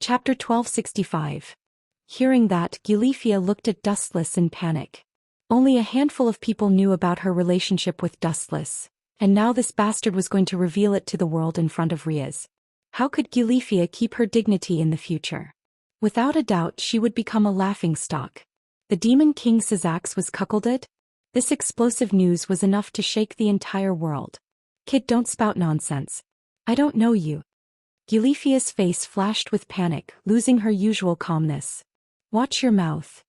Chapter 1265. Hearing that, Gilifia looked at Dustless in panic. Only a handful of people knew about her relationship with Dustless, and now this bastard was going to reveal it to the world in front of Riaz. How could Gilifia keep her dignity in the future? Without a doubt she would become a laughingstock. The Demon King Sazax was cuckolded? This explosive news was enough to shake the entire world. Kid, don't spout nonsense. I don't know you. Gilifia's face flashed with panic, losing her usual calmness. Watch your mouth.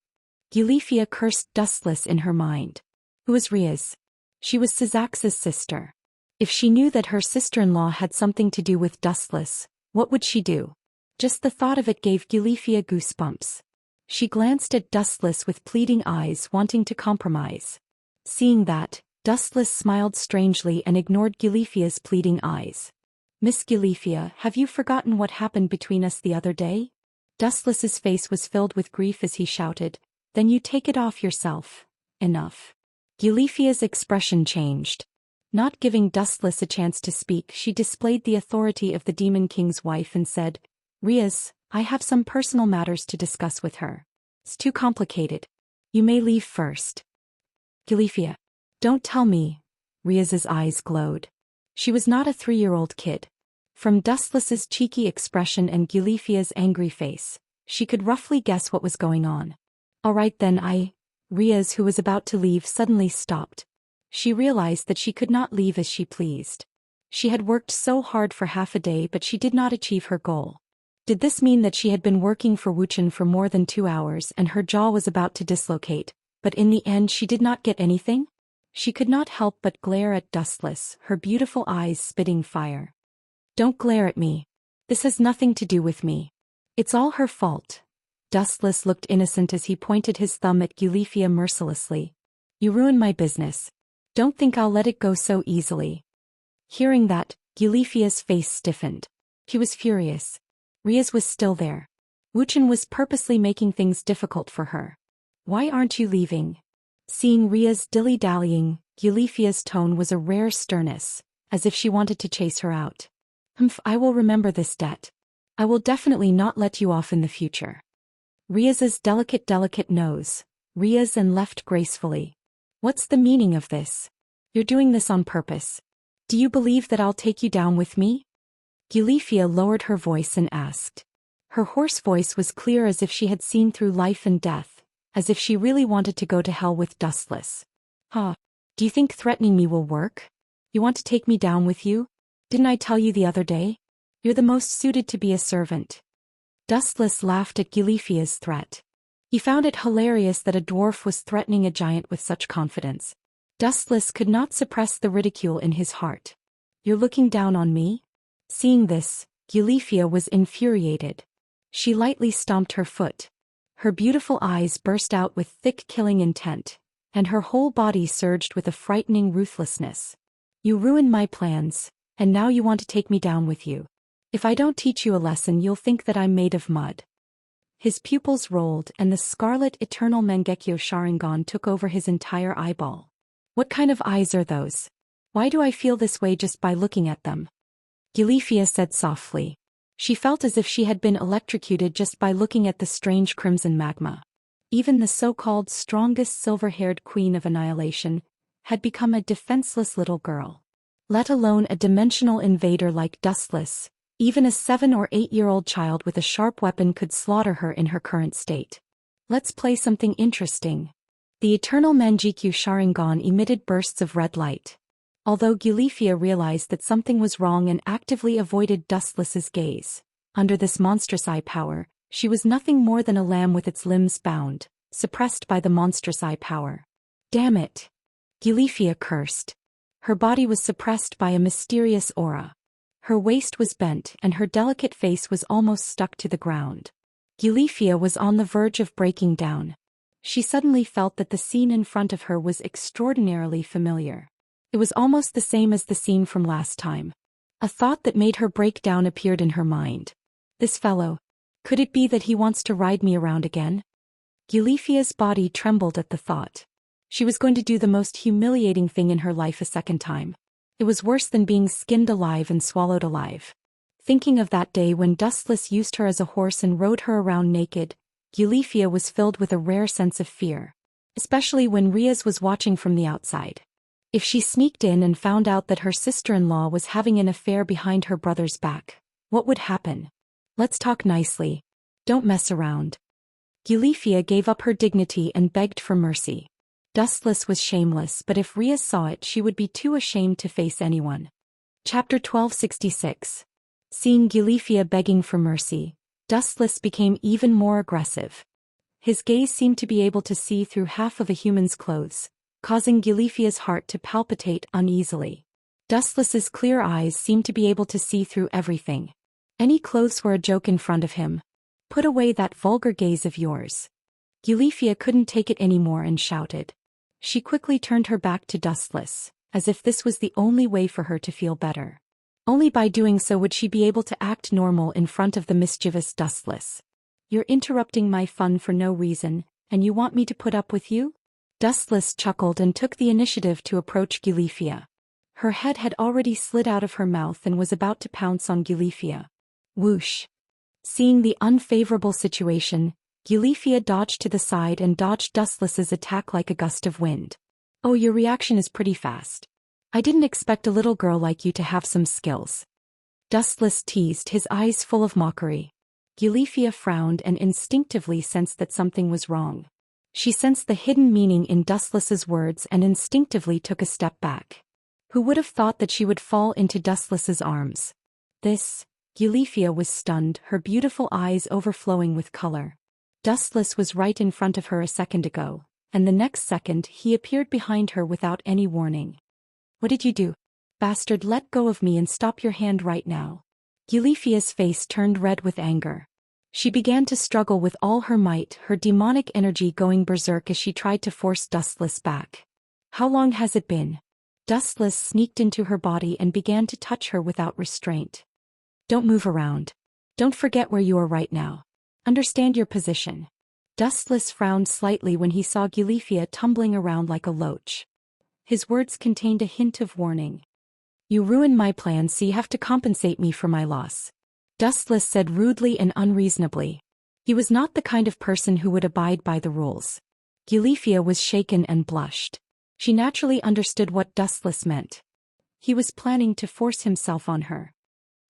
Gilifia cursed Dustless in her mind. Who was Riaz? She was Sazax's sister. If she knew that her sister-in-law had something to do with Dustless, what would she do? Just the thought of it gave Gilifia goosebumps. She glanced at Dustless with pleading eyes, wanting to compromise. Seeing that, Dustless smiled strangely and ignored Gilifia's pleading eyes. Miss Gilifia, have you forgotten what happened between us the other day? Dustless's face was filled with grief as he shouted, Then you take it off yourself. Enough. Gilifia's expression changed. Not giving Dustless a chance to speak, she displayed the authority of the Demon King's wife and said, Riaz, I have some personal matters to discuss with her. It's too complicated. You may leave first. Gilifia. Don't tell me. Riaz's eyes glowed. She was not a 3-year-old kid. From Dustless's cheeky expression and Gilifia's angry face, she could roughly guess what was going on. All right then, Riaz, who was about to leave, suddenly stopped. She realized that she could not leave as she pleased. She had worked so hard for half a day, but she did not achieve her goal. Did this mean that she had been working for Wuxian for more than 2 hours and her jaw was about to dislocate, but in the end she did not get anything? She could not help but glare at Dustless, her beautiful eyes spitting fire. Don't glare at me. This has nothing to do with me. It's all her fault. Dustless looked innocent as he pointed his thumb at Gilifia mercilessly. You ruined my business. Don't think I'll let it go so easily. Hearing that, Gilifia's face stiffened. She was furious. Riaz was still there. Wuxian was purposely making things difficult for her. Why aren't you leaving? Seeing Riaz dilly-dallying, Gilifia's tone was a rare sternness, as if she wanted to chase her out. I will remember this debt. I will definitely not let you off in the future. Riaz's delicate nose. Riaz and left gracefully. What's the meaning of this? You're doing this on purpose. Do you believe that I'll take you down with me? Gilifia lowered her voice and asked. Her hoarse voice was clear as if she had seen through life and death, as if she really wanted to go to hell with Dustless. Do you think threatening me will work? You want to take me down with you? Didn't I tell you the other day? You're the most suited to be a servant. Dustless laughed at Gilifia's threat. He found it hilarious that a dwarf was threatening a giant with such confidence. Dustless could not suppress the ridicule in his heart. You're looking down on me? Seeing this, Gilifia was infuriated. She lightly stomped her foot. Her beautiful eyes burst out with thick killing intent, and her whole body surged with a frightening ruthlessness. You ruined my plans, and now you want to take me down with you. If I don't teach you a lesson, you'll think that I'm made of mud. His pupils rolled and the scarlet eternal Mangekyo Sharingan took over his entire eyeball. What kind of eyes are those? Why do I feel this way just by looking at them? Gilifia said softly. She felt as if she had been electrocuted just by looking at the strange crimson magma. Even the so-called strongest silver-haired queen of annihilation had become a defenseless little girl. Let alone a dimensional invader like Dustless. Even a 7 or 8-year-old child with a sharp weapon could slaughter her in her current state. Let's play something interesting. The eternal Mangekyo Sharingan emitted bursts of red light. Although Gilifia realized that something was wrong and actively avoided Dustless's gaze, under this monstrous eye power, she was nothing more than a lamb with its limbs bound, suppressed by the monstrous eye power. Damn it! Gilifia cursed. Her body was suppressed by a mysterious aura. Her waist was bent and her delicate face was almost stuck to the ground. Gilifia was on the verge of breaking down. She suddenly felt that the scene in front of her was extraordinarily familiar. It was almost the same as the scene from last time. A thought that made her break down appeared in her mind. This fellow. Could it be that he wants to ride me around again? Gilifia's body trembled at the thought. She was going to do the most humiliating thing in her life a second time. It was worse than being skinned alive and swallowed alive. Thinking of that day when Dustless used her as a horse and rode her around naked, Gulifia was filled with a rare sense of fear. Especially when Riaz was watching from the outside. If she sneaked in and found out that her sister-in-law was having an affair behind her brother's back, what would happen? Let's talk nicely. Don't mess around. Gulifia gave up her dignity and begged for mercy. Dustless was shameless, but if Riaz saw it, she would be too ashamed to face anyone. Chapter 1266. Seeing Gulifia begging for mercy, Dustless became even more aggressive. His gaze seemed to be able to see through half of a human's clothes, causing Gulifia's heart to palpitate uneasily. Dustless's clear eyes seemed to be able to see through everything. Any clothes were a joke in front of him. Put away that vulgar gaze of yours. Gulifia couldn't take it anymore and shouted. She quickly turned her back to Dustless, as if this was the only way for her to feel better. Only by doing so would she be able to act normal in front of the mischievous Dustless. You're interrupting my fun for no reason, and you want me to put up with you? Dustless chuckled and took the initiative to approach Gulifia. Her head had already slid out of her mouth and was about to pounce on Gulifia. Whoosh! Seeing the unfavorable situation, Gulifia dodged to the side and dodged Dustless's attack like a gust of wind. Oh, your reaction is pretty fast. I didn't expect a little girl like you to have some skills. Dustless teased, his eyes full of mockery. Gulifia frowned and instinctively sensed that something was wrong. She sensed the hidden meaning in Dustless's words and instinctively took a step back. Who would have thought that she would fall into Dustless's arms? Gulifia was stunned, her beautiful eyes overflowing with color. Dustless was right in front of her a second ago, and the next second he appeared behind her without any warning. What did you do? Bastard, let go of me and stop your hand right now. Gulifia's face turned red with anger. She began to struggle with all her might, her demonic energy going berserk as she tried to force Dustless back. How long has it been? Dustless sneaked into her body and began to touch her without restraint. Don't move around. Don't forget where you are right now. Understand your position. Dustless frowned slightly when he saw Gulifia tumbling around like a loach. His words contained a hint of warning. You ruined my plans, so you have to compensate me for my loss. Dustless said rudely and unreasonably. He was not the kind of person who would abide by the rules. Gulifia was shaken and blushed. She naturally understood what Dustless meant. He was planning to force himself on her.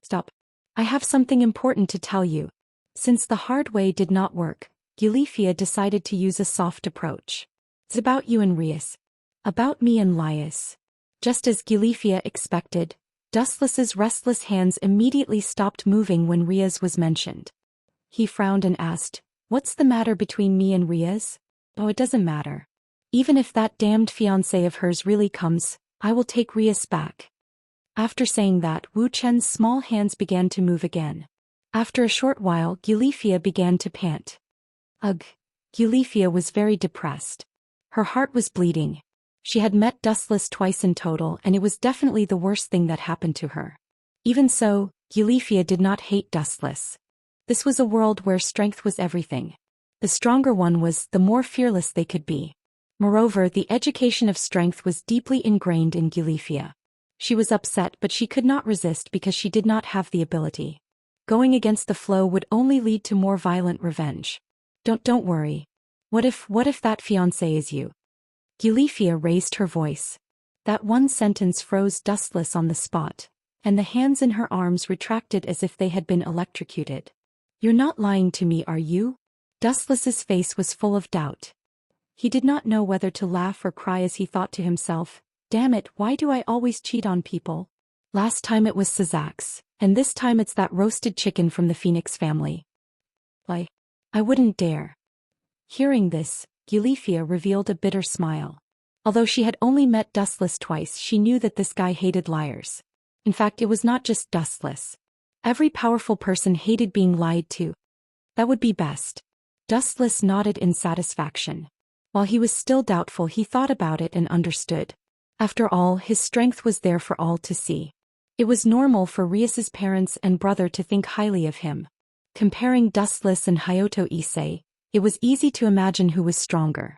Stop. I have something important to tell you. Since the hard way did not work, Gulifia decided to use a soft approach. It's about you and Riaz. About me and Lias. Just as Gulifia expected, Dustless's restless hands immediately stopped moving when Riaz was mentioned. He frowned and asked, "What's the matter between me and Riaz?" "Oh, it doesn't matter. Even if that damned fiancé of hers really comes, I will take Riaz back." After saying that, Wu Chen's small hands began to move again. After a short while, Gulifia began to pant. Ugh. Gulifia was very depressed. Her heart was bleeding. She had met Dustless twice in total, and it was definitely the worst thing that happened to her. Even so, Gulifia did not hate Dustless. This was a world where strength was everything. The stronger one was, the more fearless they could be. Moreover, the education of strength was deeply ingrained in Gulifia. She was upset, but she could not resist because she did not have the ability. Going against the flow would only lead to more violent revenge. Don't worry. What if that fiancé is you? Gulifia raised her voice. That one sentence froze Dustless on the spot, and the hands in her arms retracted as if they had been electrocuted. You're not lying to me, are you? Dustless's face was full of doubt. He did not know whether to laugh or cry as he thought to himself, damn it, why do I always cheat on people? Last time it was Sazak's, and this time it's that roasted chicken from the Phoenix family. I wouldn't dare. Hearing this, Gulifia revealed a bitter smile. Although she had only met Dustless twice, she knew that this guy hated liars. In fact, it was not just Dustless. Every powerful person hated being lied to. That would be best. Dustless nodded in satisfaction. While he was still doubtful, he thought about it and understood. After all, his strength was there for all to see. It was normal for Riaz's parents and brother to think highly of him. Comparing Dustless and Hyoto Issei, it was easy to imagine who was stronger.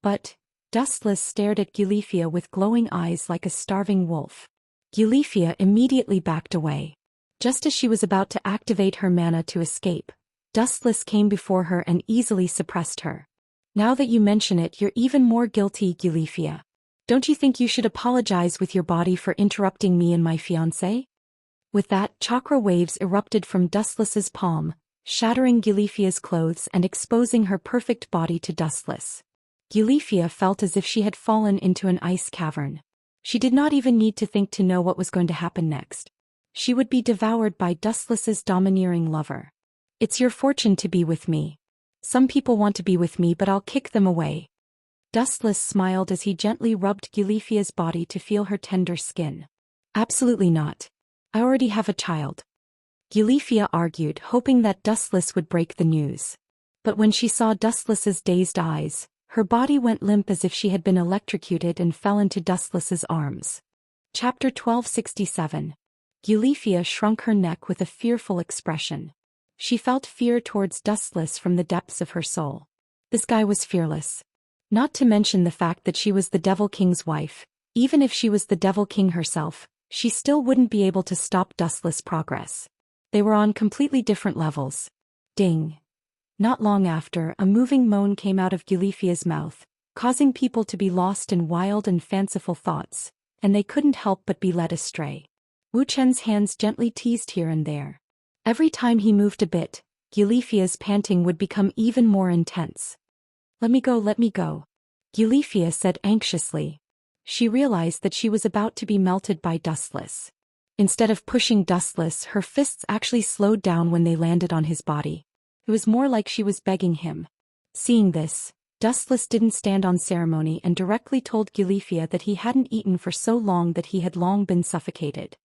But Dustless stared at Gulifia with glowing eyes like a starving wolf. Gulifia immediately backed away. Just as she was about to activate her mana to escape, Dustless came before her and easily suppressed her. Now that you mention it, you're even more guilty, Gulifia. Don't you think you should apologize with your body for interrupting me and my fiancé? With that, chakra waves erupted from Dustless's palm, shattering Gulifia's clothes and exposing her perfect body to Dustless. Gulifia felt as if she had fallen into an ice cavern. She did not even need to think to know what was going to happen next. She would be devoured by Dustless's domineering lover. It's your fortune to be with me. Some people want to be with me, but I'll kick them away. Dustless smiled as he gently rubbed Gulifia's body to feel her tender skin. Absolutely not. I already have a child. Gulifia argued, hoping that Dustless would break the news. But when she saw Dustless's dazed eyes, her body went limp as if she had been electrocuted and fell into Dustless's arms. Chapter 1267. Gulifia shrunk her neck with a fearful expression. She felt fear towards Dustless from the depths of her soul. This guy was fearless. Not to mention the fact that she was the Devil King's wife. Even if she was the Devil King herself, she still wouldn't be able to stop Dustless' progress. They were on completely different levels. Ding. Not long after, a moving moan came out of Gulifia's mouth, causing people to be lost in wild and fanciful thoughts, and they couldn't help but be led astray. Wu Chen's hands gently teased here and there. Every time he moved a bit, Gulifia's panting would become even more intense. Let me go, Gulifia said anxiously. She realized that she was about to be melted by Dustless. Instead of pushing Dustless, her fists actually slowed down when they landed on his body. It was more like she was begging him. Seeing this, Dustless didn't stand on ceremony and directly told Gulifia that he hadn't eaten for so long that he had long been suffocated.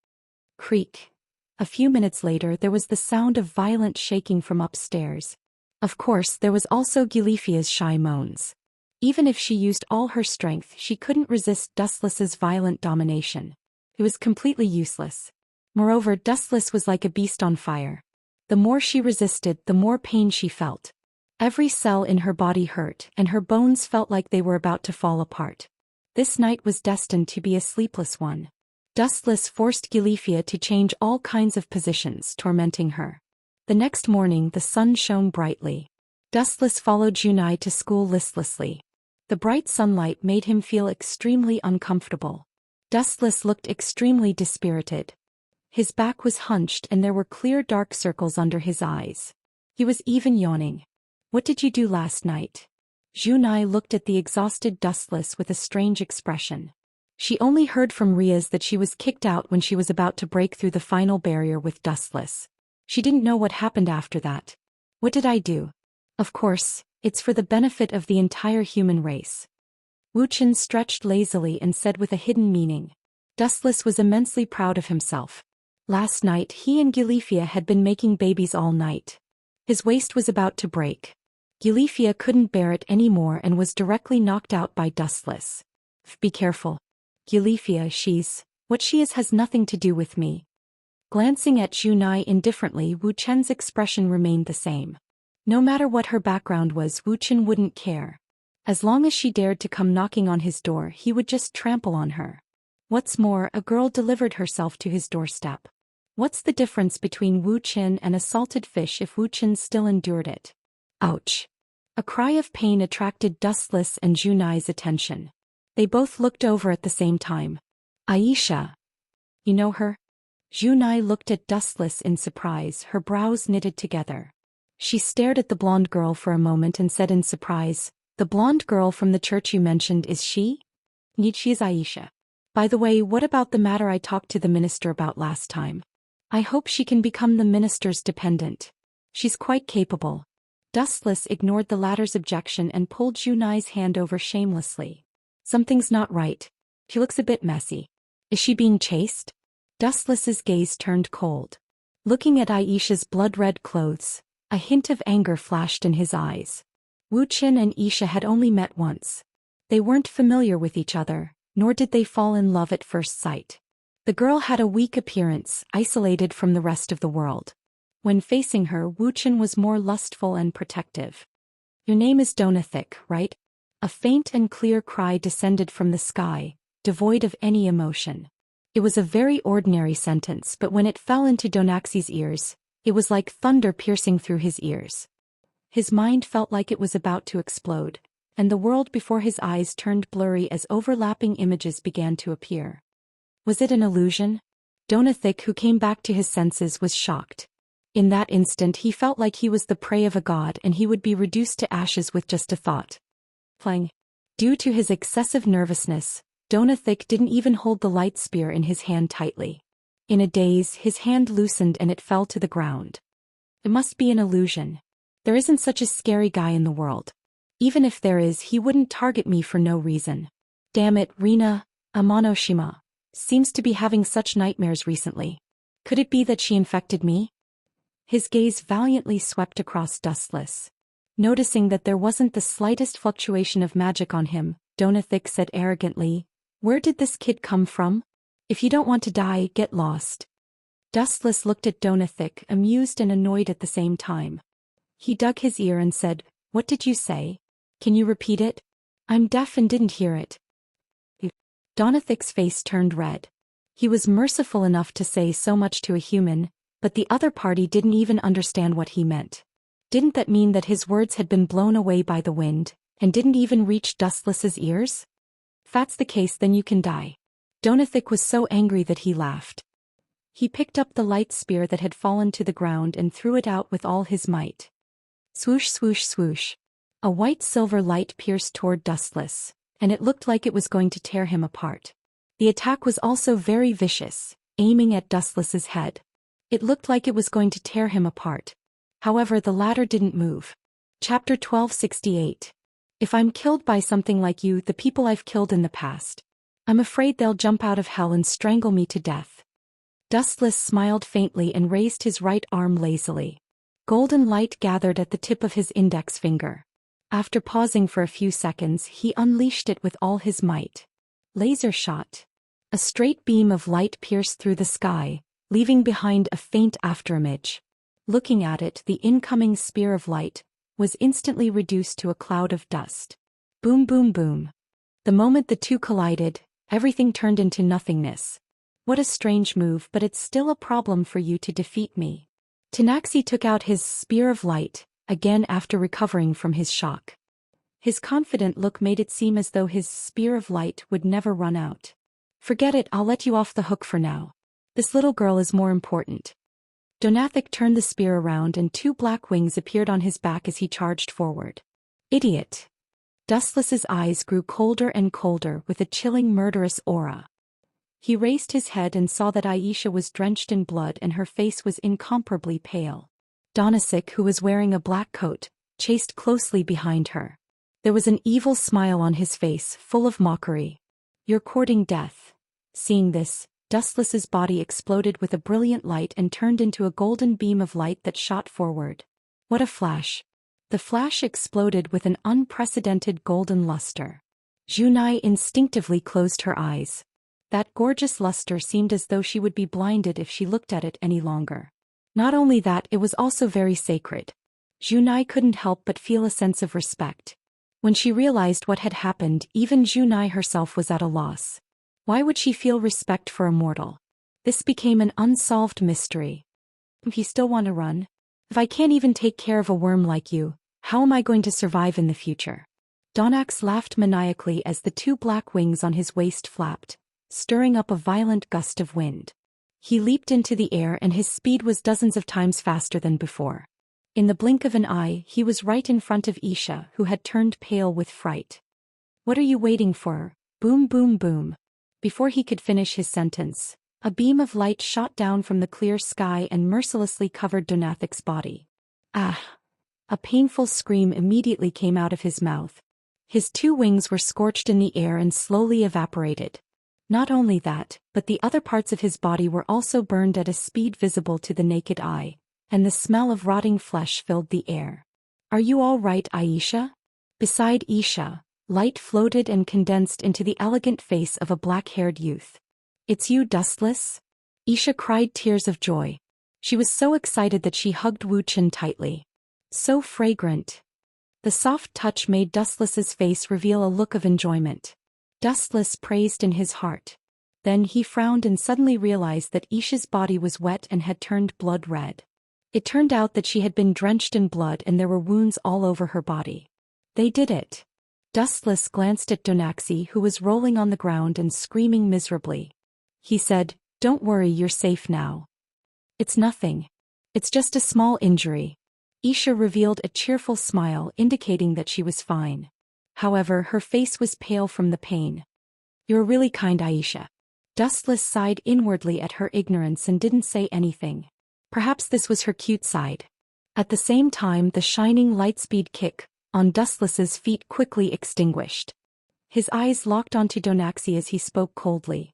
Creak. A few minutes later there was the sound of violent shaking from upstairs. Of course, there was also Gulifia's shy moans. Even if she used all her strength, she couldn't resist Dustless's violent domination. It was completely useless. Moreover, Dustless was like a beast on fire. The more she resisted, the more pain she felt. Every cell in her body hurt, and her bones felt like they were about to fall apart. This night was destined to be a sleepless one. Dustless forced Gulifia to change all kinds of positions, tormenting her. The next morning the sun shone brightly. Dustless followed Junai to school listlessly. The bright sunlight made him feel extremely uncomfortable. Dustless looked extremely dispirited. His back was hunched and there were clear dark circles under his eyes. He was even yawning. What did you do last night? Junai looked at the exhausted Dustless with a strange expression. She only heard from Riaz that she was kicked out when she was about to break through the final barrier with Dustless. She didn't know what happened after that. What did I do? Of course, it's for the benefit of the entire human race. Wu Chen stretched lazily and said with a hidden meaning. Dustless was immensely proud of himself. Last night he and Gulifia had been making babies all night. His waist was about to break. Gulifia couldn't bear it anymore and was directly knocked out by Dustless. Be careful. Gulifia, what she is has nothing to do with me. Glancing at Junai indifferently, Wu Chen's expression remained the same. No matter what her background was, Wu Chen wouldn't care. As long as she dared to come knocking on his door, he would just trample on her. What's more, a girl delivered herself to his doorstep. What's the difference between Wu Chen and a salted fish if Wu Chen still endured it? Ouch. A cry of pain attracted Dustless and Junai's attention. They both looked over at the same time. Aisha. You know her? Junai looked at Dustless in surprise, her brows knitted together. She stared at the blonde girl for a moment and said in surprise, The blonde girl from the church you mentioned, is she? She is Aisha. By the way, what about the matter I talked to the minister about last time? I hope she can become the minister's dependent. She's quite capable. Dustless ignored the latter's objection and pulled Junai's hand over shamelessly. Something's not right. She looks a bit messy. Is she being chased? Dustless's gaze turned cold. Looking at Aisha's blood-red clothes, a hint of anger flashed in his eyes. Wu Chen and Aisha had only met once. They weren't familiar with each other, nor did they fall in love at first sight. The girl had a weak appearance, isolated from the rest of the world. When facing her, Wu Chen was more lustful and protective. Your name is Donathik, right? A faint and clear cry descended from the sky, devoid of any emotion. It was a very ordinary sentence, but when it fell into Donaxi's ears, it was like thunder piercing through his ears. His mind felt like it was about to explode, and the world before his eyes turned blurry as overlapping images began to appear. Was it an illusion? Donathik, who came back to his senses, was shocked. In that instant he felt like he was the prey of a god and he would be reduced to ashes with just a thought. Plang. Due to his excessive nervousness, Donathik didn't even hold the light spear in his hand tightly. In a daze, his hand loosened and it fell to the ground. It must be an illusion. There isn't such a scary guy in the world. Even if there is, he wouldn't target me for no reason. Damn it, Rina Amanoshima seems to be having such nightmares recently. Could it be that she infected me? His gaze valiantly swept across Dustless. Noticing that there wasn't the slightest fluctuation of magic on him, Donathik said arrogantly, "Where did this kid come from? If you don't want to die, get lost." Dustless looked at Donathik, amused and annoyed at the same time. He dug his ear and said, "What did you say? Can you repeat it? I'm deaf and didn't hear it." Donathik's face turned red. He was merciful enough to say so much to a human, but the other party didn't even understand what he meant. Didn't that mean that his words had been blown away by the wind, and didn't even reach Dustless's ears? If that's the case, then you can die. Donathik was so angry that he laughed. He picked up the light spear that had fallen to the ground and threw it out with all his might. Swoosh, swoosh, swoosh. A white-silver light pierced toward Dustless, and it looked like it was going to tear him apart. The attack was also very vicious, aiming at Dustless's head. It looked like it was going to tear him apart. However, the latter didn't move. Chapter 1268. If I'm killed by something like you, the people I've killed in the past, I'm afraid they'll jump out of hell and strangle me to death. Dustless smiled faintly and raised his right arm lazily. Golden light gathered at the tip of his index finger. After pausing for a few seconds, he unleashed it with all his might. Laser shot. A straight beam of light pierced through the sky, leaving behind a faint afterimage. Looking at it, the incoming spear of light was instantly reduced to a cloud of dust. Boom, boom, boom. The moment the two collided, everything turned into nothingness. What a strange move, but it's still a problem for you to defeat me. Tanaxi took out his spear of light, again after recovering from his shock. His confident look made it seem as though his spear of light would never run out. Forget it, I'll let you off the hook for now. This little girl is more important. Donathik turned the spear around and two black wings appeared on his back as he charged forward. Idiot. Dustless's eyes grew colder and colder with a chilling murderous aura. He raised his head and saw that Aisha was drenched in blood and her face was incomparably pale. Donathik, who was wearing a black coat, chased closely behind her. There was an evil smile on his face, full of mockery. You're courting death. Seeing this, Dustless's body exploded with a brilliant light and turned into a golden beam of light that shot forward. What a flash. The flash exploded with an unprecedented golden luster. Junai instinctively closed her eyes. That gorgeous luster seemed as though she would be blinded if she looked at it any longer. Not only that, it was also very sacred. Junai couldn't help but feel a sense of respect. When she realized what had happened, even Junai herself was at a loss. Why would she feel respect for a mortal? This became an unsolved mystery. If you still want to run? If I can't even take care of a worm like you, how am I going to survive in the future? Donax laughed maniacally as the two black wings on his waist flapped, stirring up a violent gust of wind. He leaped into the air and his speed was dozens of times faster than before. In the blink of an eye, he was right in front of Isha, who had turned pale with fright. What are you waiting for? Boom, boom, boom. Before he could finish his sentence, a beam of light shot down from the clear sky and mercilessly covered Donathik's body. Ah! A painful scream immediately came out of his mouth. His two wings were scorched in the air and slowly evaporated. Not only that, but the other parts of his body were also burned at a speed visible to the naked eye, and the smell of rotting flesh filled the air. Are you all right, Aisha? Beside Isha, light floated and condensed into the elegant face of a black-haired youth. It's you, Dustless? Isha cried tears of joy. She was so excited that she hugged Wuxian tightly. So fragrant. The soft touch made Dustless's face reveal a look of enjoyment. Dustless praised in his heart. Then he frowned and suddenly realized that Isha's body was wet and had turned blood red. It turned out that she had been drenched in blood and there were wounds all over her body. They did it. Dustless glanced at Donaxi, who was rolling on the ground and screaming miserably. He said, "Don't worry, you're safe now. It's nothing. It's just a small injury." Isha revealed a cheerful smile indicating that she was fine. However, her face was pale from the pain. "You're really kind, Aisha." Dustless sighed inwardly at her ignorance and didn't say anything. Perhaps this was her cute side. At the same time, the shining lightspeed kick on Dustless's feet quickly extinguished. His eyes locked onto Donaxi as he spoke coldly.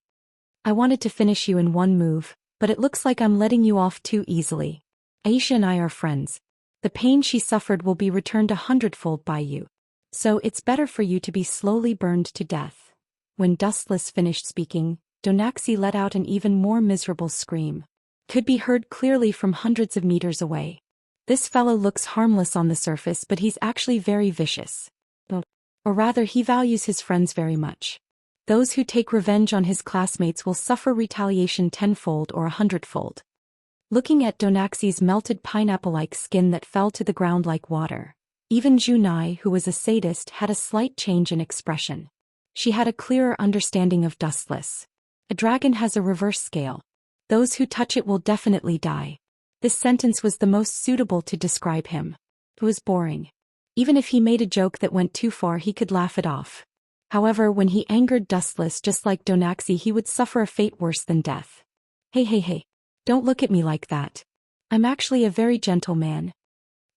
"I wanted to finish you in one move, but it looks like I'm letting you off too easily. Aisha and I are friends. The pain she suffered will be returned 100-fold by you. So it's better for you to be slowly burned to death." When Dustless finished speaking, Donaxi let out an even more miserable scream. Could be heard clearly from hundreds of meters away. This fellow looks harmless on the surface, but he's actually very vicious. Or rather, he values his friends very much. Those who take revenge on his classmates will suffer retaliation 10-fold or 100-fold. Looking at Donaxi's melted pineapple-like skin that fell to the ground like water, even Junai, who was a sadist, had a slight change in expression. She had a clearer understanding of Dustless. A dragon has a reverse scale. Those who touch it will definitely die. This sentence was the most suitable to describe him. It was boring. Even if he made a joke that went too far, he could laugh it off. However, when he angered Dustless just like Donaxi, he would suffer a fate worse than death. Hey, don't look at me like that. I'm actually a very gentle man."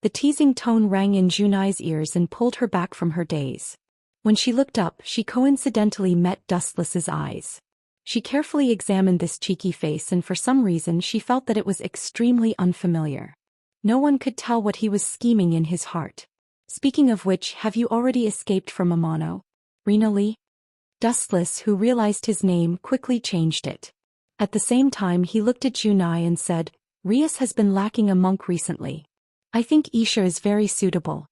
The teasing tone rang in Junai's ears and pulled her back from her daze. When she looked up, she coincidentally met Dustless's eyes. She carefully examined this cheeky face and for some reason she felt that it was extremely unfamiliar. No one could tell what he was scheming in his heart. "Speaking of which, have you already escaped from Amano? Rena Lee?" Dustless, who realized his name, quickly changed it. At the same time he looked at Junai and said, "Rias has been lacking a monk recently. I think Isha is very suitable."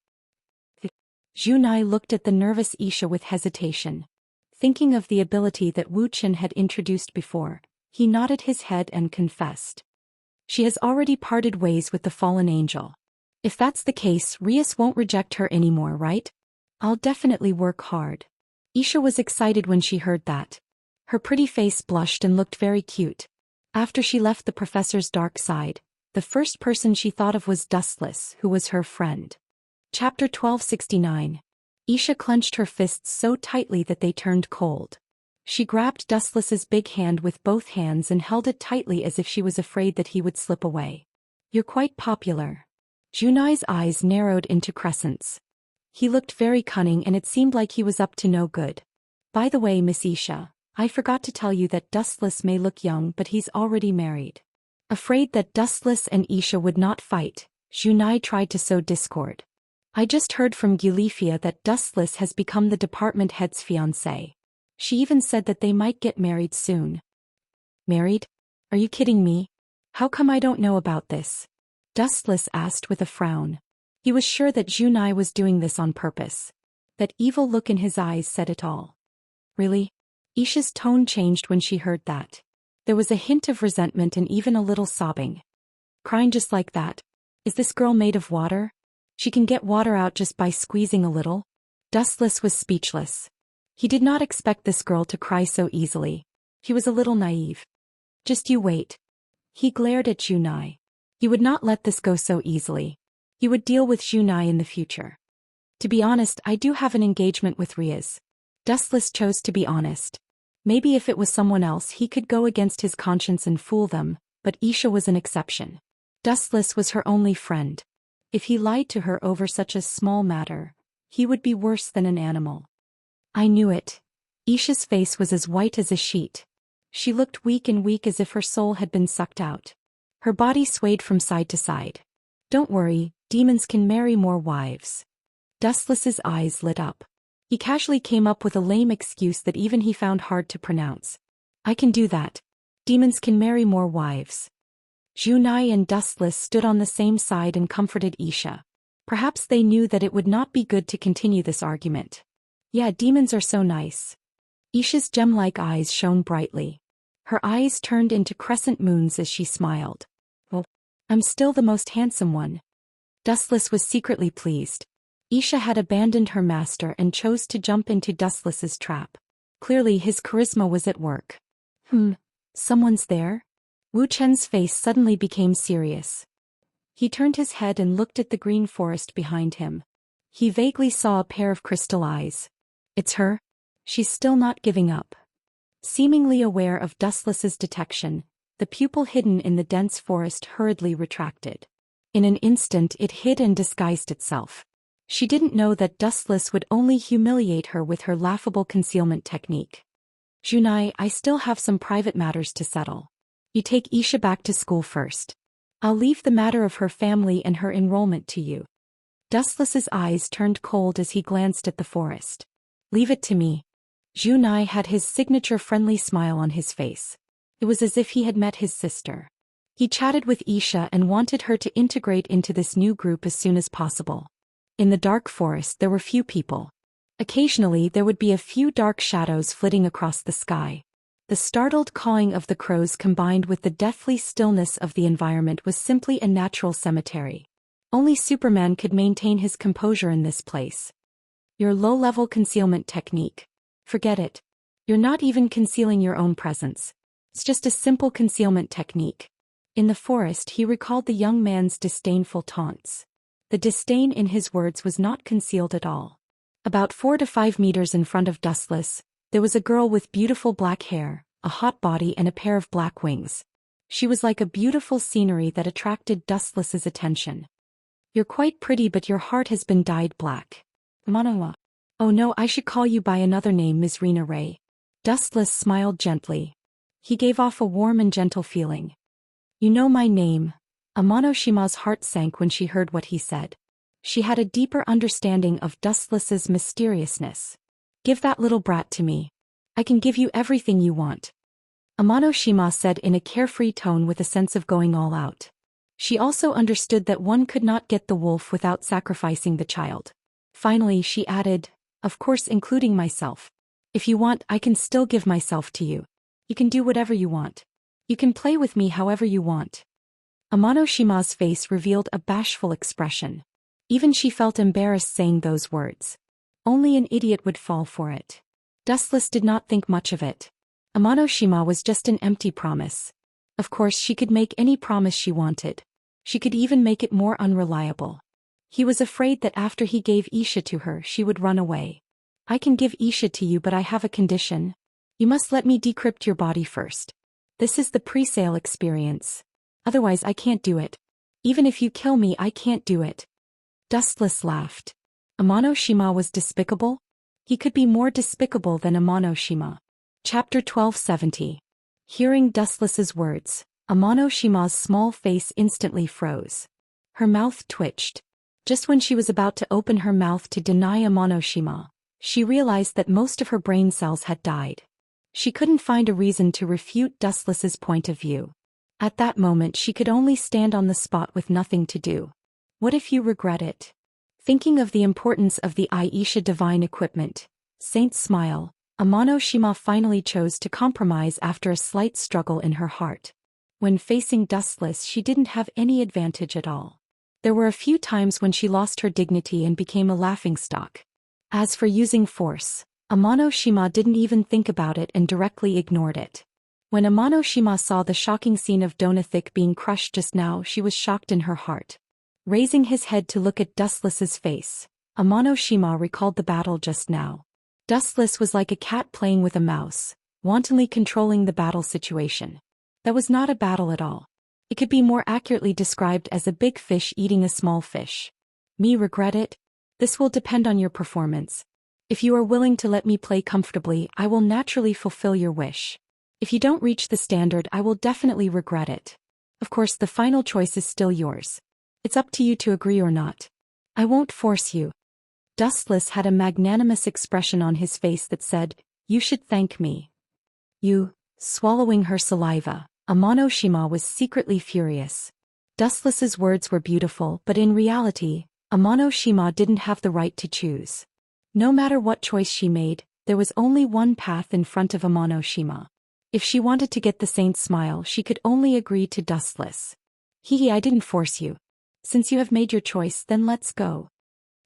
Junai looked at the nervous Isha with hesitation. Thinking of the ability that Wuxian had introduced before, he nodded his head and confessed. "She has already parted ways with the fallen angel. If that's the case, Rias won't reject her anymore, right? I'll definitely work hard." Isha was excited when she heard that. Her pretty face blushed and looked very cute. After she left the professor's dark side, the first person she thought of was Dustless, who was her friend. Chapter 1269. Isha clenched her fists so tightly that they turned cold. She grabbed Dustless's big hand with both hands and held it tightly as if she was afraid that he would slip away. "You're quite popular." Junai's eyes narrowed into crescents. He looked very cunning and it seemed like he was up to no good. "By the way, Miss Isha, I forgot to tell you that Dustless may look young but he's already married." Afraid that Dustless and Isha would not fight, Junai tried to sow discord. "I just heard from Gilifia that Dustless has become the department head's fiancé. She even said that they might get married soon." "Married? Are you kidding me? How come I don't know about this?" Dustless asked with a frown. He was sure that Junai was doing this on purpose. That evil look in his eyes said it all. "Really?" Isha's tone changed when she heard that. There was a hint of resentment and even a little sobbing. "Crying just like that? Is this girl made of water? She can get water out just by squeezing a little?" Dustless was speechless. He did not expect this girl to cry so easily. He was a little naive. "Just you wait." He glared at Junai. He would not let this go so easily. He would deal with Junai in the future. "To be honest, I do have an engagement with Riaz." Dustless chose to be honest. Maybe if it was someone else he could go against his conscience and fool them, but Isha was an exception. Dustless was her only friend. If he lied to her over such a small matter, he would be worse than an animal. "I knew it." Isha's face was as white as a sheet. She looked weak as if her soul had been sucked out. Her body swayed from side to side. "Don't worry, demons can marry more wives." Dustless's eyes lit up. He casually came up with a lame excuse that even he found hard to pronounce. "I can do that. Demons can marry more wives." Junai and Dustless stood on the same side and comforted Isha. Perhaps they knew that it would not be good to continue this argument. "Yeah, demons are so nice." Isha's gem-like eyes shone brightly. Her eyes turned into crescent moons as she smiled. "Well, I'm still the most handsome one." Dustless was secretly pleased. Xianxia had abandoned her master and chose to jump into Dustless's trap. Clearly his charisma was at work. Someone's there?" Wu Chen's face suddenly became serious. He turned his head and looked at the green forest behind him. He vaguely saw a pair of crystal eyes. "It's her? She's still not giving up." Seemingly aware of Dustless's detection, the pupil hidden in the dense forest hurriedly retracted. In an instant it hid and disguised itself. She didn't know that Dustless would only humiliate her with her laughable concealment technique. "Junai, I still have some private matters to settle. You take Xianxia back to school first. I'll leave the matter of her family and her enrollment to you." Dustless's eyes turned cold as he glanced at the forest. "Leave it to me." Junai had his signature friendly smile on his face. It was as if he had met his sister. He chatted with Xianxia and wanted her to integrate into this new group as soon as possible. In the dark forest there were few people. Occasionally there would be a few dark shadows flitting across the sky. The startled cawing of the crows combined with the deathly stillness of the environment was simply a natural cemetery. Only Superman could maintain his composure in this place. "Your low-level concealment technique. Forget it. You're not even concealing your own presence. It's just a simple concealment technique." In the forest he recalled the young man's disdainful taunts. The disdain in his words was not concealed at all. About 4 to 5 meters in front of Dustless, there was a girl with beautiful black hair, a hot body and a pair of black wings. She was like a beautiful scenery that attracted Dustless's attention. "You're quite pretty but your heart has been dyed black." "Manawa. Oh no, I should call you by another name, Ms. Rena Ray." Dustless smiled gently. He gave off a warm and gentle feeling. "You know my name." Amanoshima's heart sank when she heard what he said. She had a deeper understanding of Dustless's mysteriousness. "Give that little brat to me. I can give you everything you want." Amanoshima said in a carefree tone with a sense of going all out. She also understood that one could not get the wolf without sacrificing the child. Finally she added, "Of course including myself. If you want, I can still give myself to you. You can do whatever you want. You can play with me however you want." Amanoshima's face revealed a bashful expression. Even she felt embarrassed saying those words. Only an idiot would fall for it. Dustless did not think much of it. Amanoshima was just an empty promise. Of course she could make any promise she wanted. She could even make it more unreliable. He was afraid that after he gave Xianxia to her she would run away. "I can give Xianxia to you but I have a condition. You must let me decrypt your body first. This is the pre-sale experience. Otherwise I can't do it. Even if you kill me I can't do it." Dustless laughed. Amanoshima was despicable? He could be more despicable than Amanoshima. Chapter 1270. Hearing Dustless's words, Amanoshima's small face instantly froze. Her mouth twitched. Just when she was about to open her mouth to deny Amanoshima, she realized that most of her brain cells had died. She couldn't find a reason to refute Dustless's point of view. At that moment she could only stand on the spot with nothing to do. What if you regret it? Thinking of the importance of the Xianxia divine equipment, Saint's smile, Amanoshima finally chose to compromise after a slight struggle in her heart. When facing Dustless she didn't have any advantage at all. There were a few times when she lost her dignity and became a laughingstock. As for using force, Amanoshima didn't even think about it and directly ignored it. When Amanoshima saw the shocking scene of Donathik being crushed just now she was shocked in her heart. Raising his head to look at Dustless's face, Amanoshima recalled the battle just now. Dustless was like a cat playing with a mouse, wantonly controlling the battle situation. That was not a battle at all. It could be more accurately described as a big fish eating a small fish. Me regret it? This will depend on your performance. If you are willing to let me play comfortably, I will naturally fulfill your wish. If you don't reach the standard, I will definitely regret it. Of course, the final choice is still yours. It's up to you to agree or not. I won't force you. Dustless had a magnanimous expression on his face that said, "You should thank me." You, swallowing her saliva, Amanoshima was secretly furious. Dustless's words were beautiful, but in reality, Amanoshima didn't have the right to choose. No matter what choice she made, there was only one path in front of Amanoshima. If she wanted to get the saint's smile, she could only agree to Dustless. Hee, I didn't force you. Since you have made your choice, then let's go.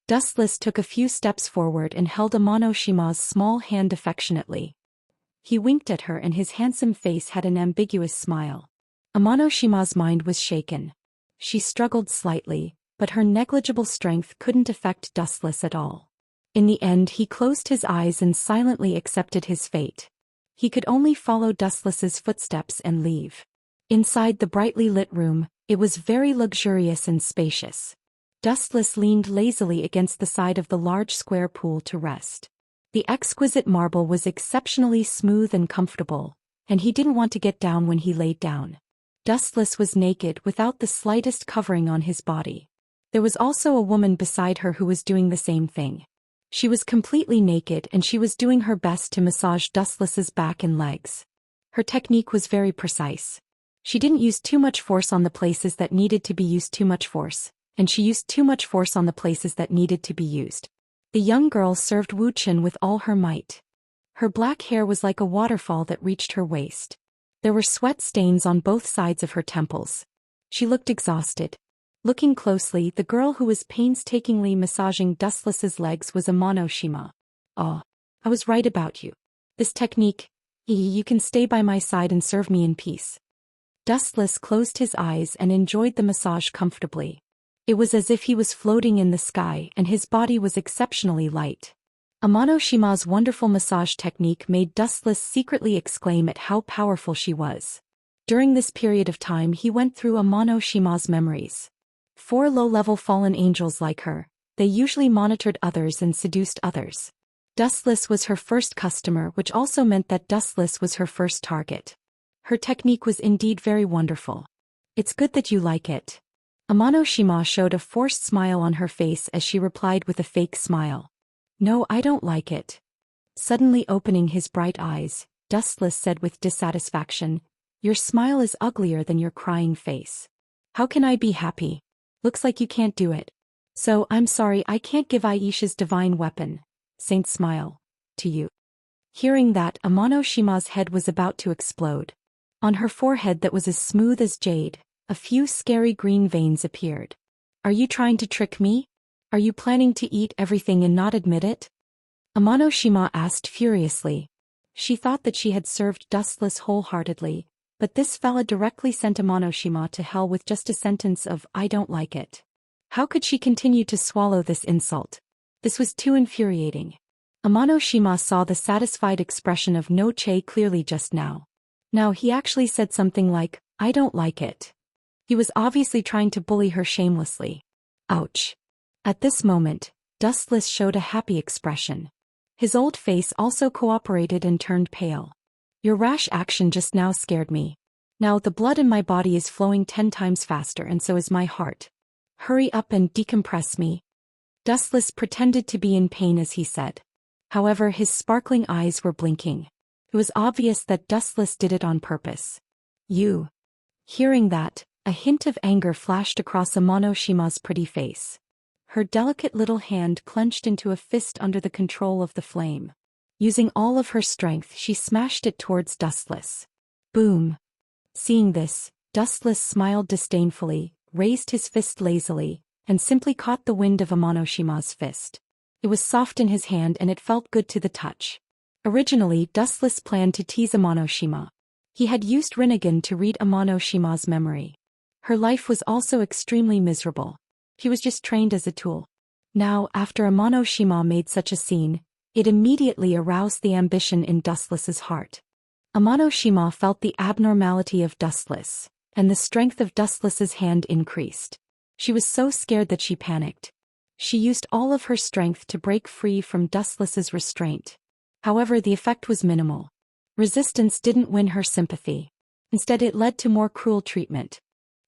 Dustless took a few steps forward and held Amano-shima's small hand affectionately. He winked at her and his handsome face had an ambiguous smile. Amano-shima's mind was shaken. She struggled slightly, but her negligible strength couldn't affect Dustless at all. In the end, he closed his eyes and silently accepted his fate. He could only follow Dustless's footsteps and leave. Inside the brightly lit room, it was very luxurious and spacious. Dustless leaned lazily against the side of the large square pool to rest. The exquisite marble was exceptionally smooth and comfortable, and he didn't want to get down when he laid down. Dustless was naked without the slightest covering on his body. There was also a woman beside her who was doing the same thing. She was completely naked and she was doing her best to massage Dustless's back and legs. Her technique was very precise. She didn't use too much force on the places that needed to be used too much force, and she used too much force on the places that needed to be used. The young girl served Wuxia with all her might. Her black hair was like a waterfall that reached her waist. There were sweat stains on both sides of her temples. She looked exhausted. Looking closely, the girl who was painstakingly massaging Dustless's legs was Amano-shima. Oh, I was right about you. This technique, you can stay by my side and serve me in peace. Dustless closed his eyes and enjoyed the massage comfortably. It was as if he was floating in the sky and his body was exceptionally light. Amano-shima's wonderful massage technique made Dustless secretly exclaim at how powerful she was. During this period of time he went through Amano-shima's memories. 4 low-level fallen angels like her, they usually monitored others and seduced others. Dustless was her first customer, which also meant that Dustless was her first target. Her technique was indeed very wonderful. It's good that you like it. Amano-shima showed a forced smile on her face as she replied with a fake smile. No, I don't like it. Suddenly opening his bright eyes, Dustless said with dissatisfaction, your smile is uglier than your crying face. How can I be happy? Looks like you can't do it. So, I'm sorry I can't give Aisha's divine weapon, Saint Smile, to you. Hearing that, Amano-shima's head was about to explode. On her forehead that was as smooth as jade, a few scary green veins appeared. Are you trying to trick me? Are you planning to eat everything and not admit it? Amano-shima asked furiously. She thought that she had served Dustless wholeheartedly, but this fella directly sent Amano-shima to hell with just a sentence of, I don't like it. How could she continue to swallow this insult? This was too infuriating. Amano-shima saw the satisfied expression of No-che clearly just now. Now he actually said something like, I don't like it. He was obviously trying to bully her shamelessly. Ouch. At this moment, Dustless showed a happy expression. His old face also cooperated and turned pale. Your rash action just now scared me. Now the blood in my body is flowing 10 times faster and so is my heart. Hurry up and decompress me. Dustless pretended to be in pain as he said. However, his sparkling eyes were blinking. It was obvious that Dustless did it on purpose. You. Hearing that, a hint of anger flashed across Amano-shima's pretty face. Her delicate little hand clenched into a fist under the control of the flame. Using all of her strength, she smashed it towards Dustless. Boom. Seeing this, Dustless smiled disdainfully, raised his fist lazily, and simply caught the wind of Amano-shima's fist. It was soft in his hand and it felt good to the touch. Originally, Dustless planned to tease Amano-shima. He had used Rinnegan to read Amano-shima's memory. Her life was also extremely miserable. He was just trained as a tool. Now, after Amano-shima made such a scene, it immediately aroused the ambition in Dustless's heart. Amano-shima felt the abnormality of Dustless, and the strength of Dustless's hand increased. She was so scared that she panicked. She used all of her strength to break free from Dustless's restraint. However, the effect was minimal. Resistance didn't win her sympathy. Instead, it led to more cruel treatment.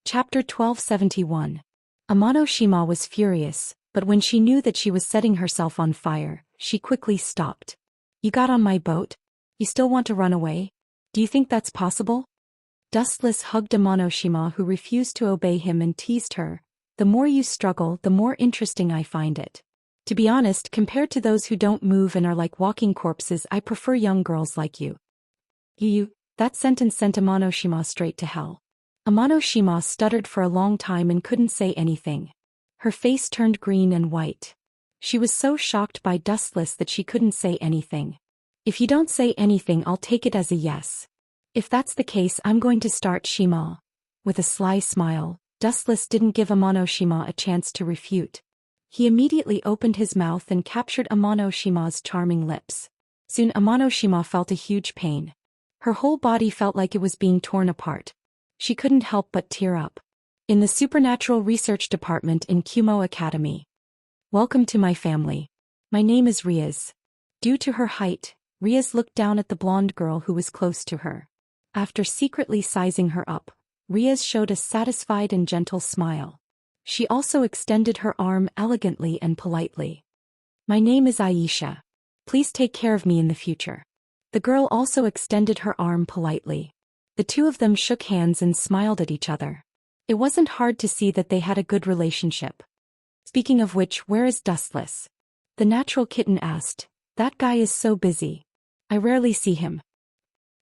Chapter 1271. Amano-shima was furious, but when she knew that she was setting herself on fire, she quickly stopped. You got on my boat? You still want to run away? Do you think that's possible? Dustless hugged Amano-shima, who refused to obey him, and teased her. The more you struggle, the more interesting I find it. To be honest, compared to those who don't move and are like walking corpses, I prefer young girls like you. You That sentence sent Amano-shima straight to hell. Amano-shima stuttered for a long time and couldn't say anything. Her face turned green and white. She was so shocked by Dustless that she couldn't say anything. If you don't say anything, I'll take it as a yes. If that's the case, I'm going to start, Shima. With a sly smile, Dustless didn't give Amano-shima a chance to refute. He immediately opened his mouth and captured Amano-shima's charming lips. Soon Amano-shima felt a huge pain. Her whole body felt like it was being torn apart. She couldn't help but tear up. In the Supernatural Research Department in Kumo Academy. Welcome to my family. My name is Riaz. Due to her height, Riaz looked down at the blonde girl who was close to her. After secretly sizing her up, Riaz showed a satisfied and gentle smile. She also extended her arm elegantly and politely. My name is Aisha. Please take care of me in the future. The girl also extended her arm politely. The two of them shook hands and smiled at each other. It wasn't hard to see that they had a good relationship. Speaking of which, where is Dustless? The natural kitten asked. That guy is so busy. I rarely see him.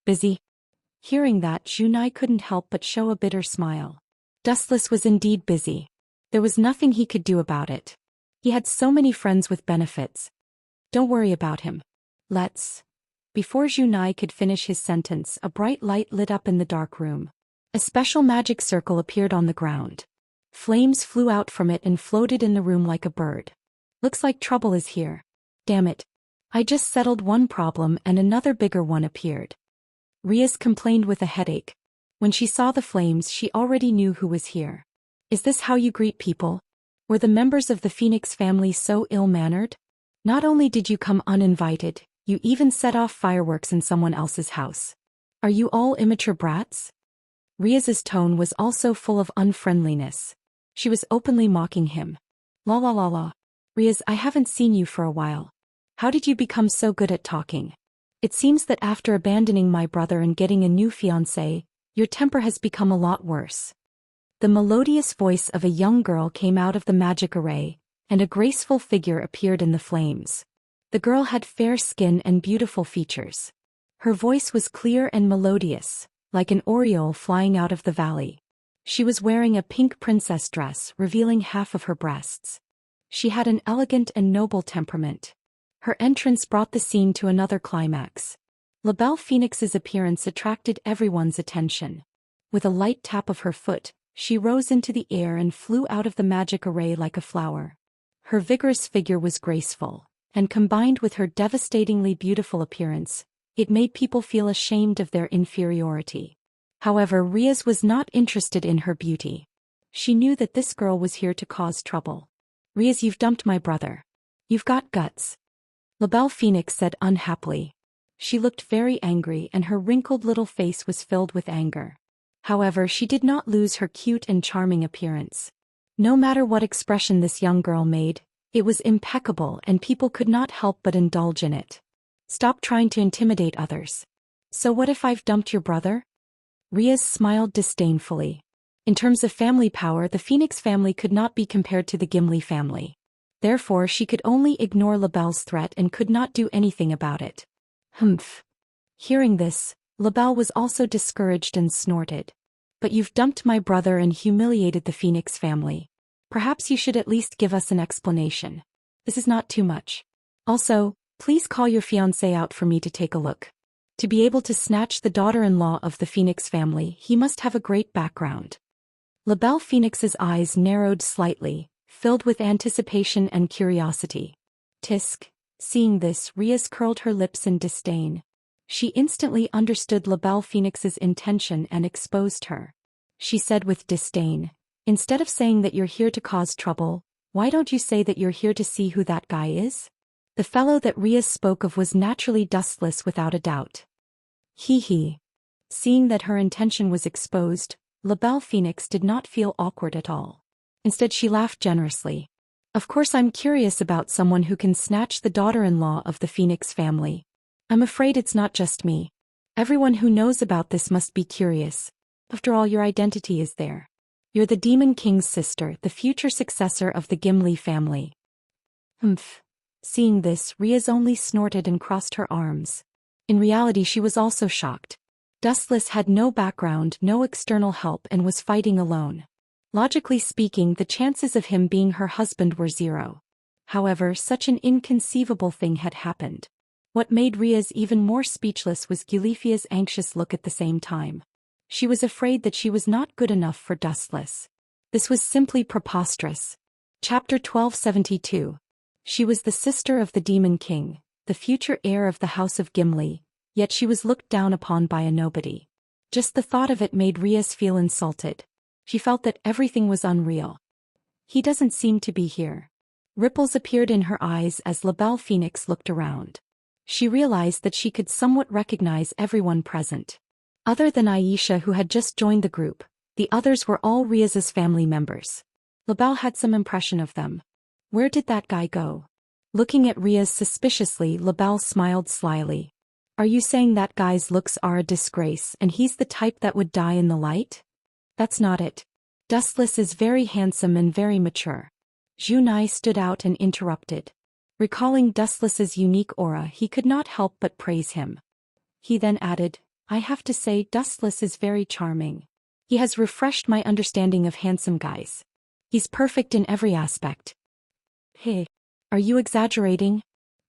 Busy? Hearing that, Junai couldn't help but show a bitter smile. Dustless was indeed busy. There was nothing he could do about it. He had so many friends with benefits. Don't worry about him. Let's. Before Junai could finish his sentence, a bright light lit up in the dark room. A special magic circle appeared on the ground. Flames flew out from it and floated in the room like a bird. Looks like trouble is here. Damn it. I just settled one problem and another bigger one appeared. Riaz complained with a headache. When she saw the flames, she already knew who was here. Is this how you greet people? Were the members of the Phoenix family so ill-mannered? Not only did you come uninvited, you even set off fireworks in someone else's house. Are you all immature brats? Riaz's tone was also full of unfriendliness. She was openly mocking him. La la la la. Riaz, I haven't seen you for a while. How did you become so good at talking? It seems that after abandoning my brother and getting a new fiancé, your temper has become a lot worse. The melodious voice of a young girl came out of the magic array, and a graceful figure appeared in the flames. The girl had fair skin and beautiful features. Her voice was clear and melodious, like an oriole flying out of the valley. She was wearing a pink princess dress, revealing half of her breasts. She had an elegant and noble temperament. Her entrance brought the scene to another climax. La Belle Phoenix's appearance attracted everyone's attention. With a light tap of her foot, she rose into the air and flew out of the magic array like a flower. Her vigorous figure was graceful, and combined with her devastatingly beautiful appearance, it made people feel ashamed of their inferiority. However, Riaz was not interested in her beauty. She knew that this girl was here to cause trouble. Riaz, you've dumped my brother. You've got guts. La Belle Phoenix said unhappily. She looked very angry and her wrinkled little face was filled with anger. However, she did not lose her cute and charming appearance. No matter what expression this young girl made, it was impeccable and people could not help but indulge in it. Stop trying to intimidate others. So what if I've dumped your brother? Riaz smiled disdainfully. In terms of family power, the Phoenix family could not be compared to the Gimli family. Therefore, she could only ignore La Belle's threat and could not do anything about it. Humph. Hearing this, La Belle was also discouraged and snorted. But you've dumped my brother and humiliated the Phoenix family. Perhaps you should at least give us an explanation. This is not too much. Also, please call your fiancé out for me to take a look. To be able to snatch the daughter-in-law of the Phoenix family, he must have a great background. La Belle Phoenix's eyes narrowed slightly, filled with anticipation and curiosity. Tisk. Seeing this, Riaz curled her lips in disdain. She instantly understood La Belle Phoenix's intention and exposed her. She said with disdain, instead of saying that you're here to cause trouble, why don't you say that you're here to see who that guy is? The fellow that Riaz spoke of was naturally Dustless without a doubt. Hee. Seeing that her intention was exposed, La Belle Phoenix did not feel awkward at all. Instead, she laughed generously. Of course, I'm curious about someone who can snatch the daughter-in-law of the Phoenix family. I'm afraid it's not just me. Everyone who knows about this must be curious. After all, your identity is there. You're the Demon King's sister, the future successor of the Gimli family. Humph. Seeing this, Riaz only snorted and crossed her arms. In reality, she was also shocked. Dustless had no background, no external help, and was fighting alone. Logically speaking, the chances of him being her husband were zero. However, such an inconceivable thing had happened. What made Riaz even more speechless was Gulifia's anxious look at the same time. She was afraid that she was not good enough for Dustless. This was simply preposterous. Chapter 1272. She was the sister of the Demon King, the future heir of the House of Gimli, yet she was looked down upon by a nobody. Just the thought of it made Riaz feel insulted. She felt that everything was unreal. He doesn't seem to be here. Ripples appeared in her eyes as La Belle Phoenix looked around. She realized that she could somewhat recognize everyone present. Other than Aisha, who had just joined the group, the others were all Riaz's family members. La Belle had some impression of them. Where did that guy go? Looking at Riaz suspiciously, La Belle smiled slyly. Are you saying that guy's looks are a disgrace and he's the type that would die in the light? That's not it. Dustless is very handsome and very mature. Zhou Xian stood out and interrupted. Recalling Dustless's unique aura, he could not help but praise him. He then added, I have to say Dustless is very charming. He has refreshed my understanding of handsome guys. He's perfect in every aspect. Hey, are you exaggerating?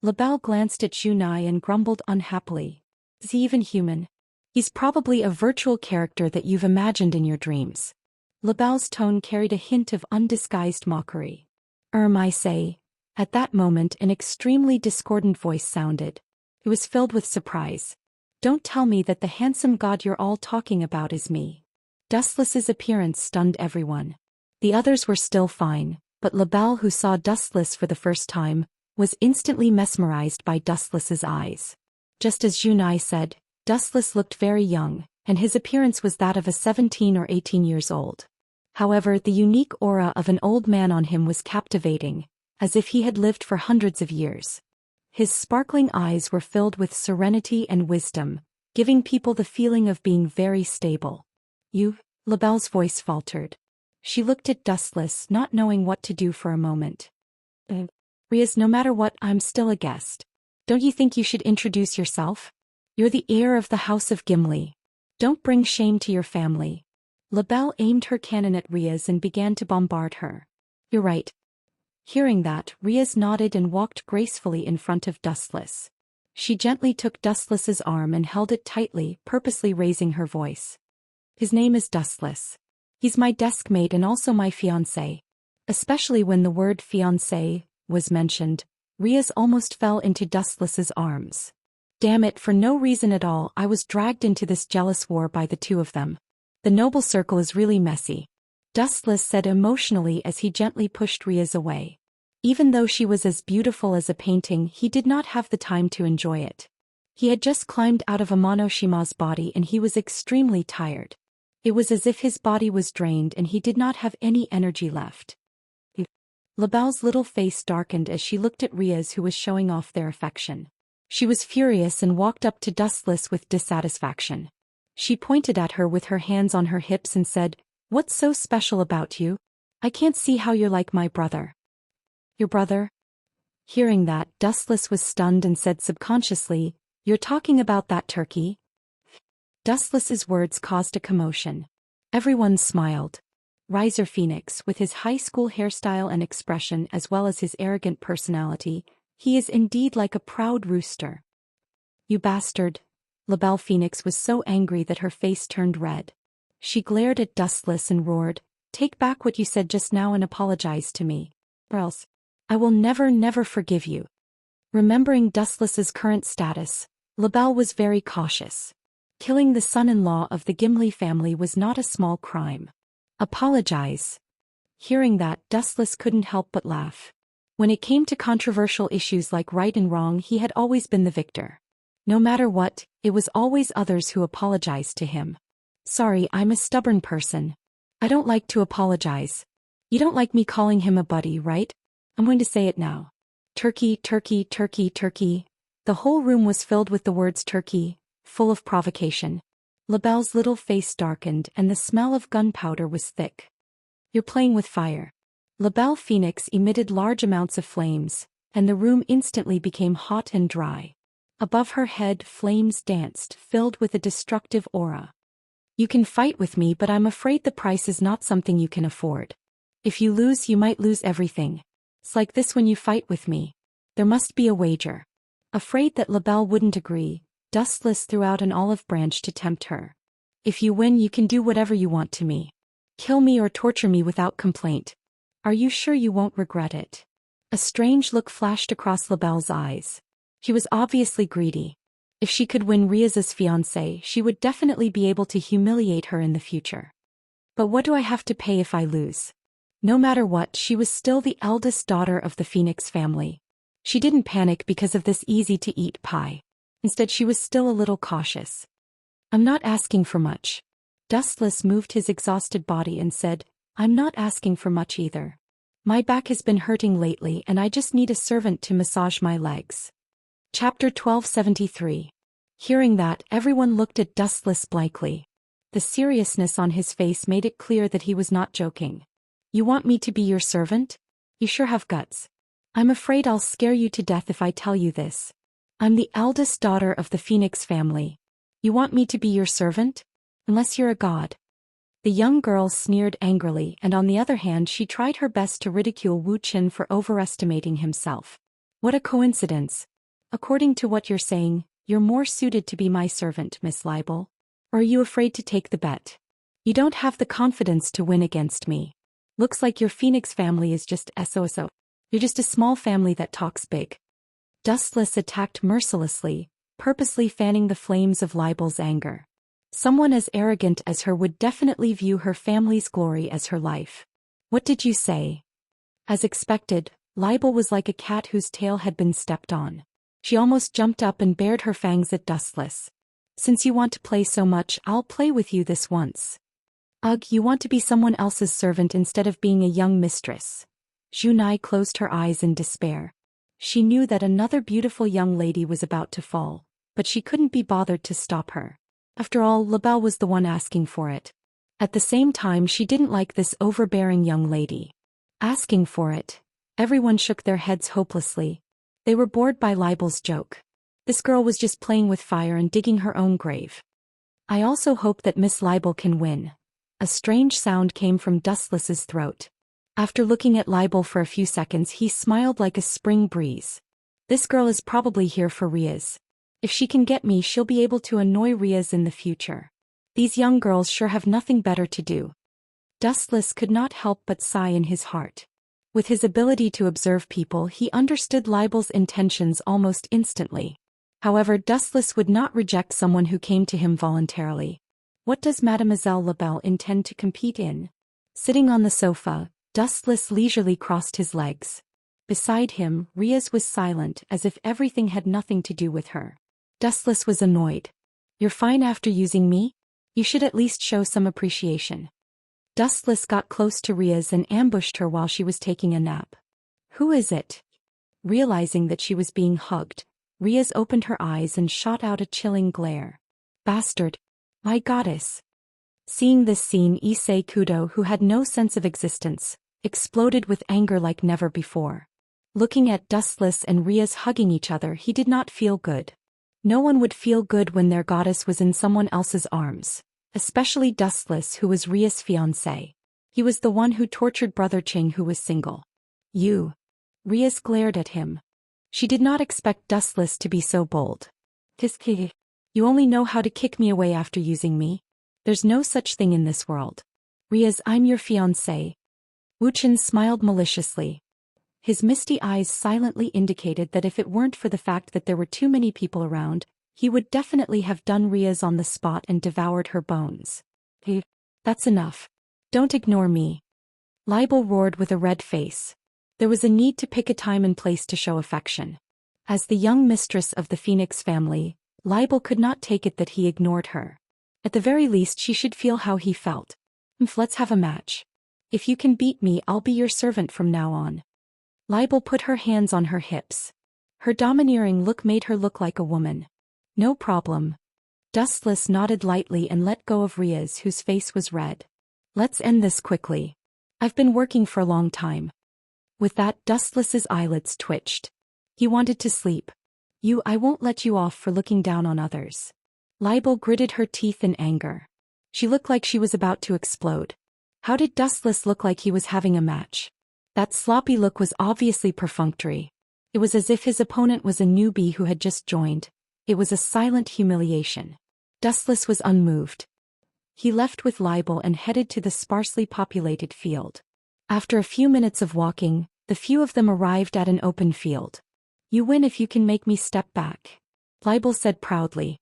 La Belle glanced at Zhou Xian and grumbled unhappily. Is he even human? He's probably a virtual character that you've imagined in your dreams. La Belle's tone carried a hint of undisguised mockery. I say. At that moment an extremely discordant voice sounded. It was filled with surprise. Don't tell me that the handsome god you're all talking about is me. Dustless's appearance stunned everyone. The others were still fine, but La Belle, who saw Dustless for the first time, was instantly mesmerized by Dustless's eyes. Just as Zhou Xian said, Dustless looked very young, and his appearance was that of a 17 or 18 years old. However, the unique aura of an old man on him was captivating, as if he had lived for hundreds of years. His sparkling eyes were filled with serenity and wisdom, giving people the feeling of being very stable. You? La Belle's voice faltered. She looked at Dustless, not knowing what to do for a moment. Riaz, no matter what, I'm still a guest. Don't you think you should introduce yourself? You're the heir of the House of Gimli. Don't bring shame to your family. La Belle aimed her cannon at Riaz and began to bombard her. You're right. Hearing that, Riaz nodded and walked gracefully in front of Dustless. She gently took Dustless's arm and held it tightly, purposely raising her voice. His name is Dustless. He's my desk mate and also my fiancé. Especially when the word fiancé was mentioned, Riaz almost fell into Dustless's arms. Damn it, for no reason at all, I was dragged into this jealous war by the two of them. The noble circle is really messy. Dustless said emotionally as he gently pushed Riaz away. Even though she was as beautiful as a painting, he did not have the time to enjoy it. He had just climbed out of Amonoshima's body and he was extremely tired. It was as if his body was drained and he did not have any energy left. La Belle's little face darkened as she looked at Riaz, who was showing off their affection. She was furious and walked up to Dustless with dissatisfaction. She pointed at her with her hands on her hips and said, What's so special about you? I can't see how you're like my brother. Your brother? Hearing that, Dustless was stunned and said subconsciously, You're talking about that turkey? Dustless's words caused a commotion. Everyone smiled. Riser Phoenix, with his high school hairstyle and expression as well as his arrogant personality, he is indeed like a proud rooster. You bastard. La Belle Phoenix was so angry that her face turned red. She glared at Dustless and roared, Take back what you said just now and apologize to me, or else I will never forgive you. Remembering Dustless's current status, La Belle was very cautious. Killing the son-in-law of the Gimli family was not a small crime. Apologize. Hearing that, Dustless couldn't help but laugh. When it came to controversial issues like right and wrong, he had always been the victor. No matter what, it was always others who apologized to him. Sorry, I'm a stubborn person. I don't like to apologize. You don't like me calling him a buddy, right? I'm going to say it now. Turkey, turkey, turkey, turkey. The whole room was filled with the words turkey, full of provocation. La Belle's little face darkened and the smell of gunpowder was thick. You're playing with fire. La Belle Phoenix emitted large amounts of flames, and the room instantly became hot and dry. Above her head flames danced, filled with a destructive aura. You can fight with me, but I'm afraid the price is not something you can afford. If you lose, you might lose everything. It's like this when you fight with me. There must be a wager. Afraid that Labelle wouldn't agree, Dustless threw out an olive branch to tempt her. If you win, you can do whatever you want to me. Kill me or torture me without complaint. Are you sure you won't regret it? A strange look flashed across Labelle's eyes. She was obviously greedy. If she could win Riaz's fiancé, she would definitely be able to humiliate her in the future. But what do I have to pay if I lose? No matter what, she was still the eldest daughter of the Phoenix family. She didn't panic because of this easy-to-eat pie. Instead, she was still a little cautious. I'm not asking for much. Dustless moved his exhausted body and said, I'm not asking for much either. My back has been hurting lately and I just need a servant to massage my legs. Chapter 1273. Hearing that, everyone looked at Dustless blankly. The seriousness on his face made it clear that he was not joking. You want me to be your servant? You sure have guts. I'm afraid I'll scare you to death if I tell you this. I'm the eldest daughter of the Phoenix family. You want me to be your servant? Unless you're a god. The young girl sneered angrily, and on the other hand she tried her best to ridicule Wu Qin for overestimating himself. What a coincidence. According to what you're saying, you're more suited to be my servant, Miss Libel. Or are you afraid to take the bet? You don't have the confidence to win against me. Looks like your Phoenix family is just SOSO. You're just a small family that talks big. Dustless attacked mercilessly, purposely fanning the flames of Libel's anger. Someone as arrogant as her would definitely view her family's glory as her life. What did you say? As expected, Libel was like a cat whose tail had been stepped on. She almost jumped up and bared her fangs at Dustless. Since you want to play so much, I'll play with you this once. Ugh, you want to be someone else's servant instead of being a young mistress. Junai closed her eyes in despair. She knew that another beautiful young lady was about to fall, but she couldn't be bothered to stop her. After all, Labelle was the one asking for it. At the same time, she didn't like this overbearing young lady. Asking for it. Everyone shook their heads hopelessly. They were bored by Libel's joke. This girl was just playing with fire and digging her own grave. I also hope that Miss Libel can win. A strange sound came from Dustless's throat. After looking at Libel for a few seconds, he smiled like a spring breeze. This girl is probably here for Riaz. If she can get me, she'll be able to annoy Riaz in the future. These young girls sure have nothing better to do. Dustless could not help but sigh in his heart. With his ability to observe people, he understood Libel's intentions almost instantly. However, Dustless would not reject someone who came to him voluntarily. What does Mademoiselle Labelle intend to compete in? Sitting on the sofa, Dustless leisurely crossed his legs. Beside him, Riaz was silent, as if everything had nothing to do with her. Dustless was annoyed. You're fine after using me? You should at least show some appreciation. Dustless got close to Riaz and ambushed her while she was taking a nap. Who is it? Realizing that she was being hugged, Riaz opened her eyes and shot out a chilling glare. Bastard! My goddess! Seeing this scene, Issei Kudo, who had no sense of existence, exploded with anger like never before. Looking at Dustless and Riaz hugging each other, he did not feel good. No one would feel good when their goddess was in someone else's arms, especially Dustless, who was Riaz's fiancé. He was the one who tortured Brother Ching, who was single. You. Riaz glared at him. She did not expect Dustless to be so bold. Tiski. You only know how to kick me away after using me. There's no such thing in this world. Riaz, I'm your fiancé. Wu Qin smiled maliciously. His misty eyes silently indicated that if it weren't for the fact that there were too many people around, he would definitely have done Riaz on the spot and devoured her bones. Hey, that's enough. Don't ignore me. Libel roared with a red face. There was a need to pick a time and place to show affection. As the young mistress of the Phoenix family, Libel could not take it that he ignored her. At the very least, she should feel how he felt. Let's have a match. If you can beat me, I'll be your servant from now on. Libel put her hands on her hips. Her domineering look made her look like a woman. No problem. Dustless nodded lightly and let go of Riaz, whose face was red. Let's end this quickly. I've been working for a long time. With that, Dustless's eyelids twitched. He wanted to sleep. I won't let you off for looking down on others. Libel gritted her teeth in anger. She looked like she was about to explode. How did Dustless look like he was having a match? That sloppy look was obviously perfunctory. It was as if his opponent was a newbie who had just joined. It was a silent humiliation. Dustless was unmoved. He left with Libel and headed to the sparsely populated field. After a few minutes of walking, the few of them arrived at an open field. You win if you can make me step back, Libel said proudly.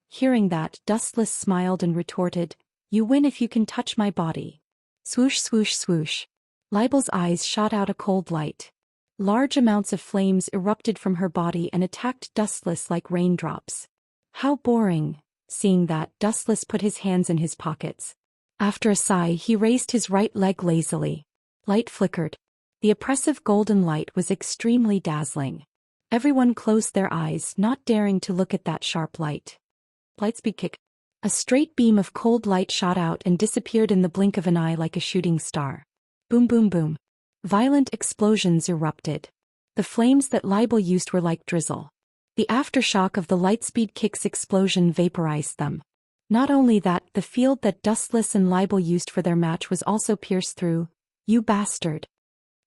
Hearing that, Dustless smiled and retorted, you win if you can touch my body. Swoosh swoosh swoosh. Libel's eyes shot out a cold light. Large amounts of flames erupted from her body and attacked Dustless like raindrops. How boring. Seeing that, Dustless put his hands in his pockets. After a sigh, he raised his right leg lazily. Light flickered. The oppressive golden light was extremely dazzling. Everyone closed their eyes, not daring to look at that sharp light. Lightspeed kick. A straight beam of cold light shot out and disappeared in the blink of an eye like a shooting star. Boom boom boom. Violent explosions erupted. The flames that Libel used were like drizzle. The aftershock of the lightspeed kick's explosion vaporized them. Not only that, the field that Dustless and Libel used for their match was also pierced through. You bastard.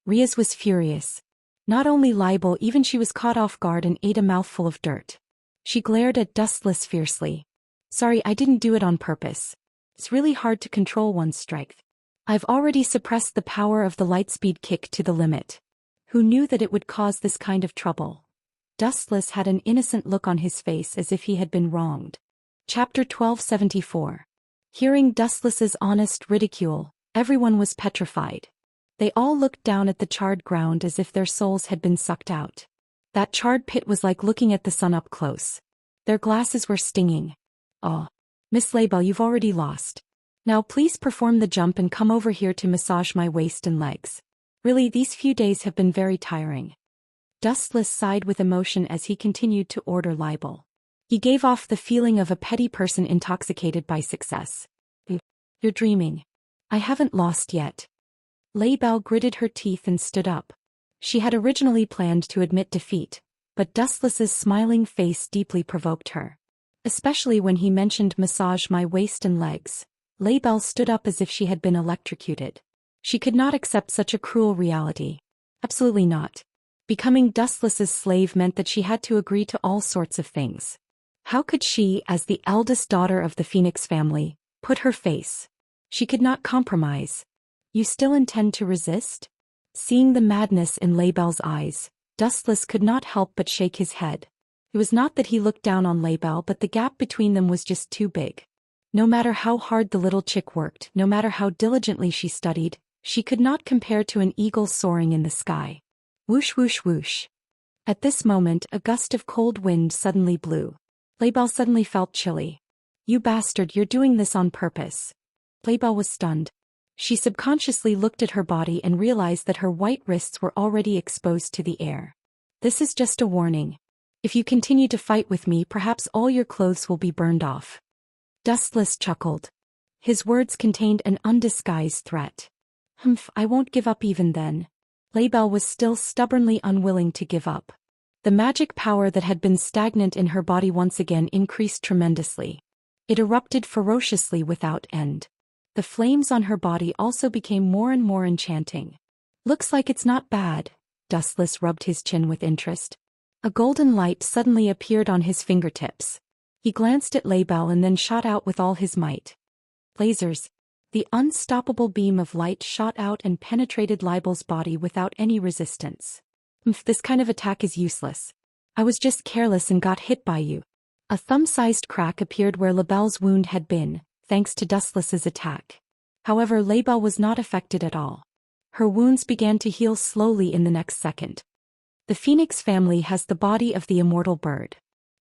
Riaz was furious. Not only Libel, even she was caught off guard and ate a mouthful of dirt. She glared at Dustless fiercely. Sorry, I didn't do it on purpose. It's really hard to control one's strength. I've already suppressed the power of the lightspeed kick to the limit. Who knew that it would cause this kind of trouble? Dustless had an innocent look on his face as if he had been wronged. Chapter 1274. Hearing Dustless's honest ridicule, everyone was petrified. They all looked down at the charred ground as if their souls had been sucked out. That charred pit was like looking at the sun up close. Their glasses were stinging. Oh, Miss Libel, you've already lost. Now please perform the jump and come over here to massage my waist and legs. Really, these few days have been very tiring. Dustless sighed with emotion as he continued to order Libel. He gave off the feeling of a petty person intoxicated by success. You're dreaming. I haven't lost yet. Libel gritted her teeth and stood up. She had originally planned to admit defeat, but Dustless's smiling face deeply provoked her. Especially when he mentioned massage my waist and legs. Libel stood up as if she had been electrocuted. She could not accept such a cruel reality. Absolutely not. Becoming Dustless's slave meant that she had to agree to all sorts of things. How could she, as the eldest daughter of the Phoenix family, put her face? She could not compromise. You still intend to resist? Seeing the madness in Libel's eyes, Dustless could not help but shake his head. It was not that he looked down on Libel, but the gap between them was just too big. No matter how hard the little chick worked, no matter how diligently she studied, she could not compare to an eagle soaring in the sky. Whoosh whoosh whoosh. At this moment, a gust of cold wind suddenly blew. Libel suddenly felt chilly. You bastard, you're doing this on purpose. Libel was stunned. She subconsciously looked at her body and realized that her white wrists were already exposed to the air. This is just a warning. If you continue to fight with me, perhaps all your clothes will be burned off. Dustless chuckled. His words contained an undisguised threat. I won't give up even then. Libel was still stubbornly unwilling to give up. The magic power that had been stagnant in her body once again increased tremendously. It erupted ferociously without end. The flames on her body also became more and more enchanting. Looks like it's not bad. Dustless rubbed his chin with interest. A golden light suddenly appeared on his fingertips. He glanced at Libel and then shot out with all his might. Lasers. The unstoppable beam of light shot out and penetrated Libel's body without any resistance. This kind of attack is useless. I was just careless and got hit by you. A thumb-sized crack appeared where Libel's wound had been, thanks to Dustless's attack. However, Libel was not affected at all. Her wounds began to heal slowly in the next second. The Phoenix family has the body of the immortal bird.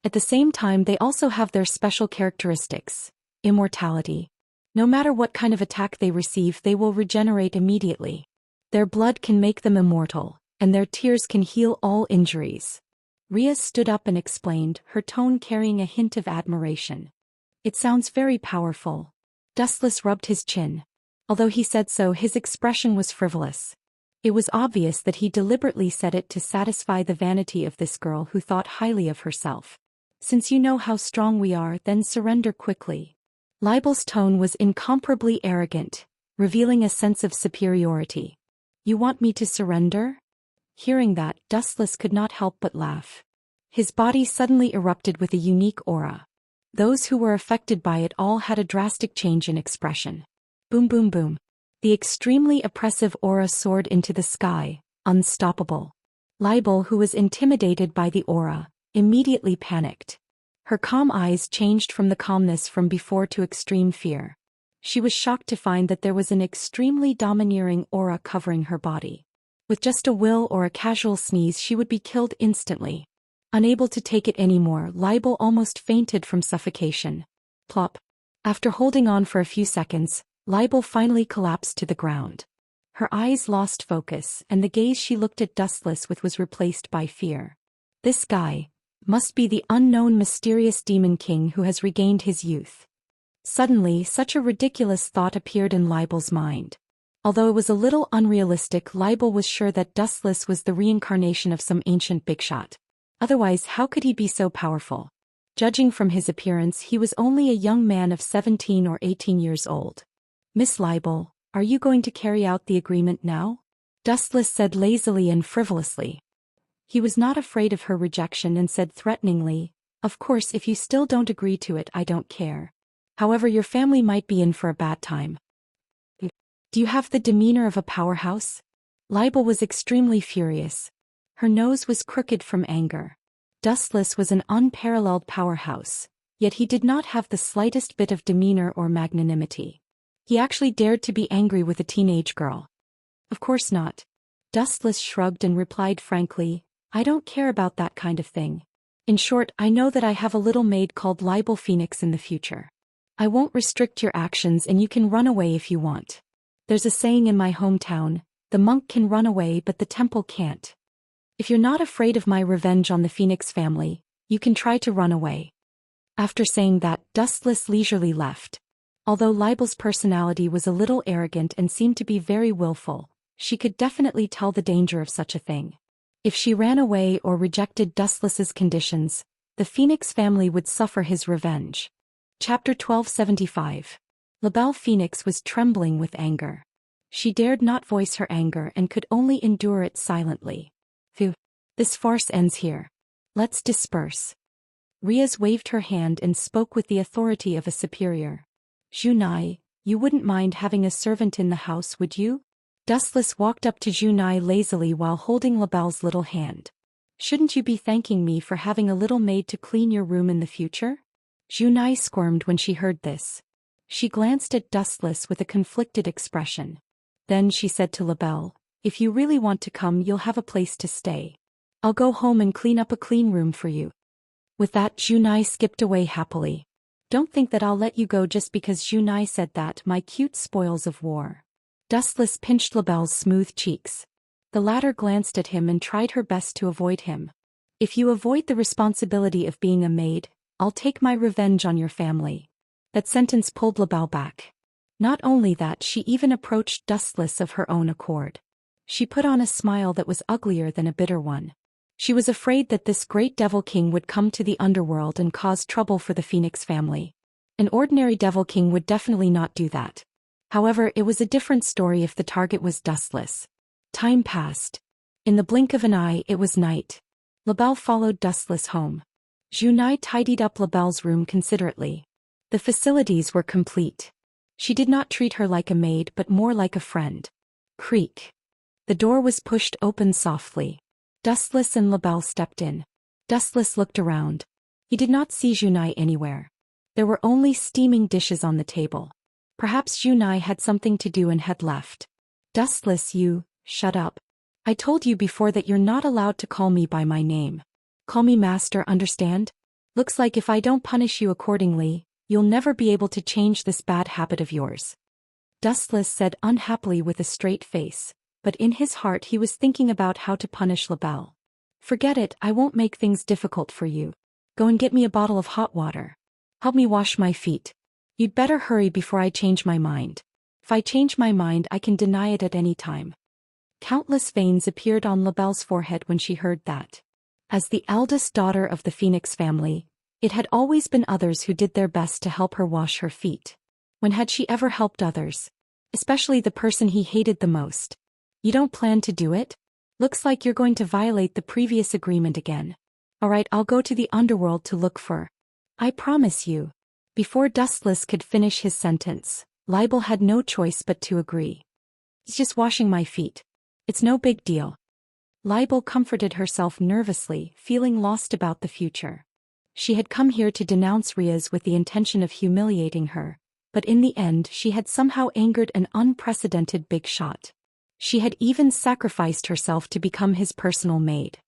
At the same time, they also have their special characteristics: immortality. No matter what kind of attack they receive, they will regenerate immediately. Their blood can make them immortal, and their tears can heal all injuries. Riaz stood up and explained, her tone carrying a hint of admiration. It sounds very powerful. Dustless rubbed his chin. Although he said so, his expression was frivolous. It was obvious that he deliberately said it to satisfy the vanity of this girl who thought highly of herself. Since you know how strong we are, then surrender quickly. Libel's tone was incomparably arrogant, revealing a sense of superiority. You want me to surrender? Hearing that, Dustless could not help but laugh. His body suddenly erupted with a unique aura. Those who were affected by it all had a drastic change in expression. Boom boom boom. The extremely oppressive aura soared into the sky, unstoppable. Libel, who was intimidated by the aura, immediately panicked. Her calm eyes changed from the calmness from before to extreme fear. She was shocked to find that there was an extremely domineering aura covering her body. With just a will or a casual sneeze she would be killed instantly. Unable to take it anymore, Libel almost fainted from suffocation. Plop. After holding on for a few seconds, Libel finally collapsed to the ground. Her eyes lost focus, and the gaze she looked at Dustless with was replaced by fear. This guy must be the unknown mysterious demon king who has regained his youth. Suddenly, such a ridiculous thought appeared in Libel's mind. Although it was a little unrealistic, Libel was sure that Dustless was the reincarnation of some ancient bigshot. Otherwise, how could he be so powerful? Judging from his appearance, he was only a young man of 17 or 18 years old. Miss Libel, are you going to carry out the agreement now? Dustless said lazily and frivolously. He was not afraid of her rejection and said threateningly, of course, if you still don't agree to it, I don't care. However, your family might be in for a bad time. Do you have the demeanor of a powerhouse? Libel was extremely furious. Her nose was crooked from anger. Dustless was an unparalleled powerhouse, yet he did not have the slightest bit of demeanor or magnanimity. He actually dared to be angry with a teenage girl. Of course not. Dustless shrugged and replied frankly, I don't care about that kind of thing. In short, I know that I have a little maid called Libel Phoenix in the future. I won't restrict your actions and you can run away if you want. There's a saying in my hometown, the monk can run away but the temple can't. If you're not afraid of my revenge on the Phoenix family, you can try to run away. After saying that, Dustless leisurely left. Although Libel's personality was a little arrogant and seemed to be very willful, she could definitely tell the danger of such a thing. If she ran away or rejected Dustless's conditions, the Phoenix family would suffer his revenge. Chapter 1275. Libel Phoenix was trembling with anger. She dared not voice her anger and could only endure it silently. Phew. This farce ends here. Let's disperse. Riaz waved her hand and spoke with the authority of a superior. Junai, you wouldn't mind having a servant in the house, would you? Dustless walked up to Junai lazily while holding Libel's little hand. Shouldn't you be thanking me for having a little maid to clean your room in the future? Junai squirmed when she heard this. She glanced at Dustless with a conflicted expression. Then she said to Libel, if you really want to come, you'll have a place to stay. I'll go home and clean up a clean room for you. With that, Junai skipped away happily. Don't think that I'll let you go just because Junai said that, my cute spoils of war. Dustless pinched Libel's smooth cheeks. The latter glanced at him and tried her best to avoid him. If you avoid the responsibility of being a maid, I'll take my revenge on your family. That sentence pulled Libel back. Not only that, she even approached Dustless of her own accord. She put on a smile that was uglier than a bitter one. She was afraid that this great devil king would come to the underworld and cause trouble for the Phoenix family. An ordinary devil king would definitely not do that. However, it was a different story if the target was Dustless. Time passed. In the blink of an eye, it was night. Libel followed Dustless home. Junai tidied up Libel's room considerately. The facilities were complete. She did not treat her like a maid but more like a friend. Creak. The door was pushed open softly. Dustless and Libel stepped in. Dustless looked around. He did not see Junai anywhere. There were only steaming dishes on the table. Perhaps Junai had something to do and had left. Dustless, you, shut up. I told you before that you're not allowed to call me by my name. Call me master, understand? Looks like if I don't punish you accordingly, you'll never be able to change this bad habit of yours. Dustless said unhappily with a straight face, but in his heart he was thinking about how to punish Libel. Forget it, I won't make things difficult for you. Go and get me a bottle of hot water. Help me wash my feet. You'd better hurry before I change my mind. If I change my mind, I can deny it at any time. Countless veins appeared on Labelle's forehead when she heard that. As the eldest daughter of the Phoenix family, it had always been others who did their best to help her wash her feet. When had she ever helped others? Especially the person he hated the most. You don't plan to do it? Looks like you're going to violate the previous agreement again. Alright, I'll go to the underworld to look for. I promise you. Before Dustless could finish his sentence, Libel had no choice but to agree. It's just washing my feet. It's no big deal. Libel comforted herself nervously, feeling lost about the future. She had come here to denounce Riaz with the intention of humiliating her, but in the end she had somehow angered an unprecedented big shot. She had even sacrificed herself to become his personal maid.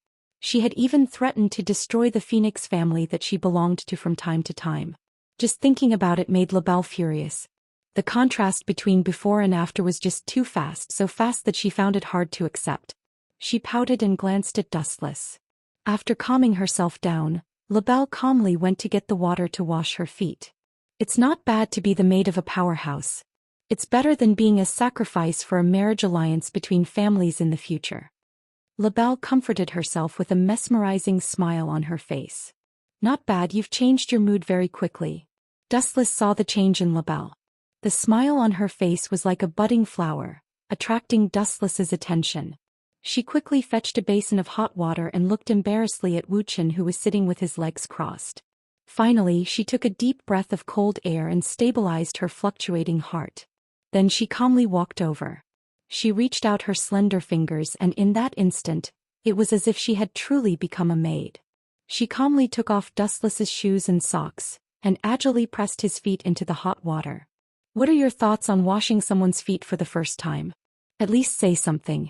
She had even threatened to destroy the Phoenix family that she belonged to from time to time. Just thinking about it made Labelle furious. The contrast between before and after was just too fast, so fast that she found it hard to accept. She pouted and glanced at Dustless. After calming herself down, Labelle calmly went to get the water to wash her feet. It's not bad to be the maid of a powerhouse. It's better than being a sacrifice for a marriage alliance between families in the future. Labelle comforted herself with a mesmerizing smile on her face. Not bad, you've changed your mood very quickly. Dustless saw the change in Labelle. The smile on her face was like a budding flower, attracting Dustless's attention. She quickly fetched a basin of hot water and looked embarrassedly at Wuxian, who was sitting with his legs crossed. Finally, she took a deep breath of cold air and stabilized her fluctuating heart. Then she calmly walked over. She reached out her slender fingers, and in that instant, it was as if she had truly become a maid. She calmly took off Dustless's shoes and socks, and agilely pressed his feet into the hot water. What are your thoughts on washing someone's feet for the first time? At least say something.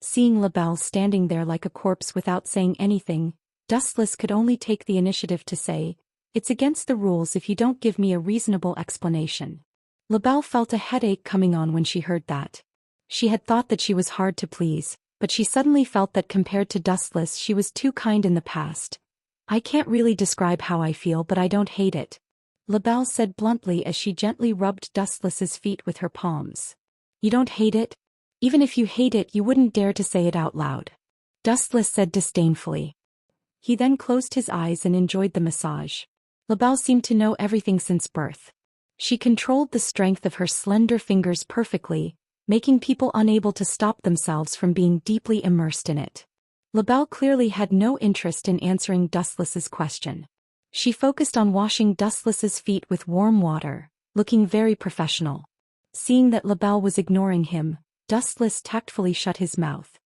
Seeing Labelle standing there like a corpse without saying anything, Dustless could only take the initiative to say, "It's against the rules if you don't give me a reasonable explanation." Labelle felt a headache coming on when she heard that. She had thought that she was hard to please, but she suddenly felt that compared to Dustless she was too kind in the past. "I can't really describe how I feel, but I don't hate it," Labelle said bluntly as she gently rubbed Dustless's feet with her palms. "You don't hate it? Even if you hate it, you wouldn't dare to say it out loud," Dustless said disdainfully. He then closed his eyes and enjoyed the massage. Labelle seemed to know everything since birth. She controlled the strength of her slender fingers perfectly, making people unable to stop themselves from being deeply immersed in it. Labelle clearly had no interest in answering Dustless's question. She focused on washing Dustless's feet with warm water, looking very professional. Seeing that Labelle was ignoring him, Dustless tactfully shut his mouth.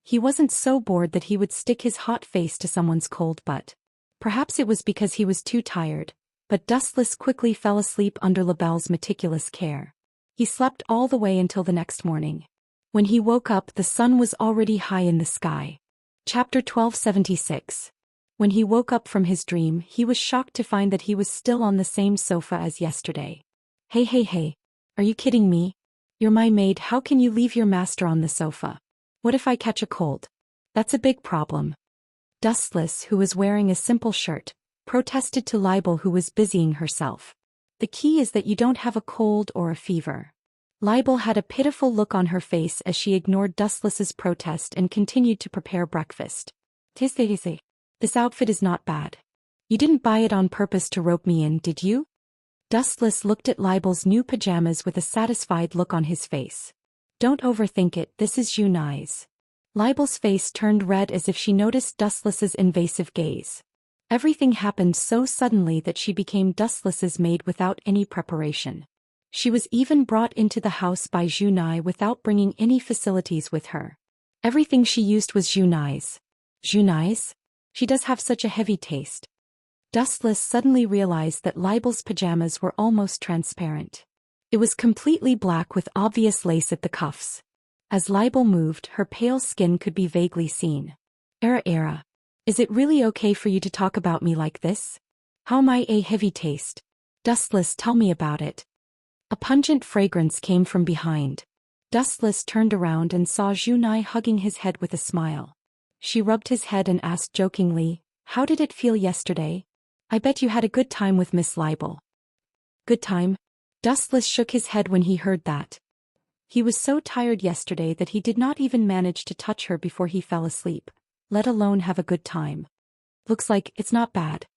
He wasn't so bored that he would stick his hot face to someone's cold butt. Perhaps it was because he was too tired, but Dustless quickly fell asleep under Labelle's meticulous care. He slept all the way until the next morning. When he woke up, the sun was already high in the sky. Chapter 1276. When he woke up from his dream, he was shocked to find that he was still on the same sofa as yesterday. Hey, are you kidding me? You're my maid, how can you leave your master on the sofa? What if I catch a cold? That's a big problem. Dustless, who was wearing a simple shirt, protested to Libel, who was busying herself. The key is that you don't have a cold or a fever. Libel had a pitiful look on her face as she ignored Dustless's protest and continued to prepare breakfast. This outfit is not bad. You didn't buy it on purpose to rope me in, did you? Dustless looked at Libel's new pajamas with a satisfied look on his face. Don't overthink it, this is Junai's. Libel's face turned red as if she noticed Dustless's invasive gaze. Everything happened so suddenly that she became Dustless's maid without any preparation. She was even brought into the house by Junai without bringing any facilities with her. Everything she used was Junai's. Junai's? She does have such a heavy taste. Dustless suddenly realized that Libel's pajamas were almost transparent. It was completely black with obvious lace at the cuffs. As Libel moved, her pale skin could be vaguely seen. Era. Is it really okay for you to talk about me like this? How am I a heavy taste? Dustless, tell me about it. A pungent fragrance came from behind. Dustless turned around and saw Junai hugging his head with a smile. She rubbed his head and asked jokingly, "How did it feel yesterday? I bet you had a good time with Miss Libel." Good time? Dustless shook his head when he heard that. He was so tired yesterday that he did not even manage to touch her before he fell asleep, let alone have a good time. Looks like it's not bad.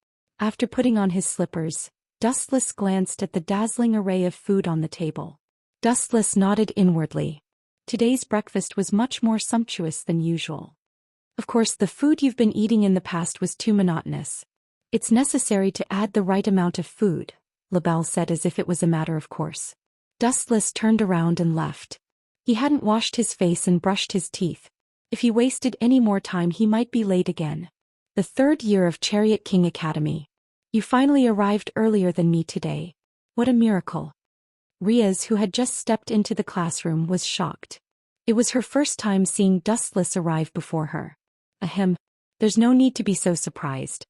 After putting on his slippers, Dustless glanced at the dazzling array of food on the table. Dustless nodded inwardly. Today's breakfast was much more sumptuous than usual. Of course, the food you've been eating in the past was too monotonous. It's necessary to add the right amount of food, LaBelle said as if it was a matter of course. Dustless turned around and left. He hadn't washed his face and brushed his teeth. If he wasted any more time he might be late again. The third year of Chariot King Academy. You finally arrived earlier than me today. What a miracle. Riaz, who had just stepped into the classroom, was shocked. It was her first time seeing Dustless arrive before her. Ahem. There's no need to be so surprised.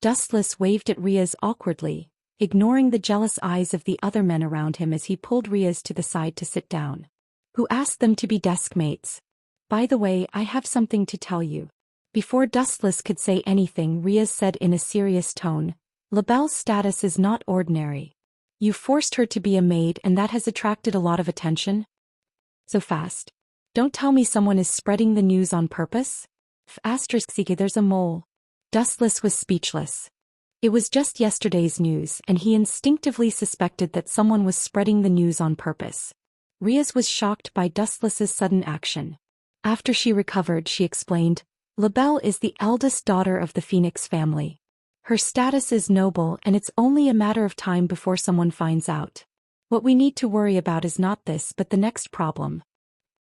Dustless waved at Riaz awkwardly, ignoring the jealous eyes of the other men around him as he pulled Riaz to the side to sit down. Who asked them to be desk mates? By the way, I have something to tell you. Before Dustless could say anything, Riaz said in a serious tone, LaBelle's status is not ordinary. You forced her to be a maid and that has attracted a lot of attention? So fast. Don't tell me someone is spreading the news on purpose? There's a mole. Dustless was speechless. It was just yesterday's news and he instinctively suspected that someone was spreading the news on purpose. Riaz was shocked by Dustless's sudden action. After she recovered, she explained, LaBelle is the eldest daughter of the Phoenix family. Her status is noble and it's only a matter of time before someone finds out. What we need to worry about is not this but the next problem.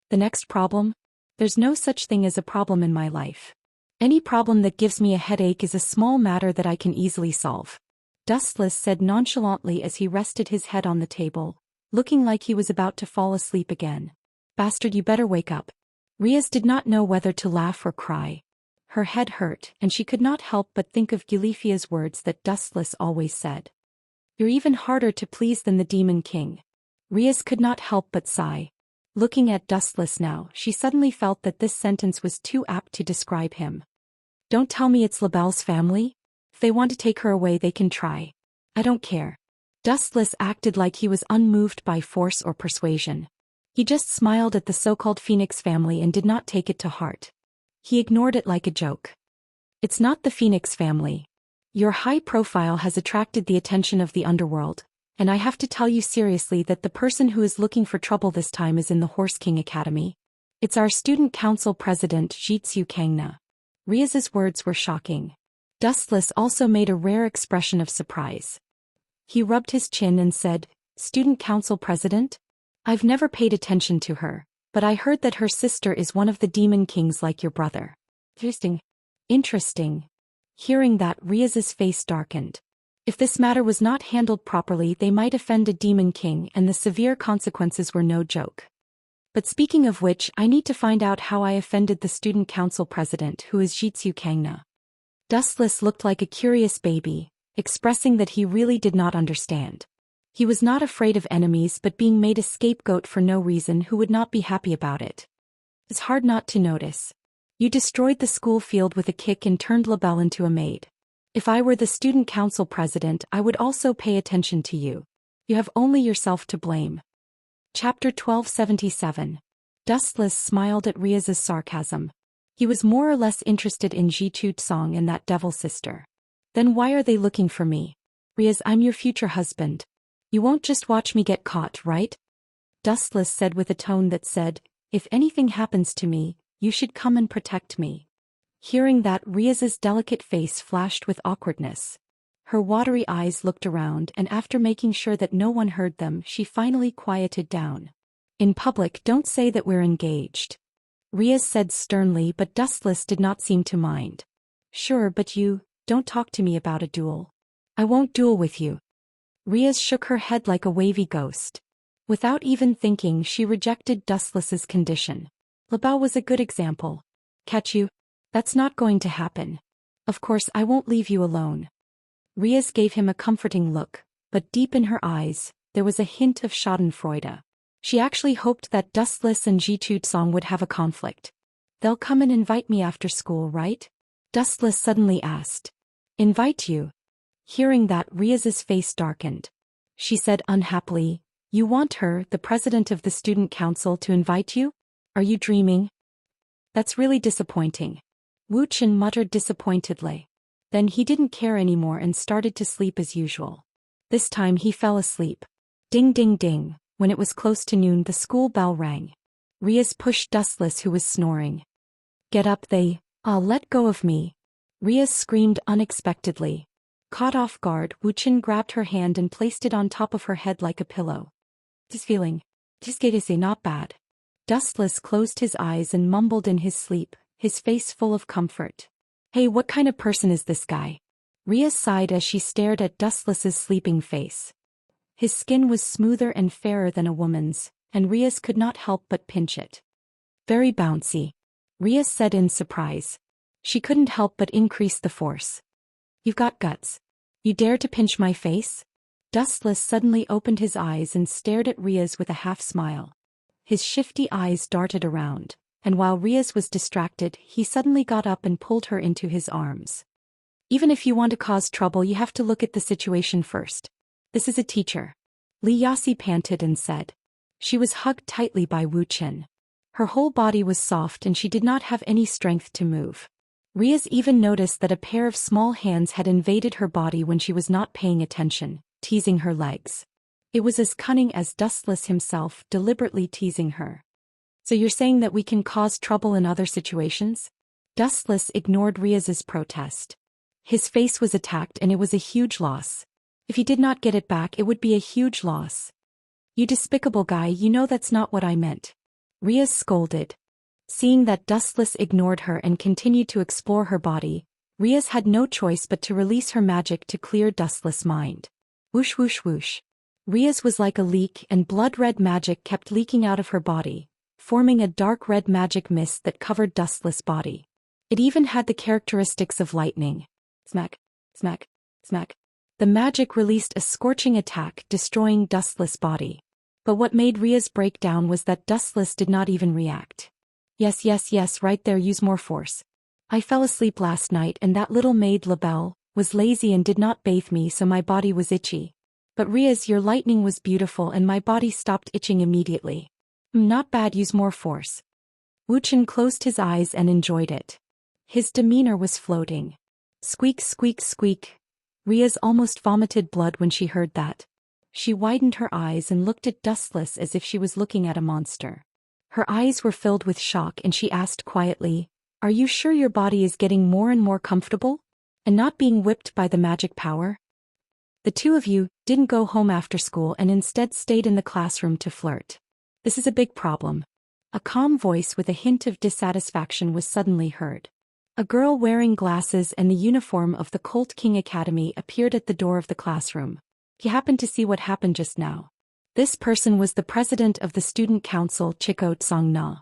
The next problem? There's no such thing as a problem in my life. Any problem that gives me a headache is a small matter that I can easily solve. Dustless said nonchalantly as he rested his head on the table, looking like he was about to fall asleep again. Bastard, you better wake up. Riaz did not know whether to laugh or cry. Her head hurt, and she could not help but think of Gulifia's words that Dustless always said. You're even harder to please than the Demon King. Riaz could not help but sigh. Looking at Dustless now, she suddenly felt that this sentence was too apt to describe him. Don't tell me it's LaBelle's family? If they want to take her away they can try. I don't care. Dustless acted like he was unmoved by force or persuasion. He just smiled at the so-called Phoenix family and did not take it to heart. He ignored it like a joke. It's not the Phoenix family. Your high profile has attracted the attention of the underworld, and I have to tell you seriously that the person who is looking for trouble this time is in the Horse King Academy. It's our student council president Zhou Xian. Riaz's words were shocking. Dustless also made a rare expression of surprise. He rubbed his chin and said, Student council president? I've never paid attention to her, but I heard that her sister is one of the demon kings like your brother. Interesting. Hearing that, Riaz's face darkened. If this matter was not handled properly they might offend a demon king and the severe consequences were no joke. But speaking of which, I need to find out how I offended the student council president who is Zhou Xian. Dustless looked like a curious baby, expressing that he really did not understand. He was not afraid of enemies but being made a scapegoat for no reason who would not be happy about it. It's hard not to notice. You destroyed the school field with a kick and turned LaBelle into a maid. If I were the student council president I would also pay attention to you. You have only yourself to blame. Chapter 1277. Dustless smiled at Riaz's sarcasm. He was more or less interested in Zhi Song and that devil sister. Then why are they looking for me? Riaz, I'm your future husband. You won't just watch me get caught, right? Dustless said with a tone that said, if anything happens to me, you should come and protect me. Hearing that, Riaz's delicate face flashed with awkwardness. Her watery eyes looked around and after making sure that no one heard them she finally quieted down. In public don't say that we're engaged. Riaz said sternly but Dustless did not seem to mind. Sure, but don't talk to me about a duel. I won't duel with you. Riaz shook her head like a wavy ghost. Without even thinking she rejected Dustless's condition. LaBelle was a good example. Catch you? That's not going to happen. Of course I won't leave you alone. Riaz gave him a comforting look, but deep in her eyes, there was a hint of schadenfreude. She actually hoped that Dustless and Zhi Song would have a conflict. They'll come and invite me after school, right? Dustless suddenly asked. Invite you? Hearing that, Riaz's face darkened. She said unhappily, You want her, the president of the student council, to invite you? Are you dreaming? That's really disappointing. Wuxian muttered disappointedly. Then he didn't care anymore and started to sleep as usual. This time he fell asleep. Ding ding ding, when it was close to noon the school bell rang. Riaz pushed Dustless, who was snoring. Get up, let go of me. Riaz screamed unexpectedly. Caught off guard, Wuxian grabbed her hand and placed it on top of her head like a pillow. This feeling. Not bad. Dustless closed his eyes and mumbled in his sleep, his face full of comfort. Hey, what kind of person is this guy? Riaz sighed as she stared at Dustless's sleeping face. His skin was smoother and fairer than a woman's, and Riaz could not help but pinch it. Very bouncy. Riaz said in surprise. She couldn't help but increase the force. You've got guts. You dare to pinch my face? Dustless suddenly opened his eyes and stared at Riaz with a half-smile. His shifty eyes darted around, and while Riaz was distracted, he suddenly got up and pulled her into his arms. Even if you want to cause trouble, you have to look at the situation first. This is a teacher. Li Yasi panted and said. She was hugged tightly by Wuxian. Her whole body was soft and she did not have any strength to move. Riaz even noticed that a pair of small hands had invaded her body when she was not paying attention, teasing her legs. It was as cunning as Dustless himself, deliberately teasing her. So you're saying that we can cause trouble in other situations? Dustless ignored Riaz's protest. His face was attacked and it was a huge loss. If he did not get it back, it would be a huge loss. You despicable guy, you know that's not what I meant. Riaz scolded. Seeing that Dustless ignored her and continued to explore her body, Riaz had no choice but to release her magic to clear Dustless' mind. Whoosh whoosh whoosh. Riaz was like a leak and blood-red magic kept leaking out of her body, forming a dark red magic mist that covered Dustless' body. It even had the characteristics of lightning. Smack, smack, smack. The magic released a scorching attack, destroying Dustless' body. But what made Riaz break down was that Dustless did not even react. Yes, right there, use more force. I fell asleep last night and that little maid Labelle was lazy and did not bathe me, so my body was itchy. But Riaz, your lightning was beautiful and my body stopped itching immediately. Not bad, use more force. Wuxian closed his eyes and enjoyed it. His demeanor was floating. Squeak, squeak, squeak. Riaz almost vomited blood when she heard that. She widened her eyes and looked at Dustless as if she was looking at a monster. Her eyes were filled with shock and she asked quietly, Are you sure your body is getting more and more comfortable? And not being whipped by the magic power? The two of you didn't go home after school and instead stayed in the classroom to flirt. This is a big problem. A calm voice with a hint of dissatisfaction was suddenly heard. A girl wearing glasses and the uniform of the Colt King Academy appeared at the door of the classroom. He happened to see what happened just now. This person was the president of the student council, Chico Tsongna.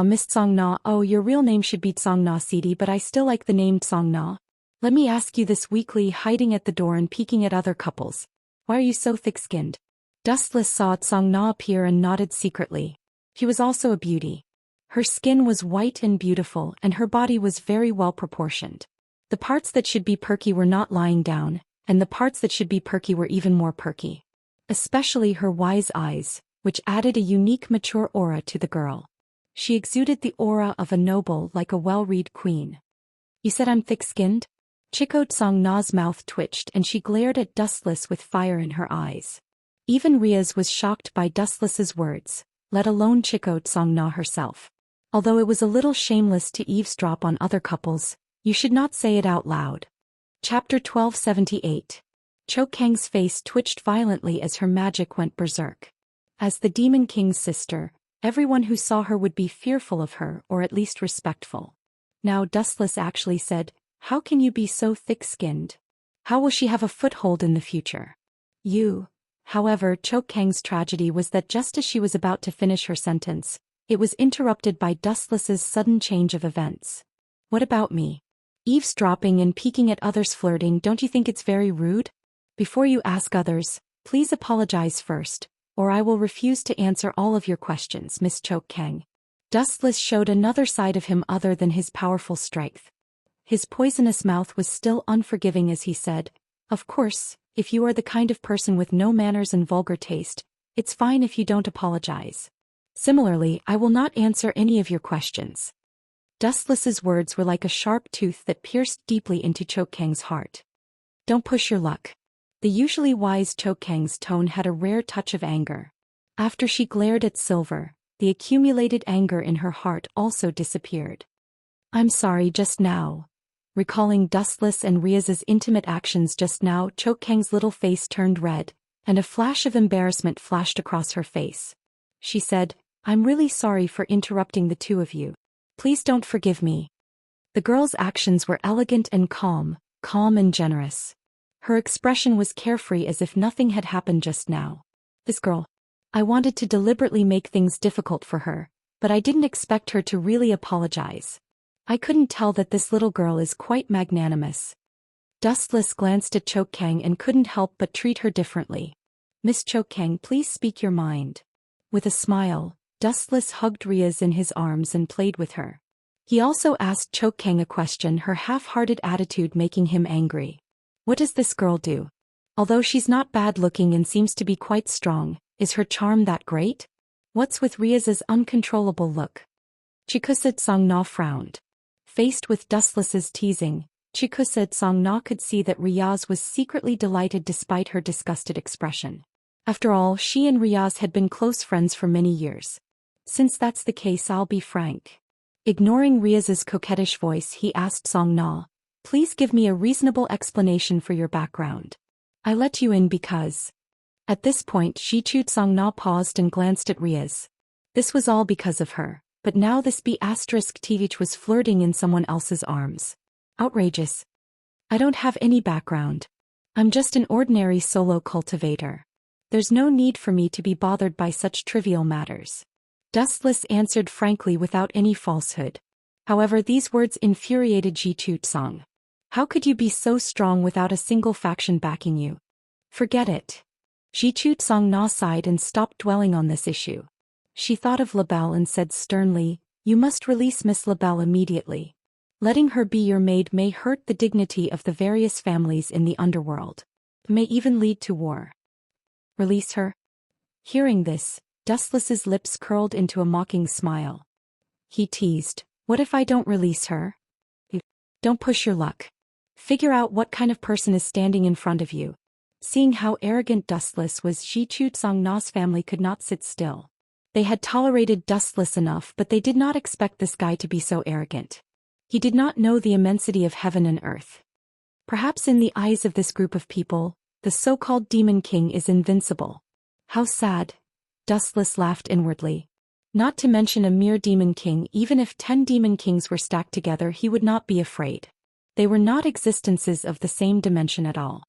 Miss Tsongna, oh, your real name should be Tsongna Sidi, but I still like the name Tsongna. Let me ask you this, weakly hiding at the door and peeking at other couples. Why are you so thick-skinned? Dustless saw Tsongna appear and nodded secretly. She was also a beauty. Her skin was white and beautiful and her body was very well proportioned. The parts that should be perky were not lying down, and the parts that should be perky were even more perky. Especially her wise eyes, which added a unique mature aura to the girl. She exuded the aura of a noble, like a well-read queen. You said I'm thick-skinned? Chico Tsongna's mouth twitched and she glared at Dustless with fire in her eyes. Even Riaz was shocked by Dustless's words, let alone Chico Tsongna herself. Although it was a little shameless to eavesdrop on other couples, you should not say it out loud. Chapter 1278. Chokang's face twitched violently as her magic went berserk. As the Demon King's sister, everyone who saw her would be fearful of her or at least respectful. Now Dustless actually said, How can you be so thick-skinned? How will she have a foothold in the future? However, Chokang's tragedy was that just as she was about to finish her sentence, it was interrupted by Dustless's sudden change of events. What about me? Eavesdropping and peeking at others flirting, don't you think it's very rude? Before you ask others, please apologize first, or I will refuse to answer all of your questions, Miss Chokang. Dustless showed another side of him other than his powerful strength. His poisonous mouth was still unforgiving as he said, Of course, if you are the kind of person with no manners and vulgar taste, It's fine if you don't apologize. Similarly, I will not answer any of your questions. Dustless's words were like a sharp tooth that pierced deeply into Chokang's heart. Don't push your luck. The usually wise Chokang's tone had a rare touch of anger. After she glared at Silver, the accumulated anger in her heart also disappeared. I'm sorry just now. Recalling Dustless and Riaz's intimate actions just now, Chokang's little face turned red, and a flash of embarrassment flashed across her face. She said, I'm really sorry for interrupting the two of you. Please don't forgive me. The girl's actions were elegant and calm and generous. Her expression was carefree as if nothing had happened just now. This girl. I wanted to deliberately make things difficult for her, but I didn't expect her to really apologize. I couldn't tell that this little girl is quite magnanimous. Dustless glanced at Chokang and couldn't help but treat her differently. Miss Chokang, please speak your mind. With a smile, Dustless hugged Riaz in his arms and played with her. He also asked Chokang a question, her half-hearted attitude making him angry. What does this girl do? Although she's not bad-looking and seems to be quite strong, is her charm that great? What's with Riaz's uncontrollable look? Chikusad Songna frowned. Faced with Dustless's teasing, Chikusad Songna could see that Riaz was secretly delighted despite her disgusted expression. After all, she and Riaz had been close friends for many years. Since that's the case, I'll be frank. Ignoring Riaz's coquettish voice, he asked Songna, please give me a reasonable explanation for your background. I let you in because... At this point, Shichu Songna paused and glanced at Riaz. This was all because of her, but now this B*Tvich was flirting in someone else's arms. Outrageous. I don't have any background. I'm just an ordinary solo cultivator. There's no need for me to be bothered by such trivial matters. Dustless answered frankly without any falsehood. However, these words infuriated Ji Chutsong. How could you be so strong without a single faction backing you? Forget it. Ji Chutsong sighed and stopped dwelling on this issue. She thought of Labelle and said sternly, you must release Miss Labelle immediately. Letting her be your maid may hurt the dignity of the various families in the underworld. May even lead to war. Release her? Hearing this, Dustless's lips curled into a mocking smile. He teased, what if I don't release her? Don't push your luck. Figure out what kind of person is standing in front of you. Seeing how arrogant Dustless was, Ji Chutsong's family could not sit still. They had tolerated Dustless enough, but they did not expect this guy to be so arrogant. He did not know the immensity of heaven and earth. Perhaps in the eyes of this group of people, the so-called Demon King is invincible. How sad. Dustless laughed inwardly. Not to mention a mere Demon King, even if 10 Demon Kings were stacked together, he would not be afraid. They were not existences of the same dimension at all.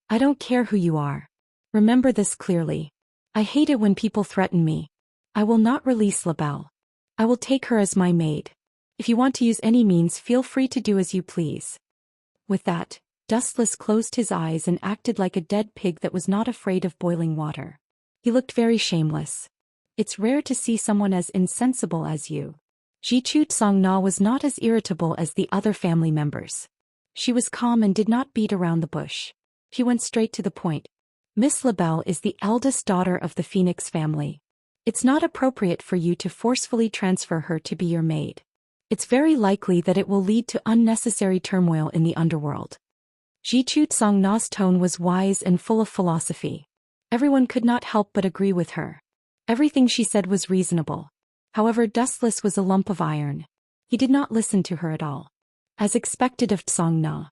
I don't care who you are. Remember this clearly. I hate it when people threaten me. I will not release Labelle. I will take her as my maid. If you want to use any means, feel free to do as you please. With that, Dustless closed his eyes and acted like a dead pig that was not afraid of boiling water. He looked very shameless. It's rare to see someone as insensible as you. Ji Chutsong was not as irritable as the other family members. She was calm and did not beat around the bush. She went straight to the point. Miss Labelle is the eldest daughter of the Phoenix family. It's not appropriate for you to forcefully transfer her to be your maid. It's very likely that it will lead to unnecessary turmoil in the underworld. Ji Chutsong's tone was wise and full of philosophy. Everyone could not help but agree with her. Everything she said was reasonable. However, Dustless was a lump of iron. He did not listen to her at all. As expected of Tsongna.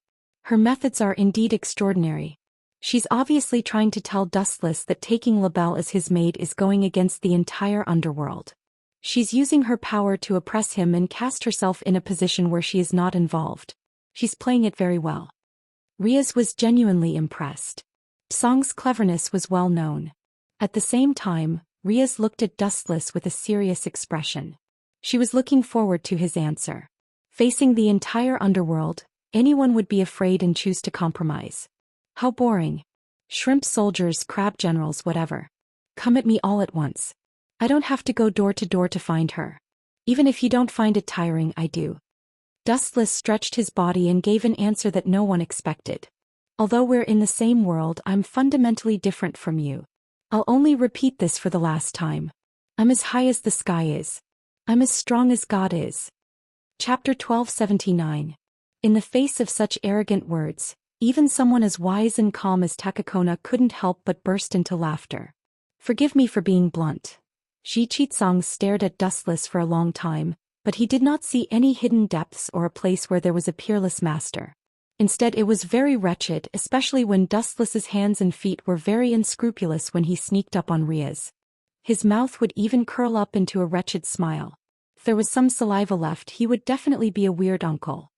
Her methods are indeed extraordinary. She's obviously trying to tell Dustless that taking Labelle as his maid is going against the entire underworld. She's using her power to oppress him and cast herself in a position where she is not involved. She's playing it very well. Riaz was genuinely impressed. Tsong's cleverness was well known. At the same time, Riaz looked at Dustless with a serious expression. She was looking forward to his answer. Facing the entire underworld, anyone would be afraid and choose to compromise. How boring. Shrimp soldiers, crab generals, whatever. Come at me all at once. I don't have to go door to door to find her. Even if you don't find it tiring, I do. Dustless stretched his body and gave an answer that no one expected. Although we're in the same world, I'm fundamentally different from you. I'll only repeat this for the last time. I'm as high as the sky is. I'm as strong as God is. Chapter 1279. In the face of such arrogant words, even someone as wise and calm as Takakona couldn't help but burst into laughter. Forgive me for being blunt. Ji Qitsong stared at Dustless for a long time, but he did not see any hidden depths or a place where there was a peerless master. Instead, it was very wretched, especially when Dustless's hands and feet were very unscrupulous when he sneaked up on Ria's. His mouth would even curl up into a wretched smile. If there was some saliva left, he would definitely be a weird uncle.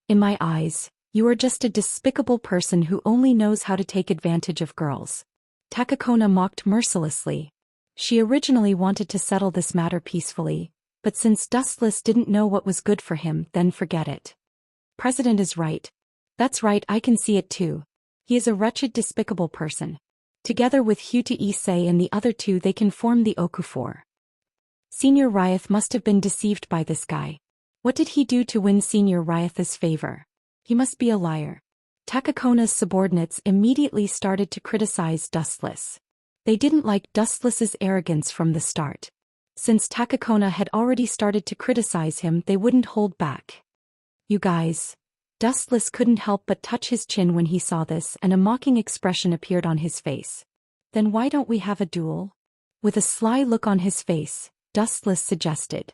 In my eyes, you are just a despicable person who only knows how to take advantage of girls. Takakona mocked mercilessly. She originally wanted to settle this matter peacefully, but since Dustless didn't know what was good for him, then forget it. President is right. That's right, I can see it too. He is a wretched, despicable person. Together with Huta Issei and the other two, they can form the Okufor. Senior Ryath must have been deceived by this guy. What did he do to win Senior Ryath's favor? He must be a liar. Takakona's subordinates immediately started to criticize Dustless. They didn't like Dustless's arrogance from the start. Since Takakona had already started to criticize him, they wouldn't hold back. You guys. Dustless couldn't help but touch his chin when he saw this, and a mocking expression appeared on his face. Then why don't we have a duel? With a sly look on his face, Dustless suggested.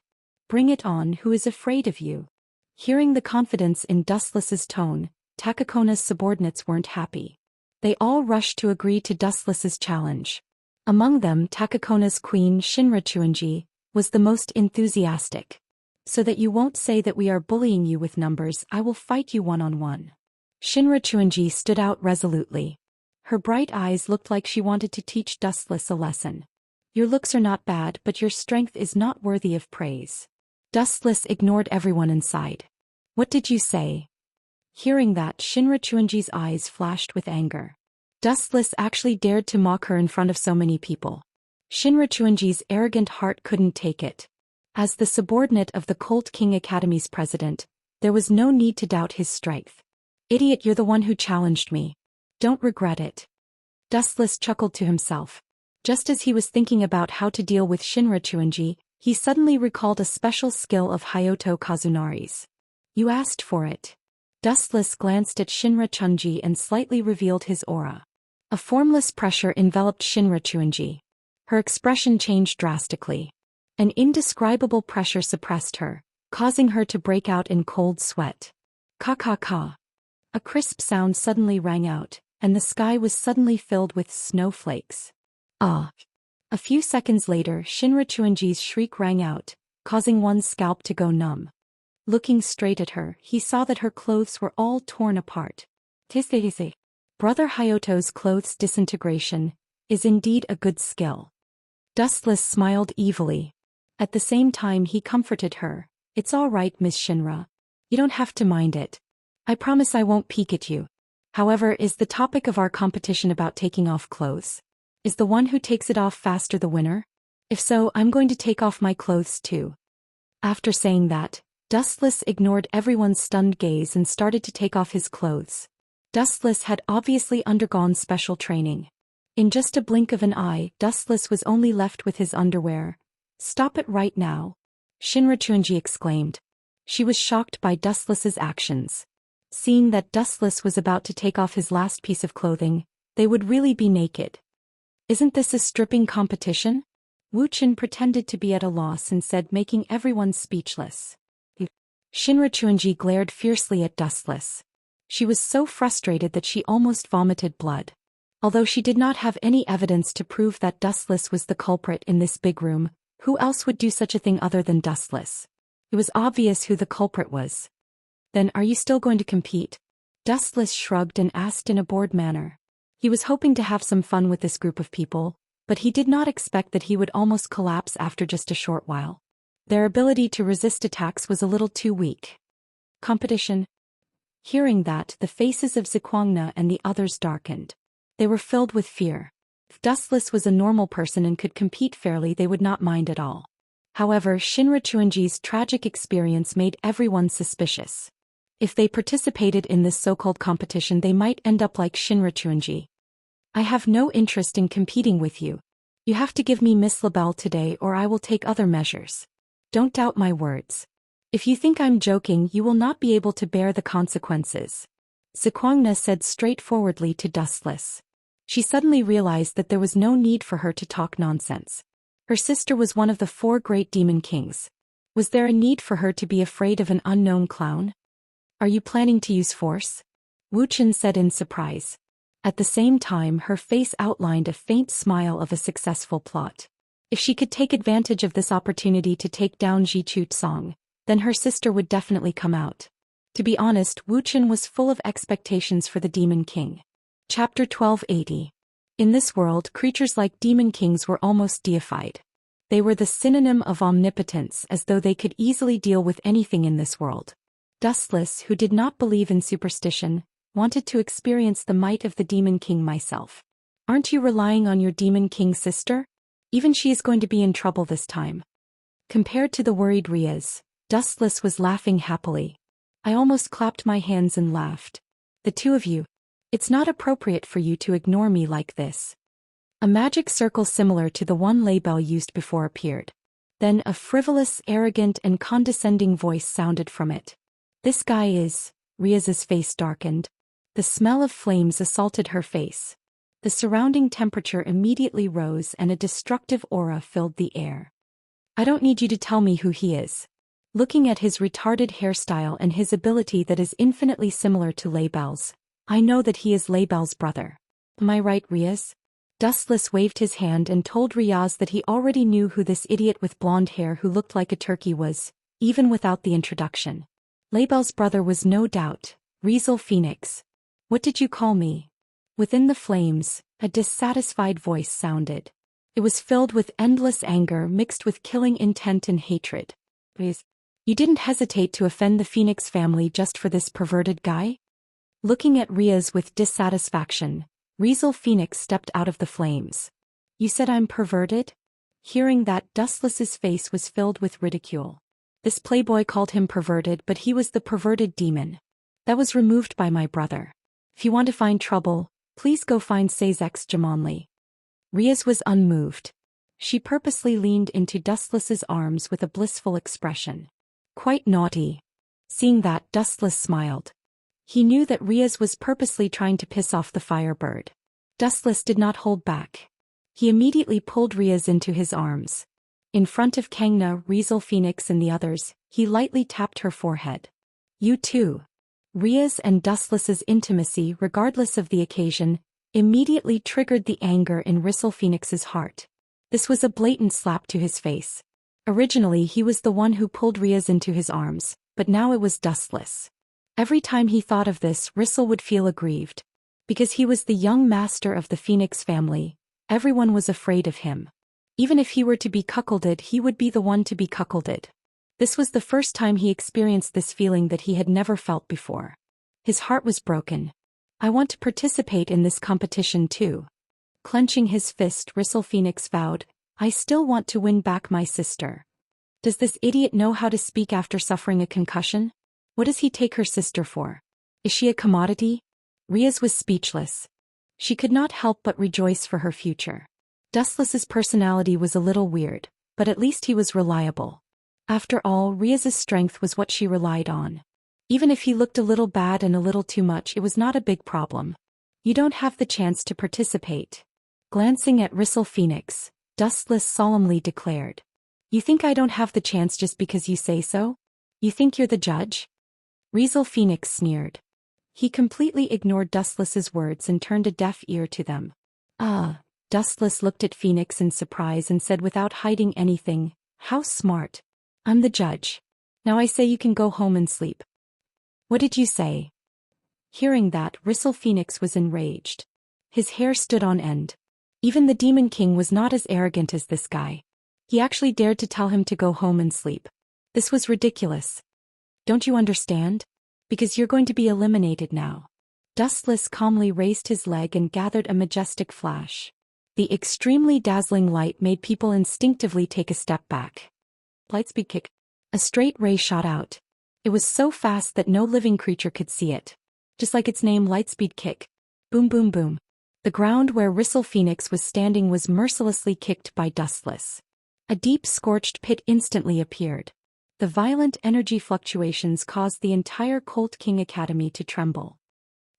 Bring it on, who is afraid of you? Hearing the confidence in Dustless's tone, Takakona's subordinates weren't happy. They all rushed to agree to Dustless's challenge. Among them, Takakona's queen Shinra Chuanji was the most enthusiastic. So that you won't say that we are bullying you with numbers, I will fight you one-on-one. Shinra Chuanji stood out resolutely. Her bright eyes looked like she wanted to teach Dustless a lesson. Your looks are not bad, but your strength is not worthy of praise. Dustless ignored everyone inside. What did you say? Hearing that, Shinra Chuanji's eyes flashed with anger. Dustless actually dared to mock her in front of so many people. Shinra Chuanji's arrogant heart couldn't take it. As the subordinate of the Colt King Academy's president, there was no need to doubt his strength. Idiot, you're the one who challenged me. Don't regret it. Dustless chuckled to himself. Just as he was thinking about how to deal with Shinra Chuanji, he suddenly recalled a special skill of Hayato Kazunari's. You asked for it. Dustless glanced at Shinra Chuanji and slightly revealed his aura. A formless pressure enveloped Shinra Chuanji. Her expression changed drastically. An indescribable pressure suppressed her, causing her to break out in cold sweat. Ka. A crisp sound suddenly rang out, and the sky was suddenly filled with snowflakes. Ah! A few seconds later, Shinra Chuanji's shriek rang out, causing one's scalp to go numb. Looking straight at her, he saw that her clothes were all torn apart. Tise. Brother Hayato's clothes disintegration is indeed a good skill. Dustless smiled evilly. At the same time he comforted her. It's all right, Miss Shinra. You don't have to mind it. I promise I won't peek at you. However, is the topic of our competition about taking off clothes? Is the one who takes it off faster the winner? If so, I'm going to take off my clothes too. After saying that, Dustless ignored everyone's stunned gaze and started to take off his clothes. Dustless had obviously undergone special training. In just a blink of an eye, Dustless was only left with his underwear. Stop it right now! Shinra Chuanji exclaimed. She was shocked by Dustless's actions. Seeing that Dustless was about to take off his last piece of clothing, they would really be naked. Isn't this a stripping competition? Wuxia pretended to be at a loss and said, making everyone speechless. Shinra Chuanji glared fiercely at Dustless. She was so frustrated that she almost vomited blood. Although she did not have any evidence to prove that Dustless was the culprit in this big room, who else would do such a thing other than Dustless? It was obvious who the culprit was. Then are you still going to compete? Dustless shrugged and asked in a bored manner. He was hoping to have some fun with this group of people, but he did not expect that he would almost collapse after just a short while. Their ability to resist attacks was a little too weak. Competition? Hearing that, the faces of Zikuangna and the others darkened. They were filled with fear. If Dustless was a normal person and could compete fairly, they would not mind at all. However, Shinra Chuanji's tragic experience made everyone suspicious. If they participated in this so-called competition, they might end up like Shinra Chuanji. I have no interest in competing with you. You have to give me Miss Labelle today or I will take other measures. Don't doubt my words. If you think I'm joking, you will not be able to bear the consequences. Xianxia said straightforwardly to Dustless. She suddenly realized that there was no need for her to talk nonsense. Her sister was one of the 4 great demon kings. Was there a need for her to be afraid of an unknown clown? Are you planning to use force? Wuxian said in surprise. At the same time, her face outlined a faint smile of a successful plot. If she could take advantage of this opportunity to take down Zhichu, then her sister would definitely come out. To be honest, Wuxian was full of expectations for the Demon King. Chapter 1280. In this world, creatures like Demon Kings were almost deified. They were the synonym of omnipotence, as though they could easily deal with anything in this world. Dustless, who did not believe in superstition, wanted to experience the might of the Demon King myself. Aren't you relying on your Demon King sister? Even she is going to be in trouble this time. Compared to the worried Riaz, Dustless was laughing happily. I almost clapped my hands and laughed. The two of you. It's not appropriate for you to ignore me like this. A magic circle similar to the one Labelle used before appeared. Then a frivolous, arrogant and condescending voice sounded from it. This guy is... Riaz's face darkened. The smell of flames assaulted her face. The surrounding temperature immediately rose and a destructive aura filled the air. I don't need you to tell me who he is. Looking at his retarded hairstyle and his ability that is infinitely similar to Labelle's, I know that he is Labelle's brother. Am I right, Riaz? Dustless waved his hand and told Riaz that he already knew who this idiot with blonde hair who looked like a turkey was, even without the introduction. Labelle's brother was no doubt, Rizel Phoenix. What did you call me? Within the flames, a dissatisfied voice sounded. It was filled with endless anger mixed with killing intent and hatred. Riaz, you didn't hesitate to offend the Phoenix family just for this perverted guy? Looking at Riaz with dissatisfaction, Rizel Phoenix stepped out of the flames. You said I'm perverted? Hearing that, Dustless's face was filled with ridicule. This playboy called him perverted, but he was the perverted demon. That was removed by my brother. If you want to find trouble, please go find Sazex Jamonli. Riaz was unmoved. She purposely leaned into Dustless's arms with a blissful expression. Quite naughty. Seeing that, Dustless smiled. He knew that Riaz was purposely trying to piss off the firebird. Dustless did not hold back. He immediately pulled Riaz into his arms. In front of Kangna, Rizel Phoenix and the others, he lightly tapped her forehead. You too. Riaz and Dustless's intimacy, regardless of the occasion, immediately triggered the anger in Rizel Phoenix's heart. This was a blatant slap to his face. Originally he was the one who pulled Riaz into his arms, but now it was Dustless. Every time he thought of this, Rizel would feel aggrieved. Because he was the young master of the Phoenix family, everyone was afraid of him. Even if he were to be cuckolded, he would be the one to be cuckolded. This was the first time he experienced this feeling that he had never felt before. His heart was broken. I want to participate in this competition too. Clenching his fist, Rizel Phoenix vowed, I still want to win back my sister. Does this idiot know how to speak after suffering a concussion? What does he take her sister for? Is she a commodity? Riaz was speechless. She could not help but rejoice for her future. Dustless's personality was a little weird, but at least he was reliable. After all, Riaz's strength was what she relied on. Even if he looked a little bad and a little too much, it was not a big problem. You don't have the chance to participate. Glancing at Rizel Phoenix, Dustless solemnly declared. You think I don't have the chance just because you say so? You think you're the judge? Rizel Phoenix sneered. He completely ignored Dustless's words and turned a deaf ear to them. Dustless looked at Phoenix in surprise and said without hiding anything, how smart. I'm the judge. Now I say you can go home and sleep. What did you say? Hearing that, Rizel Phoenix was enraged. His hair stood on end. Even the Demon King was not as arrogant as this guy. He actually dared to tell him to go home and sleep. This was ridiculous. Don't you understand? Because you're going to be eliminated now. Dustless calmly raised his leg and gathered a majestic flash. The extremely dazzling light made people instinctively take a step back. Lightspeed kick. A straight ray shot out. It was so fast that no living creature could see it. Just like its name, Lightspeed kick. Boom boom boom. The ground where Rissel Phoenix was standing was mercilessly kicked by Dustless. A deep scorched pit instantly appeared. The violent energy fluctuations caused the entire Colt King Academy to tremble.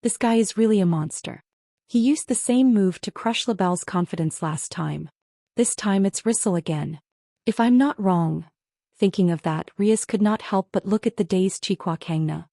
This guy is really a monster. He used the same move to crush LaBelle's confidence last time. This time it's Rissel again. If I'm not wrong. Thinking of that, Rias could not help but look at the dazed Chihuahua.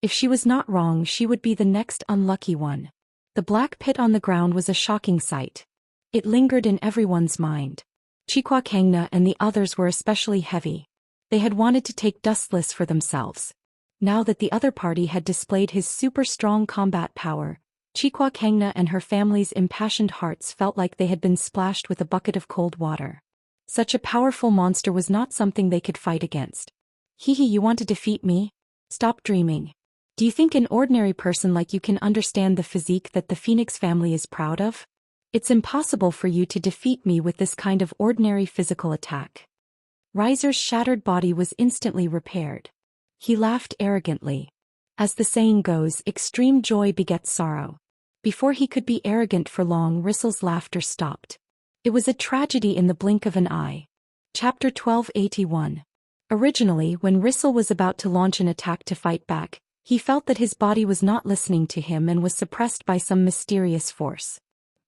If she was not wrong, she would be the next unlucky one. The black pit on the ground was a shocking sight. It lingered in everyone's mind. Chihuahua and the others were especially heavy. They had wanted to take Dustless for themselves. Now that the other party had displayed his super strong combat power, Chihuahua and her family's impassioned hearts felt like they had been splashed with a bucket of cold water. Such a powerful monster was not something they could fight against. Hehe, you want to defeat me? Stop dreaming. Do you think an ordinary person like you can understand the physique that the Phoenix family is proud of? It's impossible for you to defeat me with this kind of ordinary physical attack. Riser's shattered body was instantly repaired. He laughed arrogantly. As the saying goes, extreme joy begets sorrow. Before he could be arrogant for long, Rissel's laughter stopped. It was a tragedy in the blink of an eye. Chapter 1281. Originally, when Rissel was about to launch an attack to fight back, he felt that his body was not listening to him and was suppressed by some mysterious force.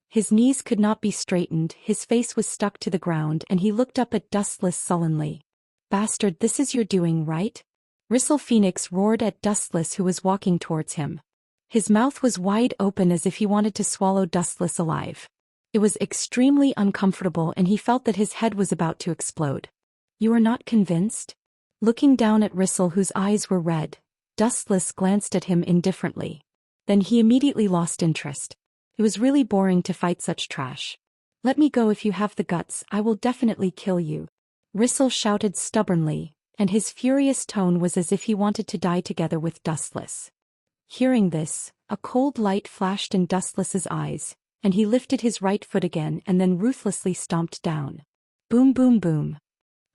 His knees could not be straightened, his face was stuck to the ground, and he looked up at Dustless sullenly. Bastard, this is your doing, right? Rissel Phoenix roared at Dustless, who was walking towards him. His mouth was wide open as if he wanted to swallow Dustless alive. It was extremely uncomfortable and he felt that his head was about to explode. You are not convinced? Looking down at Rissel, whose eyes were red, Dustless glanced at him indifferently. Then he immediately lost interest. It was really boring to fight such trash. Let me go if you have the guts, I will definitely kill you. Rissel shouted stubbornly, and his furious tone was as if he wanted to die together with Dustless. Hearing this, a cold light flashed in Dustless's eyes, and he lifted his right foot again and then ruthlessly stomped down. Boom boom boom.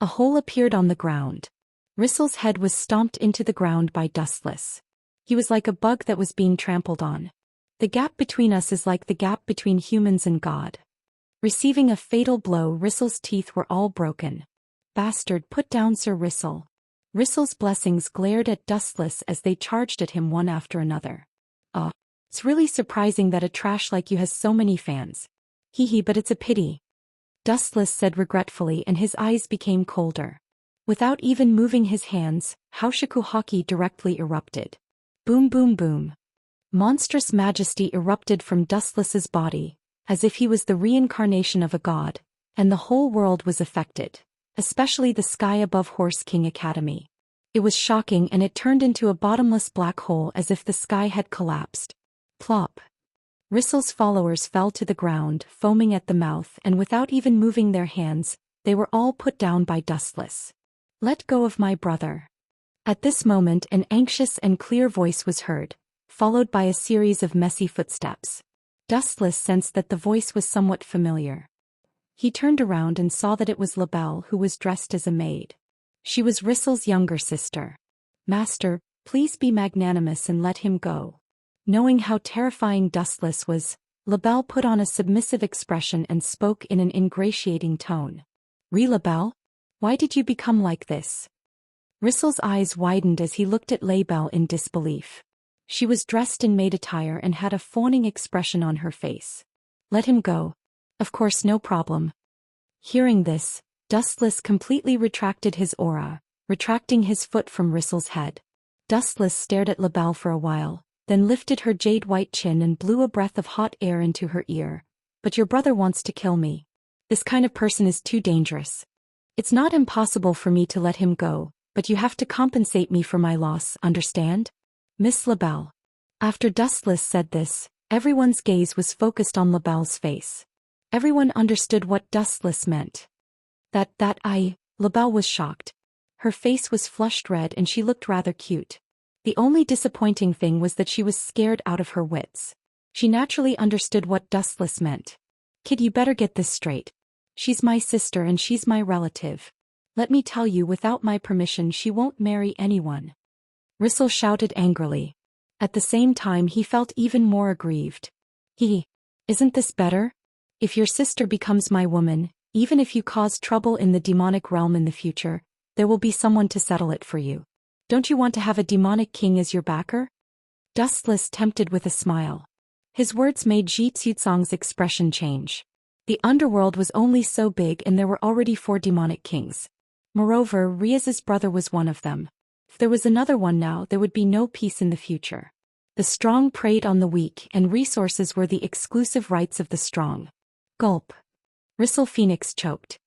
A hole appeared on the ground. Rissel's head was stomped into the ground by Dustless. He was like a bug that was being trampled on. The gap between us is like the gap between humans and God. Receiving a fatal blow, Rissel's teeth were all broken. Bastard, put down Sir Rissel. Rissel's blessings glared at Dustless as they charged at him one after another. It's really surprising that a trash like you has so many fans. Hehe, but it's a pity. Dustless said regretfully, and his eyes became colder. Without even moving his hands, Haoshiku Haki directly erupted. Boom boom boom. Monstrous majesty erupted from Dustless's body, as if he was the reincarnation of a god, and the whole world was affected, especially the sky above Horse King Academy. It was shocking, and it turned into a bottomless black hole as if the sky had collapsed. Plop. Rissel's followers fell to the ground, foaming at the mouth, and without even moving their hands, they were all put down by Dustless. Let go of my brother. At this moment an anxious and clear voice was heard, followed by a series of messy footsteps. Dustless sensed that the voice was somewhat familiar. He turned around and saw that it was LaBelle, who was dressed as a maid. She was Rissel's younger sister. Master, please be magnanimous and let him go. Knowing how terrifying Dustless was, LaBelle put on a submissive expression and spoke in an ingratiating tone. LaBelle? Why did you become like this? Rissel's eyes widened as he looked at LaBelle in disbelief. She was dressed in maid attire and had a fawning expression on her face. Let him go. Of course, no problem. Hearing this, Dustless completely retracted his aura, retracting his foot from Rissel's head. Dustless stared at LaBelle for a while, then lifted her jade-white chin and blew a breath of hot air into her ear. But your brother wants to kill me. This kind of person is too dangerous. It's not impossible for me to let him go, but you have to compensate me for my loss, understand? Miss LaBelle. After Dustless said this, everyone's gaze was focused on LaBelle's face. Everyone understood what Dustless meant. LaBelle was shocked. Her face was flushed red and she looked rather cute. The only disappointing thing was that she was scared out of her wits. She naturally understood what Dustless meant. Kid, you better get this straight. She's my sister and she's my relative. Let me tell you, without my permission she won't marry anyone. Rissel shouted angrily. At the same time he felt even more aggrieved. Isn't this better? If your sister becomes my woman, even if you cause trouble in the demonic realm in the future, there will be someone to settle it for you. Don't you want to have a demonic king as your backer? Dustless tempted with a smile. His words made Zhi Qiuzong's expression change. The underworld was only so big and there were already 4 demonic kings. Moreover, Riaz's brother was one of them. If there was another one now, there would be no peace in the future. The strong preyed on the weak and resources were the exclusive rights of the strong. Gulp. Ristle Phoenix choked.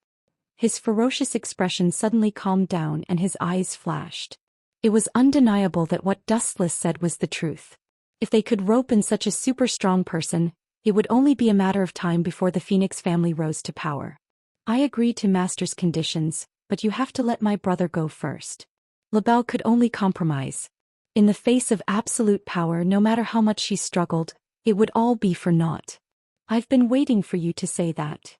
His ferocious expression suddenly calmed down and his eyes flashed. It was undeniable that what Dustless said was the truth. If they could rope in such a super strong person, it would only be a matter of time before the Phoenix family rose to power. I agree to Master's conditions, but you have to let my brother go first. LaBelle could only compromise. In the face of absolute power, no matter how much she struggled, it would all be for naught. I've been waiting for you to say that.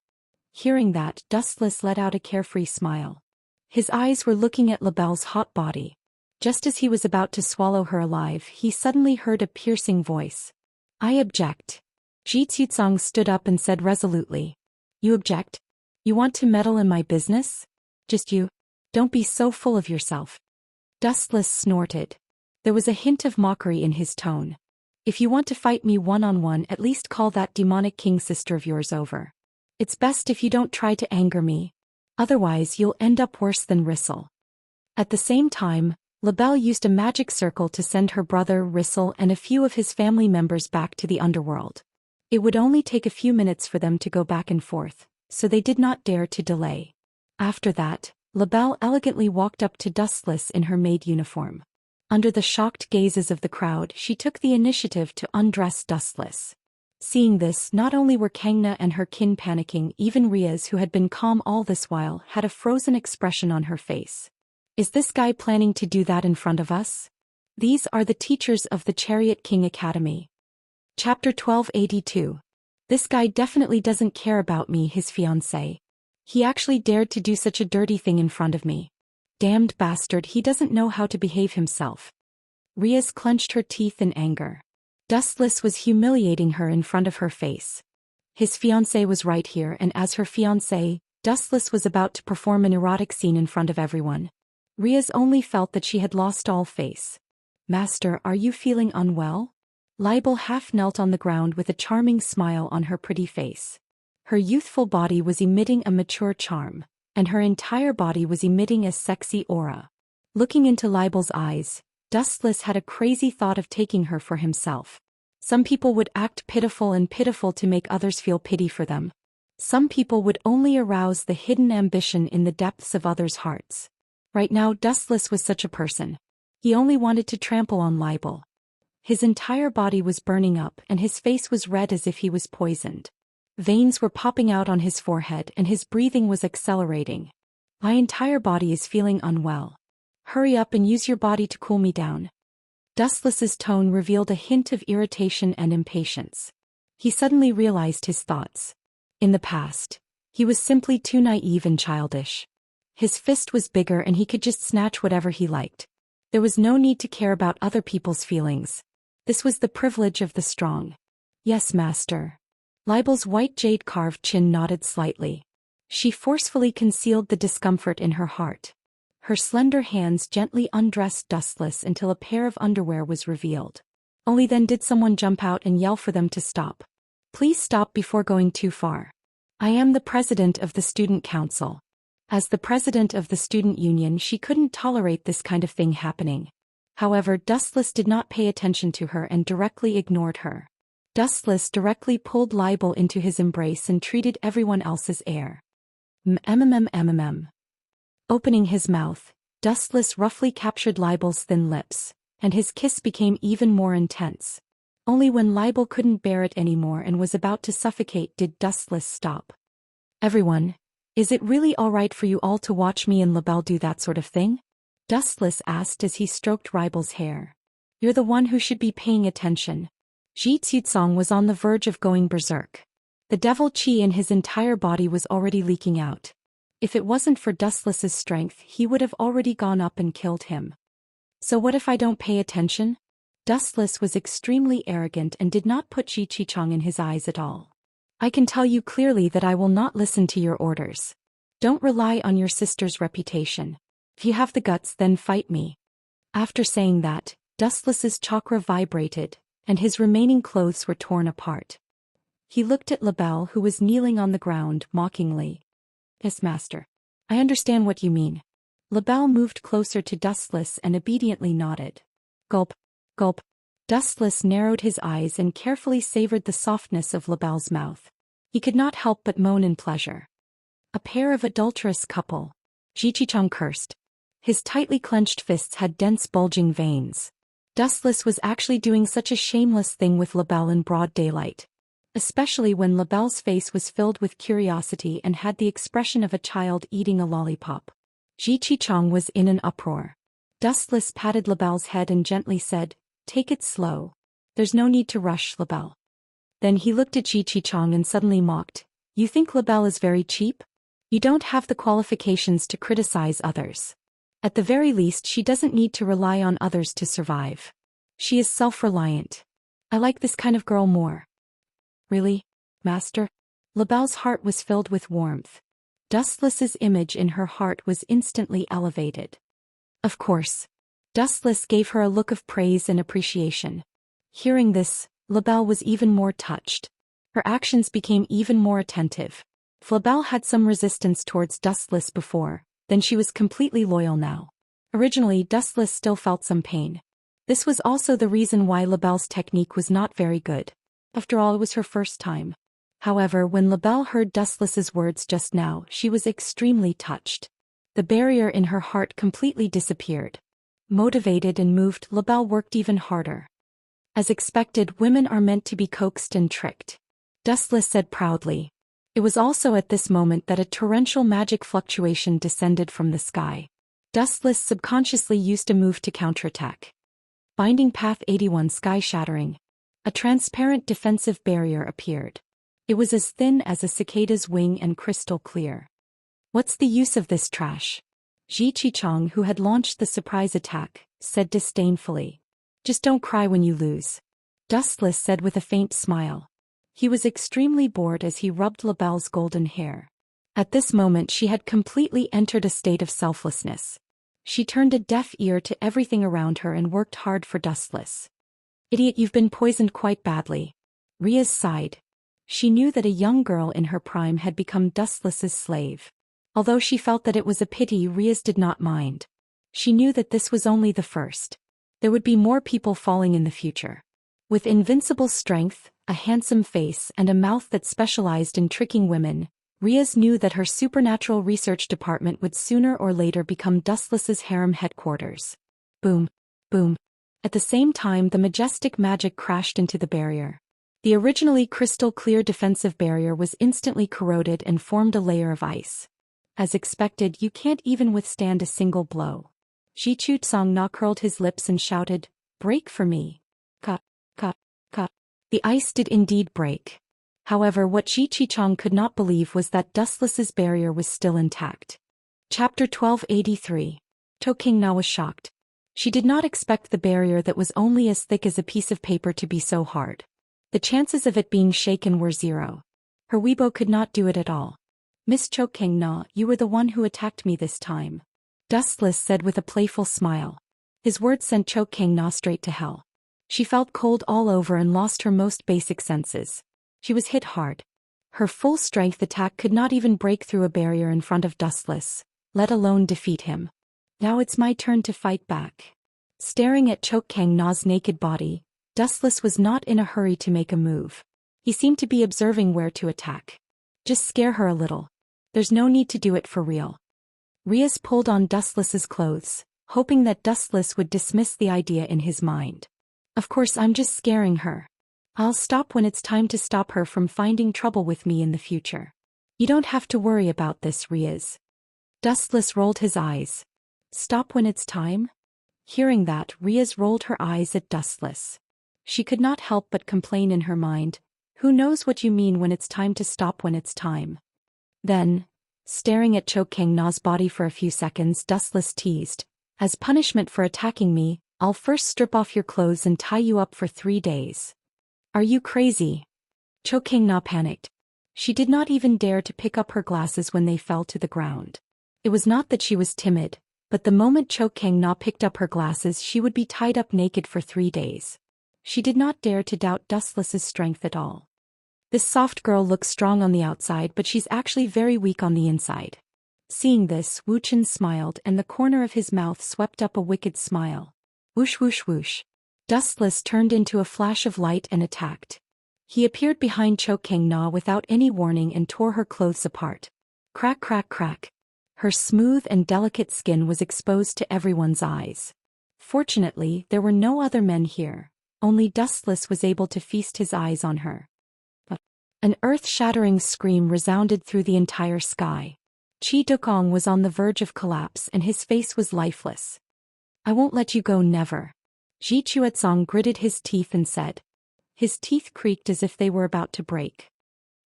Hearing that, Dustless let out a carefree smile. His eyes were looking at LaBelle's hot body. Just as he was about to swallow her alive, he suddenly heard a piercing voice. I object. Zhi Qiuzong stood up and said resolutely. You object? You want to meddle in my business? Just you? Don't be so full of yourself. Dustless snorted. There was a hint of mockery in his tone. If you want to fight me one-on-one, at least call that demonic king sister of yours over. It's best if you don't try to anger me. Otherwise you'll end up worse than Ristle. At the same time, LaBelle used a magic circle to send her brother Ristle and a few of his family members back to the underworld. It would only take a few minutes for them to go back and forth, so they did not dare to delay. After that, LaBelle elegantly walked up to Dustless in her maid uniform. Under the shocked gazes of the crowd, she took the initiative to undress Dustless. Seeing this, not only were Kangna and her kin panicking, even Riaz, who had been calm all this while, had a frozen expression on her face. Is this guy planning to do that in front of us? These are the teachers of the Chariot King Academy. Chapter 1282. This guy definitely doesn't care about me, his fiancée. He actually dared to do such a dirty thing in front of me. Damned bastard, he doesn't know how to behave himself. Riaz clenched her teeth in anger. Dustless was humiliating her in front of her face. His fiancée was right here, and as her fiancée, Dustless was about to perform an erotic scene in front of everyone. Riaz only felt that she had lost all face. Master, are you feeling unwell? Libel half knelt on the ground with a charming smile on her pretty face. Her youthful body was emitting a mature charm, and her entire body was emitting a sexy aura. Looking into Libel's eyes, Dustless had a crazy thought of taking her for himself. Some people would act pitiful to make others feel pity for them. Some people would only arouse the hidden ambition in the depths of others' hearts. Right now, Dustless was such a person. He only wanted to trample on Libel. His entire body was burning up and his face was red as if he was poisoned. Veins were popping out on his forehead and his breathing was accelerating. My entire body is feeling unwell. Hurry up and use your body to cool me down. Dustless's tone revealed a hint of irritation and impatience. He suddenly realized his thoughts. In the past, he was simply too naive and childish. His fist was bigger and he could just snatch whatever he liked. There was no need to care about other people's feelings. This was the privilege of the strong. Yes, master. Libel's white jade-carved chin nodded slightly. She forcefully concealed the discomfort in her heart. Her slender hands gently undressed Dustless until a pair of underwear was revealed. Only then did someone jump out and yell for them to stop. Please stop before going too far. I am the president of the student council. As the president of the student union, she couldn't tolerate this kind of thing happening. However, Dustless did not pay attention to her and directly ignored her. Dustless directly pulled Libel into his embrace and treated everyone else's air. Opening his mouth, Dustless roughly captured Libel's thin lips, and his kiss became even more intense. Only when Libel couldn't bear it anymore and was about to suffocate did Dustless stop. Everyone, is it really all right for you all to watch me and LaBelle do that sort of thing? Dustless asked as he stroked Libel's hair. You're the one who should be paying attention. Zhi Qiuzong was on the verge of going berserk. The devil chi in his entire body was already leaking out. If it wasn't for Dustless's strength, he would have already gone up and killed him. So what if I don't pay attention? Dustless was extremely arrogant and did not put Zhi Qiuzong in his eyes at all. I can tell you clearly that I will not listen to your orders. Don't rely on your sister's reputation. If you have the guts, then fight me. After saying that, Dustless's chakra vibrated, and his remaining clothes were torn apart. He looked at Labelle, who was kneeling on the ground, mockingly. Yes, master. I understand what you mean. Labelle moved closer to Dustless and obediently nodded. Gulp, gulp. Dustless narrowed his eyes and carefully savored the softness of Labelle's mouth. He could not help but moan in pleasure. A pair of adulterous couple. Jiqichong cursed. His tightly clenched fists had dense bulging veins. Dustless was actually doing such a shameless thing with Labelle in broad daylight. Especially when Labelle's face was filled with curiosity and had the expression of a child eating a lollipop. Jiqichong was in an uproar. Dustless patted Labelle's head and gently said, "Take it slow. There's no need to rush, Labelle." Then he looked at Jiqichong and suddenly mocked. "You think Labelle is very cheap? You don't have the qualifications to criticize others. At the very least, she doesn't need to rely on others to survive. She is self-reliant. I like this kind of girl more." "Really, master?" Labelle's heart was filled with warmth. Dustless's image in her heart was instantly elevated. Of course. Dustless gave her a look of praise and appreciation. Hearing this, Labelle was even more touched. Her actions became even more attentive. If Labelle had some resistance towards Dustless before, then she was completely loyal now. Originally, Dustless still felt some pain. This was also the reason why Labelle's technique was not very good. After all, it was her first time. However, when Labelle heard Dustless's words just now, she was extremely touched. The barrier in her heart completely disappeared. Motivated and moved, Labelle worked even harder. As expected, women are meant to be coaxed and tricked. Dustless said proudly. It was also at this moment that a torrential magic fluctuation descended from the sky. Dustless subconsciously used a move to counterattack. Binding Path 81 sky-shattering. A transparent defensive barrier appeared. It was as thin as a cicada's wing and crystal clear. "What's the use of this trash?" Jiqichong, who had launched the surprise attack, said disdainfully. "Just don't cry when you lose," Dustless said with a faint smile. He was extremely bored as he rubbed Labelle's golden hair. At this moment she had completely entered a state of selflessness. She turned a deaf ear to everything around her and worked hard for Dustless. "Idiot, you've been poisoned quite badly." Riaz sighed. She knew that a young girl in her prime had become Dustless's slave. Although she felt that it was a pity, Riaz did not mind. She knew that this was only the first. There would be more people falling in the future. With invincible strength, a handsome face and a mouth that specialized in tricking women, Riaz knew that her supernatural research department would sooner or later become Dustless's harem headquarters. Boom. Boom. At the same time, the majestic magic crashed into the barrier. The originally crystal-clear defensive barrier was instantly corroded and formed a layer of ice. As expected, you can't even withstand a single blow. Jiqichong Na curled his lips and shouted, "Break for me." Ka, ka, ka. The ice did indeed break. However, what Jiqichong could not believe was that Dustless's barrier was still intact. Chapter 1283. King Na was shocked. She did not expect the barrier that was only as thick as a piece of paper to be so hard. The chances of it being shaken were 0. Her Weibo could not do it at all. "Miss King Na, you were the one who attacked me this time," Dustless said with a playful smile. His words sent King Na straight to hell. She felt cold all over and lost her most basic senses. She was hit hard. Her full-strength attack could not even break through a barrier in front of Dustless, let alone defeat him. Now it's my turn to fight back. Staring at King Na's naked body, Dustless was not in a hurry to make a move. He seemed to be observing where to attack. Just scare her a little. There's no need to do it for real. Riaz pulled on Dustless's clothes, hoping that Dustless would dismiss the idea in his mind. "Of course, I'm just scaring her. I'll stop when it's time to stop her from finding trouble with me in the future. You don't have to worry about this, Riaz." Dustless rolled his eyes. "Stop when it's time?" Hearing that, Riaz rolled her eyes at Dustless. She could not help but complain in her mind, "Who knows what you mean when it's time to stop when it's time?" Then, staring at King Na's body for a few seconds, Dustless teased, "As punishment for attacking me, I'll first strip off your clothes and tie you up for 3 days." "Are you crazy?" King Na panicked. She did not even dare to pick up her glasses when they fell to the ground. It was not that she was timid, but the moment Zhou Xian picked up her glasses she would be tied up naked for 3 days. She did not dare to doubt Dustless's strength at all. This soft girl looks strong on the outside but she's actually very weak on the inside. Seeing this, Wuxian smiled and the corner of his mouth swept up a wicked smile. Whoosh whoosh whoosh. Dustless turned into a flash of light and attacked. He appeared behind Zhou Xian without any warning and tore her clothes apart. Crack crack crack. Her smooth and delicate skin was exposed to everyone's eyes. Fortunately, there were no other men here. Only Dustless was able to feast his eyes on her. An earth-shattering scream resounded through the entire sky. Qi Dukong was on the verge of collapse and his face was lifeless. I won't let you go, never. Ji Chuezong gritted his teeth and said. His teeth creaked as if they were about to break.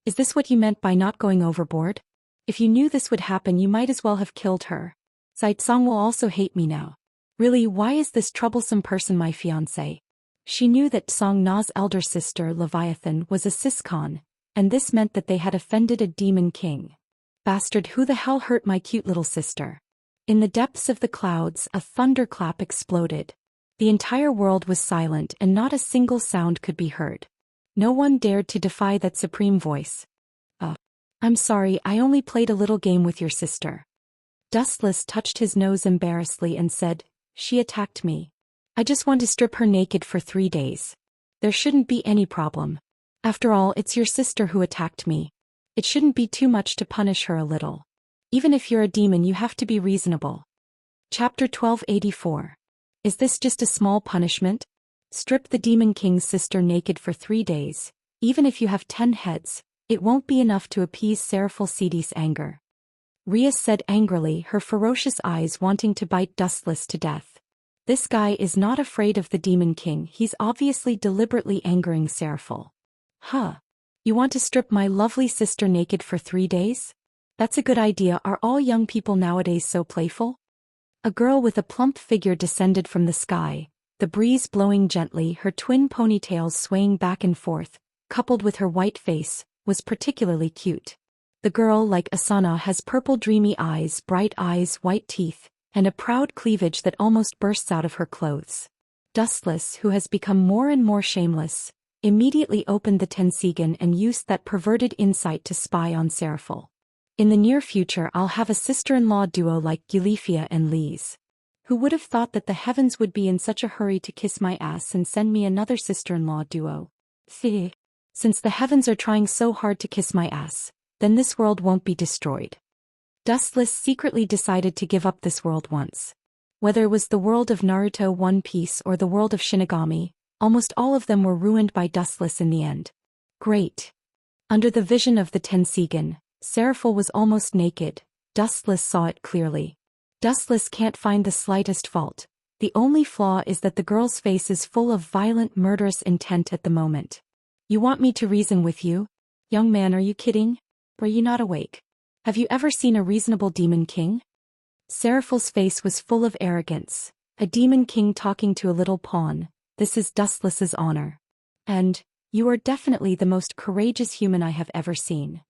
Is this what you meant by not going overboard? If you knew this would happen you might as well have killed her. Zaizong will also hate me now. Really, why is this troublesome person my fiancé? She knew that Song Na's elder sister Leviathan was a Siscon, and this meant that they had offended a demon king. Bastard, who the hell hurt my cute little sister? In the depths of the clouds a thunderclap exploded. The entire world was silent and not a single sound could be heard. No one dared to defy that supreme voice. I'm sorry, I only played a little game with your sister. Dustless touched his nose embarrassedly and said, she attacked me. I just want to strip her naked for 3 days. There shouldn't be any problem. After all, it's your sister who attacked me. It shouldn't be too much to punish her a little. Even if you're a demon you have to be reasonable. Chapter 1284. Is this just a small punishment? Strip the Demon King's sister naked for 3 days. Even if you have 10 heads, it won't be enough to appease Seraphyl Sidi's anger. Rias said angrily, her ferocious eyes wanting to bite Dustless to death. This guy is not afraid of the Demon King, he's obviously deliberately angering Seraphyl. Huh. You want to strip my lovely sister naked for 3 days? That's a good idea. Are all young people nowadays so playful? A girl with a plump figure descended from the sky, the breeze blowing gently, her twin ponytails swaying back and forth, coupled with her white face, was particularly cute. The girl, like Asana, has purple dreamy eyes, bright eyes, white teeth, and a proud cleavage that almost bursts out of her clothes. Dustless, who has become more and more shameless, immediately opened the Tensigan and used that perverted insight to spy on Seraphyl. In the near future I'll have a sister-in-law duo like Gilifia and Lise. Who would have thought that the heavens would be in such a hurry to kiss my ass and send me another sister-in-law duo? Since the heavens are trying so hard to kiss my ass, then this world won't be destroyed. Dustless secretly decided to give up this world once. Whether it was the world of Naruto One Piece or the world of Shinigami, almost all of them were ruined by Dustless in the end. Great. Under the vision of the Tensigan, Seraphyl was almost naked. Dustless saw it clearly. Dustless can't find the slightest fault. The only flaw is that the girl's face is full of violent murderous intent at the moment. You want me to reason with you? Young man, are you kidding? Are you not awake? Have you ever seen a reasonable demon king? Seraphyl's face was full of arrogance. A demon king talking to a little pawn. This is Dustless's honor. And, you are definitely the most courageous human I have ever seen.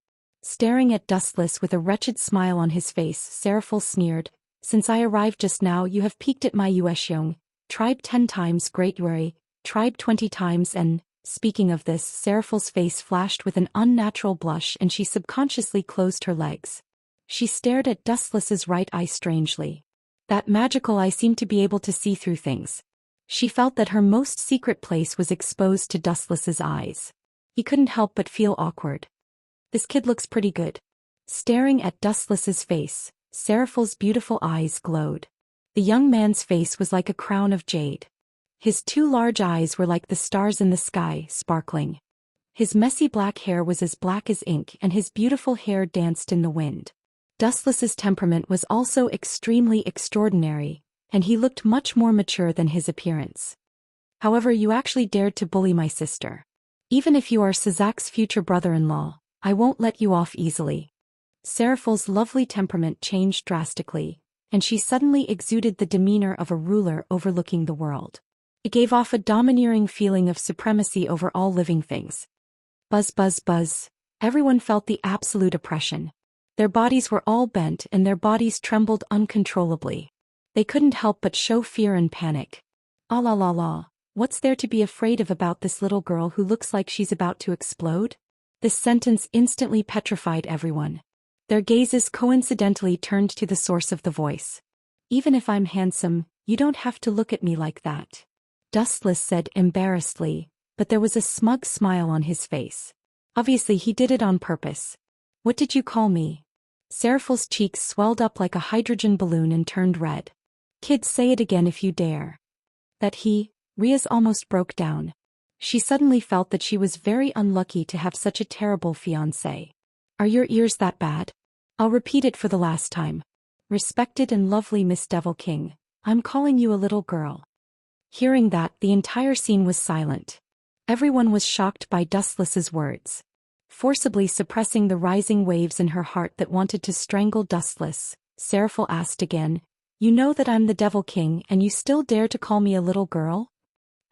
Staring at Dustless with a wretched smile on his face, Seraphyl sneered, since I arrived just now you have peeked at my Yuexiong, tribe 10 times Great Yuri, tribe 20 times and, speaking of this, Seraphyl's face flashed with an unnatural blush and she subconsciously closed her legs. She stared at Dustless's right eye strangely. That magical eye seemed to be able to see through things. She felt that her most secret place was exposed to Dustless's eyes. He couldn't help but feel awkward. This kid looks pretty good. Staring at Dustless's face, Seraphyl's beautiful eyes glowed. The young man's face was like a crown of jade. His 2 large eyes were like the stars in the sky, sparkling. His messy black hair was as black as ink and his beautiful hair danced in the wind. Dustless's temperament was also extremely extraordinary, and he looked much more mature than his appearance. However, you actually dared to bully my sister. Even if you are Sazak's future brother-in-law, I won't let you off easily. Seraphyl's lovely temperament changed drastically, and she suddenly exuded the demeanor of a ruler overlooking the world. It gave off a domineering feeling of supremacy over all living things. Buzz buzz buzz. Everyone felt the absolute oppression. Their bodies were all bent and their bodies trembled uncontrollably. They couldn't help but show fear and panic. Ah la la la, what's there to be afraid of about this little girl who looks like she's about to explode? This sentence instantly petrified everyone. Their gazes coincidentally turned to the source of the voice. Even if I'm handsome, you don't have to look at me like that. Dustless said embarrassedly, but there was a smug smile on his face. Obviously he did it on purpose. What did you call me? Seraphal's cheeks swelled up like a hydrogen balloon and turned red. Kid, say it again if you dare. Ria's almost broke down. She suddenly felt that she was very unlucky to have such a terrible fiancé. Are your ears that bad? I'll repeat it for the last time. Respected and lovely Miss Devil King, I'm calling you a little girl. Hearing that, the entire scene was silent. Everyone was shocked by Dustless's words. Forcibly suppressing the rising waves in her heart that wanted to strangle Dustless, Seraphal asked again, You know that I'm the Devil King and you still dare to call me a little girl?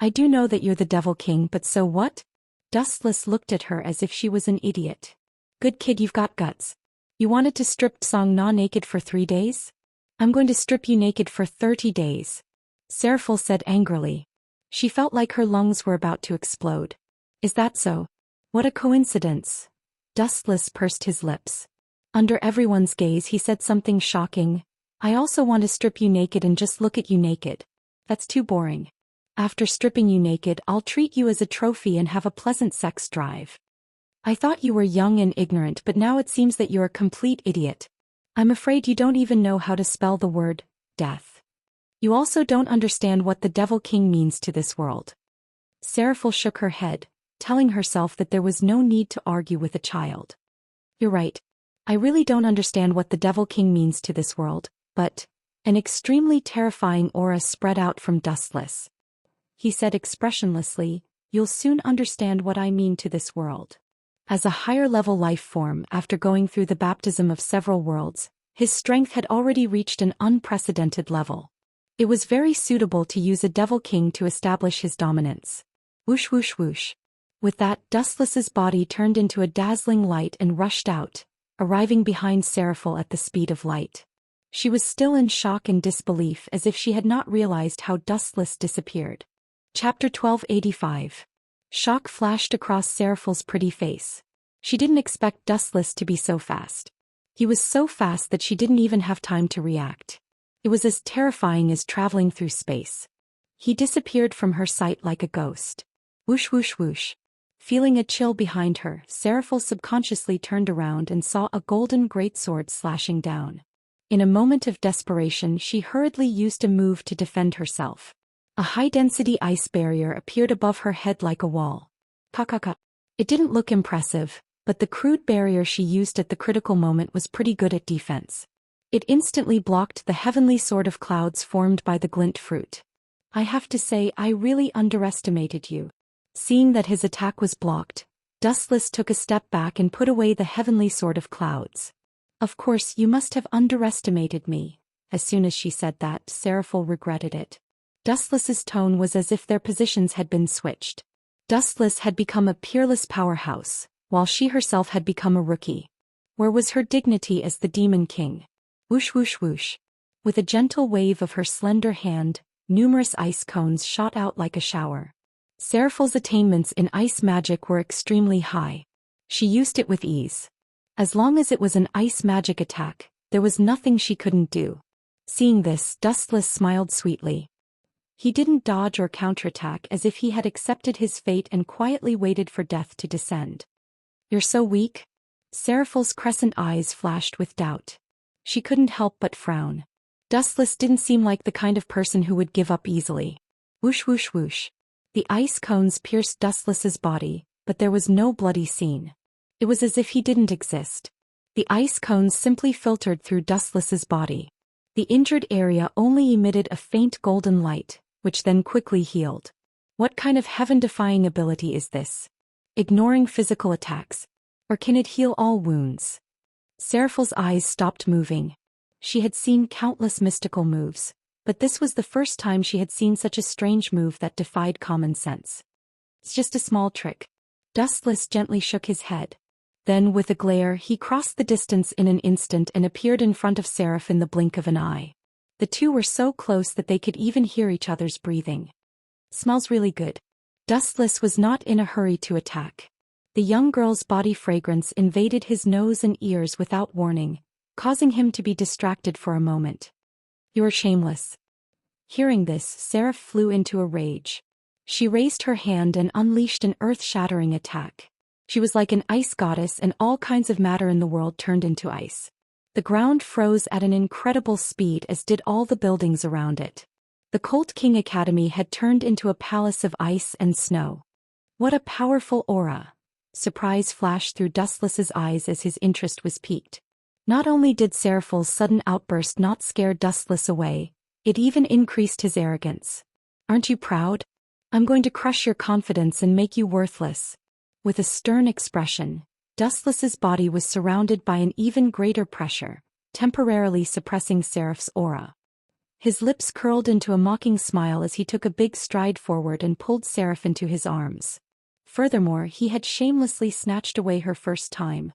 I do know that you're the Devil King, but so what? Dustless looked at her as if she was an idiot. Good kid, you've got guts. You wanted to strip Song Na naked for 3 days? I'm going to strip you naked for 30 days. Seraphal said angrily. She felt like her lungs were about to explode. Is that so? What a coincidence. Dustless pursed his lips. Under everyone's gaze he said something shocking. I also want to strip you naked and just look at you naked. That's too boring. After stripping you naked, I'll treat you as a trophy and have a pleasant sex drive. I thought you were young and ignorant, but now it seems that you're a complete idiot. I'm afraid you don't even know how to spell the word, death. You also don't understand what the Devil King means to this world. Seraphal shook her head, telling herself that there was no need to argue with a child. You're right. I really don't understand what the Devil King means to this world, but an extremely terrifying aura spread out from Dustless. He said expressionlessly, You'll soon understand what I mean to this world. As a higher-level life form, after going through the baptism of several worlds, his strength had already reached an unprecedented level. It was very suitable to use a Devil King to establish his dominance. Whoosh whoosh whoosh. With that, Dustless's body turned into a dazzling light and rushed out, arriving behind Seraphal at the speed of light. She was still in shock and disbelief, as if she had not realized how Dustless disappeared. Chapter 1285. Shock flashed across Seraphal's pretty face. She didn't expect Dustless to be so fast. He was so fast that she didn't even have time to react. It was as terrifying as traveling through space. He disappeared from her sight like a ghost. Whoosh whoosh whoosh. Feeling a chill behind her, Seraphal subconsciously turned around and saw a golden greatsword slashing down. In a moment of desperation, she hurriedly used a move to defend herself. A high-density ice barrier appeared above her head like a wall. Ka. It didn't look impressive, but the crude barrier she used at the critical moment was pretty good at defense. It instantly blocked the heavenly sword of clouds formed by the glint fruit. I have to say, I really underestimated you. Seeing that his attack was blocked, Dustless took a step back and put away the heavenly sword of clouds. Of course, you must have underestimated me. As soon as she said that, Seraphal regretted it. Dustless's tone was as if their positions had been switched. Dustless had become a peerless powerhouse, while she herself had become a rookie. Where was her dignity as the Demon King? Whoosh whoosh whoosh. With a gentle wave of her slender hand, numerous ice cones shot out like a shower. Seraphal's attainments in ice magic were extremely high. She used it with ease. As long as it was an ice magic attack, there was nothing she couldn't do. Seeing this, Dustless smiled sweetly. He didn't dodge or counterattack, as if he had accepted his fate and quietly waited for death to descend. You're so weak? Seraphal's crescent eyes flashed with doubt. She couldn't help but frown. Dustless didn't seem like the kind of person who would give up easily. Whoosh whoosh whoosh. The ice cones pierced Dustless's body, but there was no bloody scene. It was as if he didn't exist. The ice cones simply filtered through Dustless's body. The injured area only emitted a faint golden light, which then quickly healed. What kind of heaven-defying ability is this? Ignoring physical attacks? Or can it heal all wounds? Seraphal's eyes stopped moving. She had seen countless mystical moves, but this was the first time she had seen such a strange move that defied common sense. It's just a small trick. Dustless gently shook his head. Then with a glare he crossed the distance in an instant and appeared in front of Seraph in the blink of an eye. The two were so close that they could even hear each other's breathing. "Smells really good." Dustless was not in a hurry to attack. The young girl's body fragrance invaded his nose and ears without warning, causing him to be distracted for a moment. "You're shameless." Hearing this, Seraph flew into a rage. She raised her hand and unleashed an earth-shattering attack. She was like an ice goddess, and all kinds of matter in the world turned into ice. The ground froze at an incredible speed, as did all the buildings around it. The Colt King Academy had turned into a palace of ice and snow. What a powerful aura! Surprise flashed through Dustless's eyes as his interest was piqued. Not only did Seraph's sudden outburst not scare Dustless away, it even increased his arrogance. "Aren't you proud? I'm going to crush your confidence and make you worthless." With a stern expression, Dustless's body was surrounded by an even greater pressure, temporarily suppressing Seraph's aura. His lips curled into a mocking smile as he took a big stride forward and pulled Seraph into his arms. Furthermore, he had shamelessly snatched away her first time.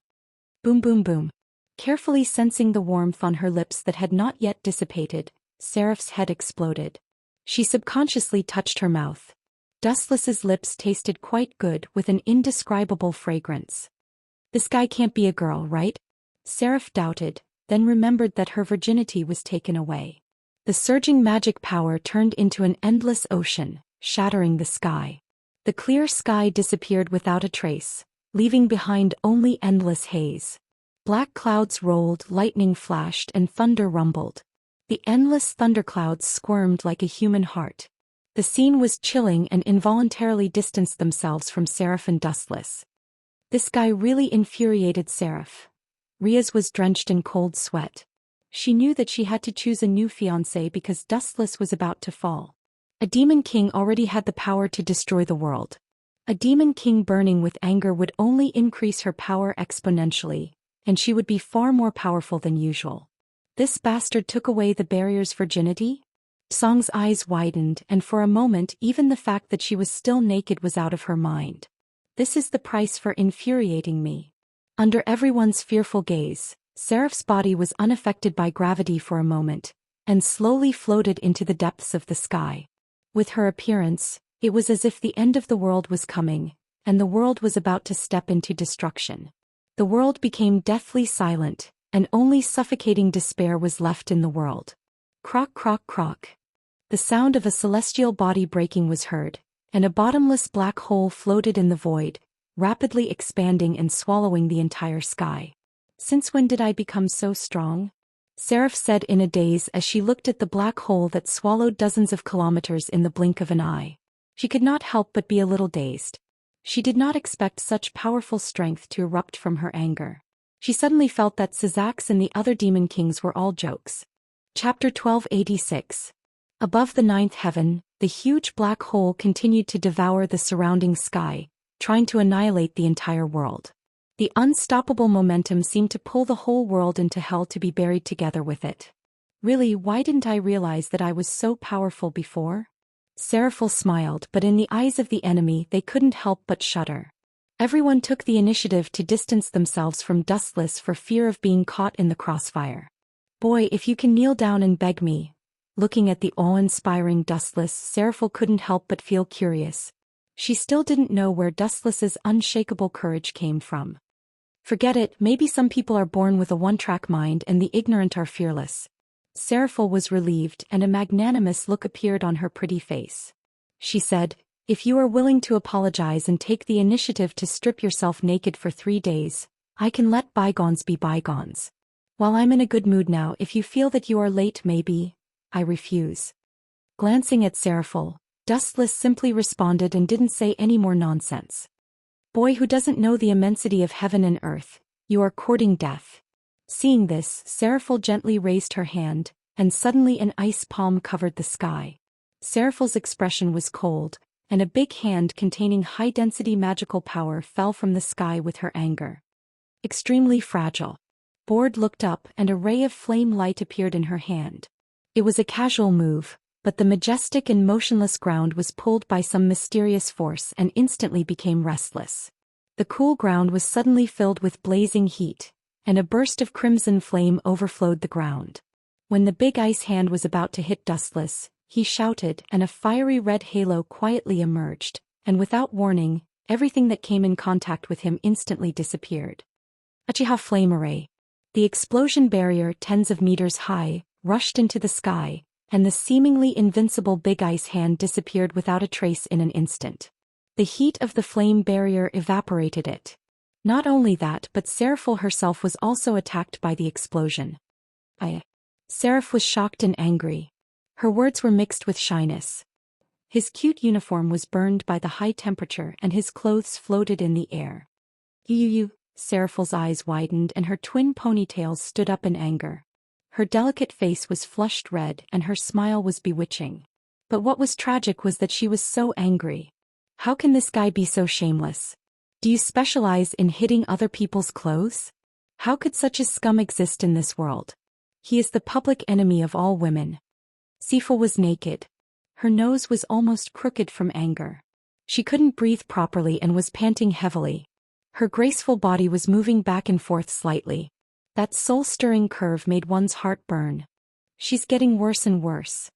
Boom boom boom. Carefully sensing the warmth on her lips that had not yet dissipated, Seraph's head exploded. She subconsciously touched her mouth. Dustless's lips tasted quite good, with an indescribable fragrance. "This guy can't be a girl, right?" Seraph doubted, then remembered that her virginity was taken away. The surging magic power turned into an endless ocean, shattering the sky. The clear sky disappeared without a trace, leaving behind only endless haze. Black clouds rolled, lightning flashed, and thunder rumbled. The endless thunderclouds squirmed like a human heart. The scene was chilling and involuntarily distanced themselves from Seraph and Dustless. This guy really infuriated Seraph. Riaz was drenched in cold sweat. She knew that she had to choose a new fiancé because Dustless was about to fall. A demon king already had the power to destroy the world. A demon king burning with anger would only increase her power exponentially, and she would be far more powerful than usual. This bastard took away the barrier's virginity? Song's eyes widened, and for a moment even the fact that she was still naked was out of her mind. "This is the price for infuriating me." Under everyone's fearful gaze, Seraph's body was unaffected by gravity for a moment, and slowly floated into the depths of the sky. With her appearance, it was as if the end of the world was coming, and the world was about to step into destruction. The world became deathly silent, and only suffocating despair was left in the world. Croak croak croak. The sound of a celestial body breaking was heard, and a bottomless black hole floated in the void, rapidly expanding and swallowing the entire sky. "Since when did I become so strong?" Seraph said in a daze as she looked at the black hole that swallowed dozens of kilometers in the blink of an eye. She could not help but be a little dazed. She did not expect such powerful strength to erupt from her anger. She suddenly felt that Syzax and the other demon kings were all jokes. Chapter 1286. Above the ninth heaven, the huge black hole continued to devour the surrounding sky, trying to annihilate the entire world. The unstoppable momentum seemed to pull the whole world into hell to be buried together with it. "Really, why didn't I realize that I was so powerful before?" Seraph smiled, but in the eyes of the enemy they couldn't help but shudder. Everyone took the initiative to distance themselves from Dustless for fear of being caught in the crossfire. "Boy, if you can kneel down and beg me." Looking at the awe-inspiring Dustless, Seraph couldn't help but feel curious. She still didn't know where Dustless's unshakable courage came from. "Forget it, maybe some people are born with a one-track mind and the ignorant are fearless." Seraph was relieved, and a magnanimous look appeared on her pretty face. She said, "If you are willing to apologize and take the initiative to strip yourself naked for 3 days, I can let bygones be bygones. While I'm in a good mood now, if you feel that you are late maybe, I refuse." Glancing at Seraph, Dustless simply responded and didn't say any more nonsense. "Boy who doesn't know the immensity of heaven and earth, you are courting death." Seeing this, Seraph gently raised her hand, and suddenly an ice palm covered the sky. Seraph's expression was cold, and a big hand containing high-density magical power fell from the sky with her anger. "Extremely fragile." Bored looked up, and a ray of flame light appeared in her hand. It was a casual move, but the majestic and motionless ground was pulled by some mysterious force and instantly became restless. The cool ground was suddenly filled with blazing heat, and a burst of crimson flame overflowed the ground. When the big ice hand was about to hit Dustless, he shouted, and a fiery red halo quietly emerged, and without warning, everything that came in contact with him instantly disappeared. Uchiha Flame Array. The explosion barrier, tens of meters high, rushed into the sky, and the seemingly invincible big ice hand disappeared without a trace in an instant. The heat of the flame barrier evaporated it. Not only that, but Seraphil herself was also attacked by the explosion. Seraph was shocked and angry. Her words were mixed with shyness. His cute uniform was burned by the high temperature and his clothes floated in the air. Seraphil's eyes widened and her twin ponytails stood up in anger. Her delicate face was flushed red and her smile was bewitching. But what was tragic was that she was so angry. How can this guy be so shameless? Do you specialize in hitting other people's clothes? How could such a scum exist in this world? He is the public enemy of all women. Sifil was naked. Her nose was almost crooked from anger. She couldn't breathe properly and was panting heavily. Her graceful body was moving back and forth slightly. That soul-stirring curve made one's heart burn. She's getting worse and worse.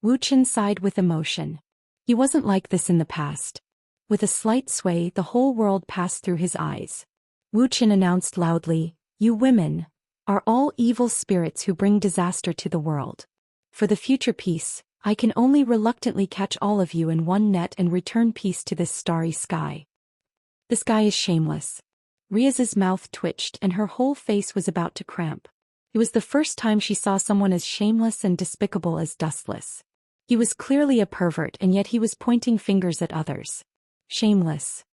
Wuxian sighed with emotion. He wasn't like this in the past. With a slight sway, the whole world passed through his eyes. Wuxian announced loudly, "You women are all evil spirits who bring disaster to the world. For the future peace, I can only reluctantly catch all of you in one net and return peace to this starry sky." This guy is shameless. Riaz's mouth twitched and her whole face was about to cramp. It was the first time she saw someone as shameless and despicable as Dustless. He was clearly a pervert and yet he was pointing fingers at others. Shameless.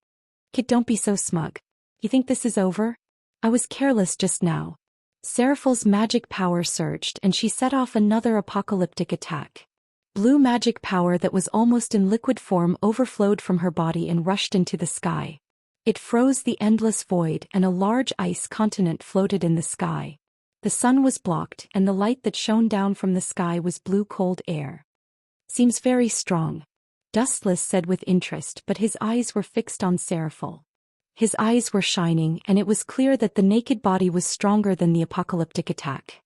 Kid, don't be so smug. You think this is over? I was careless just now. Seraphil's magic power surged and she set off another apocalyptic attack. Blue magic power that was almost in liquid form overflowed from her body and rushed into the sky. It froze the endless void and a large ice continent floated in the sky. The sun was blocked and the light that shone down from the sky was blue cold air. Seems very strong, Dustless said with interest, but his eyes were fixed on Seraphil. His eyes were shining and it was clear that the naked body was stronger than the apocalyptic attack.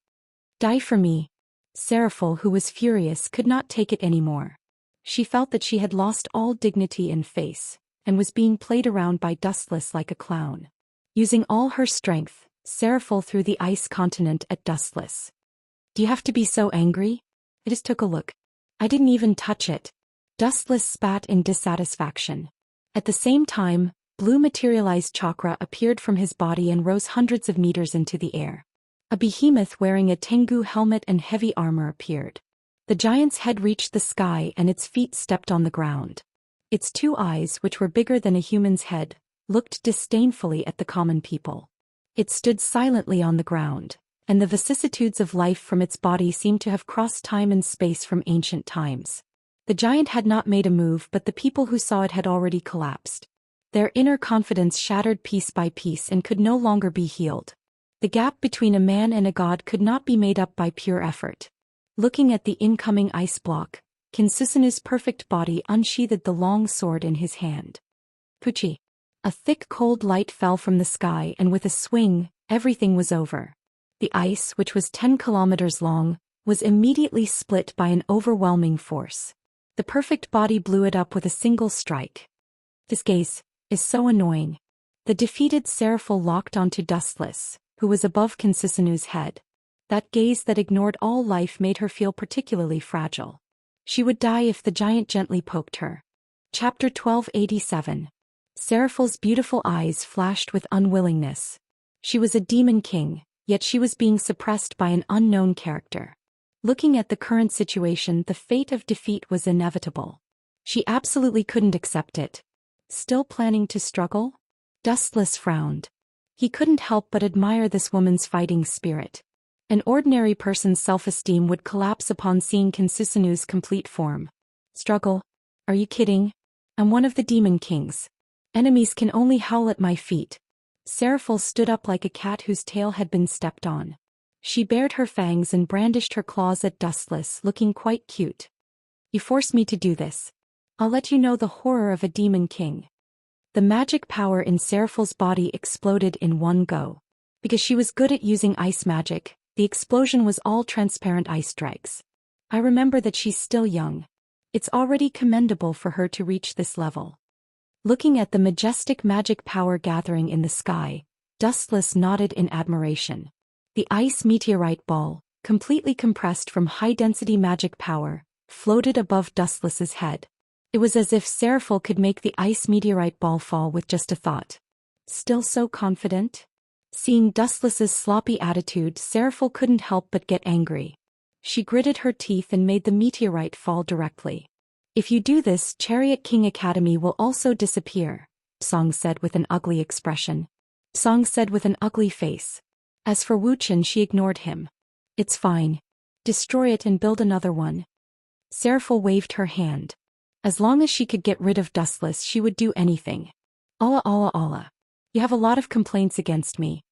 Die for me. Seraphil, who was furious, could not take it anymore. She felt that she had lost all dignity and face, and was being played around by Dustless like a clown. Using all her strength, Seraphil threw the ice continent at Dustless. Do you have to be so angry? I just took a look. I didn't even touch it. Dustless spat in dissatisfaction. At the same time, blue materialized chakra appeared from his body and rose hundreds of meters into the air. A behemoth wearing a Tengu helmet and heavy armor appeared. The giant's head reached the sky and its feet stepped on the ground. Its two eyes, which were bigger than a human's head, looked disdainfully at the common people. It stood silently on the ground, and the vicissitudes of life from its body seemed to have crossed time and space from ancient times. The giant had not made a move, but the people who saw it had already collapsed. Their inner confidence shattered piece by piece and could no longer be healed. The gap between a man and a god could not be made up by pure effort. Looking at the incoming ice block, Kinsusanu's perfect body unsheathed the long sword in his hand. Puchi. A thick cold light fell from the sky and with a swing, everything was over. The ice, which was 10 kilometers long, was immediately split by an overwhelming force. The perfect body blew it up with a single strike. This gaze is so annoying. The defeated Seraphil locked onto Dustless, who was above Kinsusanu's head. That gaze that ignored all life made her feel particularly fragile. She would die if the giant gently poked her. Chapter 1287. Seraphil's beautiful eyes flashed with unwillingness. She was a demon king, yet she was being suppressed by an unknown character. Looking at the current situation, the fate of defeat was inevitable. She absolutely couldn't accept it. Still planning to struggle? Dustless frowned. He couldn't help but admire this woman's fighting spirit. An ordinary person's self-esteem would collapse upon seeing Kinsusanu's complete form. Struggle? Are you kidding? I'm one of the demon kings. Enemies can only howl at my feet. Seraphil stood up like a cat whose tail had been stepped on. She bared her fangs and brandished her claws at Dustless, looking quite cute. You forced me to do this. I'll let you know the horror of a demon king. The magic power in Seraphil's body exploded in one go. Because she was good at using ice magic, the explosion was all transparent ice dregs. I remember that she's still young. It's already commendable for her to reach this level. Looking at the majestic magic power gathering in the sky, Dustless nodded in admiration. The ice meteorite ball, completely compressed from high-density magic power, floated above Dustless's head. It was as if Seraphil could make the ice meteorite ball fall with just a thought. Still so confident? Seeing Dustless's sloppy attitude, Seraphil couldn't help but get angry. She gritted her teeth and made the meteorite fall directly. If you do this, Chariot King Academy will also disappear, Song said with an ugly expression. Song said with an ugly face. As for Wuxian, she ignored him. It's fine. Destroy it and build another one. Seraphil waved her hand. As long as she could get rid of Dustless, she would do anything. Allah Allah Allah. You have a lot of complaints against me.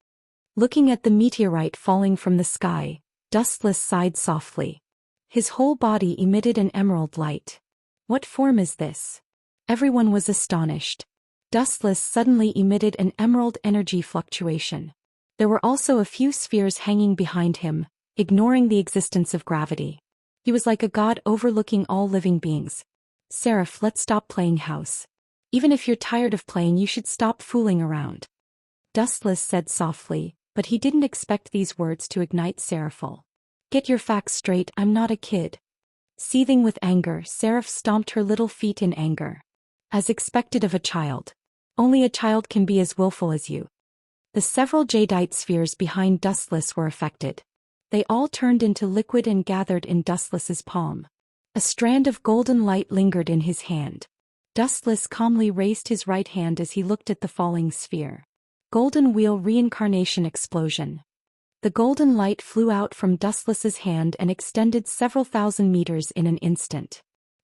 Looking at the meteorite falling from the sky, Dustless sighed softly. His whole body emitted an emerald light. What form is this? Everyone was astonished. Dustless suddenly emitted an emerald energy fluctuation. There were also a few spheres hanging behind him, ignoring the existence of gravity. He was like a god overlooking all living beings. Seraph, let's stop playing house. Even if you're tired of playing, you should stop fooling around. Dustless said softly, but he didn't expect these words to ignite Seraphil. Get your facts straight, I'm not a kid. Seething with anger, Seraph stomped her little feet in anger. As expected of a child. Only a child can be as willful as you. The several jadeite spheres behind Dustless were affected. They all turned into liquid and gathered in Dustless's palm. A strand of golden light lingered in his hand. Dustless calmly raised his right hand as he looked at the falling sphere. Golden Wheel Reincarnation Explosion. The golden light flew out from Dustless's hand and extended several thousand meters in an instant.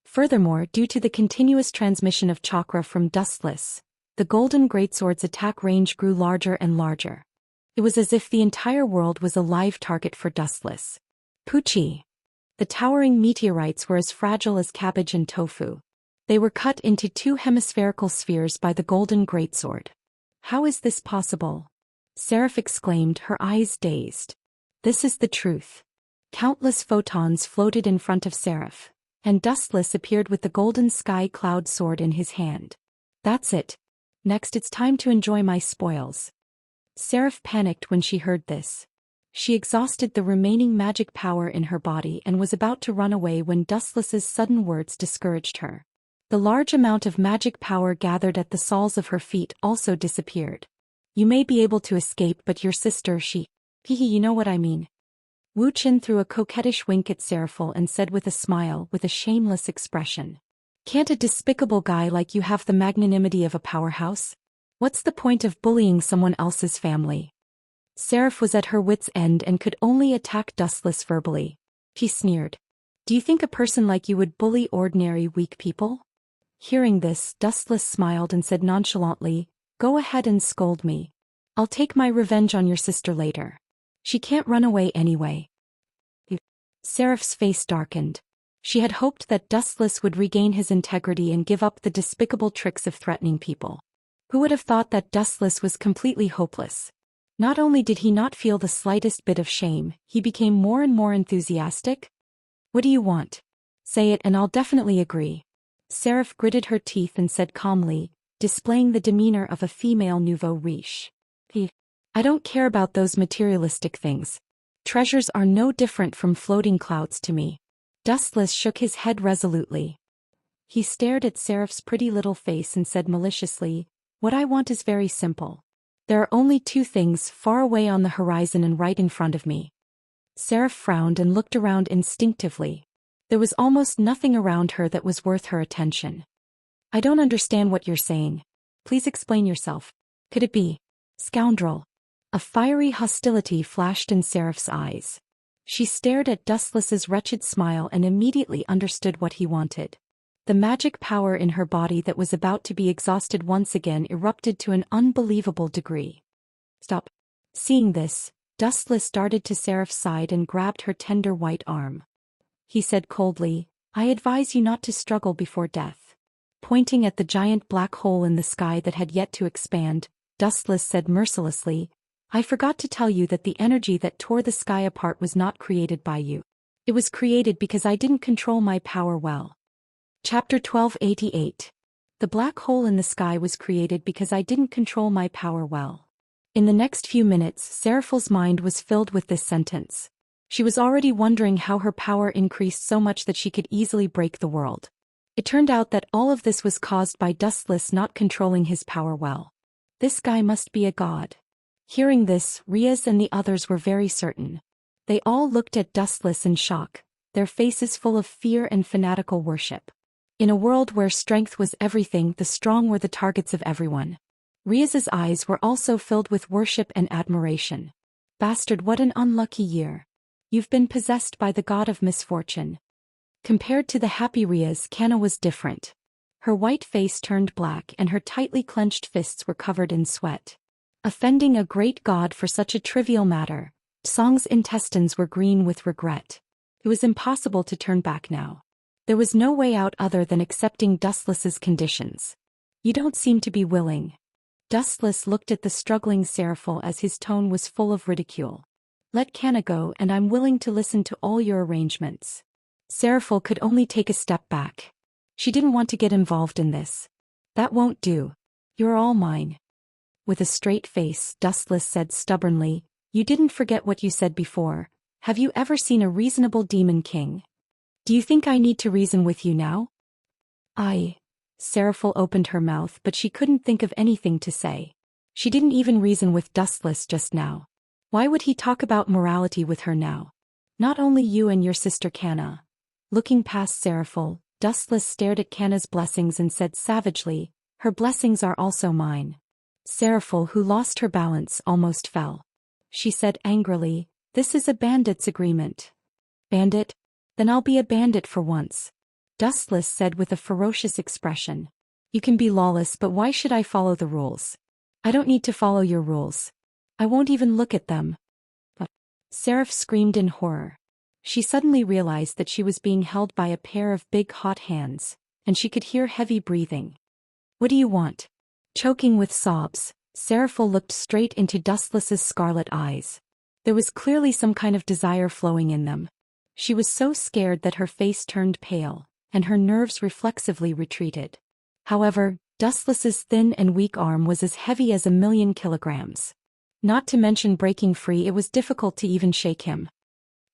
Furthermore, due to the continuous transmission of chakra from Dustless, the golden greatsword's attack range grew larger and larger. It was as if the entire world was a live target for Dustless. Poochie. The towering meteorites were as fragile as cabbage and tofu. They were cut into two hemispherical spheres by the golden greatsword. How is this possible? Seraph exclaimed, her eyes dazed. This is the truth. Countless photons floated in front of Seraph, and Dustless appeared with the golden sky cloud sword in his hand. That's it. Next it's time to enjoy my spoils. Seraph panicked when she heard this. She exhausted the remaining magic power in her body and was about to run away when Dustless's sudden words discouraged her. The large amount of magic power gathered at the soles of her feet also disappeared. You may be able to escape, but your sister, she... Hehe, you know what I mean. Wuxian threw a coquettish wink at Seraphil and said with a smile, with a shameless expression. Can't a despicable guy like you have the magnanimity of a powerhouse? What's the point of bullying someone else's family? Seraph was at her wit's end and could only attack Dustless verbally. She sneered. Do you think a person like you would bully ordinary weak people? Hearing this, Dustless smiled and said nonchalantly, Go ahead and scold me. I'll take my revenge on your sister later. She can't run away anyway. Seraph's face darkened. She had hoped that Dustless would regain his integrity and give up the despicable tricks of threatening people. Who would have thought that Dustless was completely hopeless? Not only did he not feel the slightest bit of shame, he became more and more enthusiastic. What do you want? Say it and I'll definitely agree. Seraph gritted her teeth and said calmly, displaying the demeanor of a female nouveau riche. I don't care about those materialistic things. Treasures are no different from floating clouds to me. Dustless shook his head resolutely. He stared at Seraph's pretty little face and said maliciously, What I want is very simple. There are only two things far away on the horizon and right in front of me. Seraph frowned and looked around instinctively. There was almost nothing around her that was worth her attention. I don't understand what you're saying. Please explain yourself. Could it be? Scoundrel. A fiery hostility flashed in Seraph's eyes. She stared at Dustless's wretched smile and immediately understood what he wanted. The magic power in her body that was about to be exhausted once again erupted to an unbelievable degree. Stop. Seeing this, Dustless darted to Seraph's side and grabbed her tender white arm. He said coldly, I advise you not to struggle before death. Pointing at the giant black hole in the sky that had yet to expand, Dustless said mercilessly, I forgot to tell you that the energy that tore the sky apart was not created by you. It was created because I didn't control my power well. Chapter 1288. The black hole in the sky was created because I didn't control my power well. In the next few minutes, Seraphal's mind was filled with this sentence. She was already wondering how her power increased so much that she could easily break the world. It turned out that all of this was caused by Dustless not controlling his power well. This guy must be a god. Hearing this, Riaz and the others were very certain. They all looked at Dustless in shock, their faces full of fear and fanatical worship. In a world where strength was everything, the strong were the targets of everyone. Riaz's eyes were also filled with worship and admiration. Bastard, what an unlucky year. You've been possessed by the god of misfortune. Compared to the happy Riaz, Kanna was different. Her white face turned black and her tightly clenched fists were covered in sweat. Offending a great god for such a trivial matter, Song's intestines were green with regret. It was impossible to turn back now. There was no way out other than accepting Dustless's conditions. You don't seem to be willing. Dustless looked at the struggling Seraphal as his tone was full of ridicule. Let Kanna go and I'm willing to listen to all your arrangements. Seraphal could only take a step back. She didn't want to get involved in this. That won't do. You're all mine. With a straight face, Dustless said stubbornly, You didn't forget what you said before. Have you ever seen a reasonable demon king? Do you think I need to reason with you now? Seraphal opened her mouth but she couldn't think of anything to say. She didn't even reason with Dustless just now. Why would he talk about morality with her now? Not only you and your sister Kanna. Looking past Seraphal, Dustless stared at Kanna's blessings and said savagely, Her blessings are also mine. Seraphal, who lost her balance, almost fell. She said angrily, This is a bandit's agreement. Bandit? Then I'll be a bandit for once. Dustless said with a ferocious expression. You can be lawless, but why should I follow the rules? I don't need to follow your rules. I won't even look at them. Seraph screamed in horror. She suddenly realized that she was being held by a pair of big hot hands, and she could hear heavy breathing. What do you want? Choking with sobs, Seraphal looked straight into Dustless's scarlet eyes. There was clearly some kind of desire flowing in them. She was so scared that her face turned pale, and her nerves reflexively retreated. However, Dustless's thin and weak arm was as heavy as 1,000,000 kilograms. Not to mention breaking free, it was difficult to even shake him.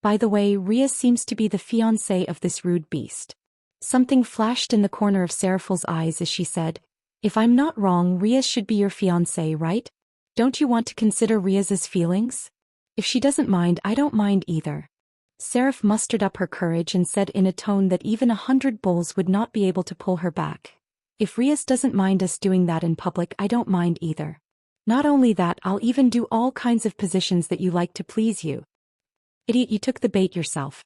By the way, Ria seems to be the fiancée of this rude beast. Something flashed in the corner of Seraphal's eyes as she said, If I'm not wrong, Ria should be your fiancée, right? Don't you want to consider Riaz's feelings? If she doesn't mind, I don't mind either. Seraph mustered up her courage and said in a tone that even 100 bulls would not be able to pull her back. If Riaz doesn't mind us doing that in public, I don't mind either. Not only that, I'll even do all kinds of positions that you like to please you. Idiot, you took the bait yourself.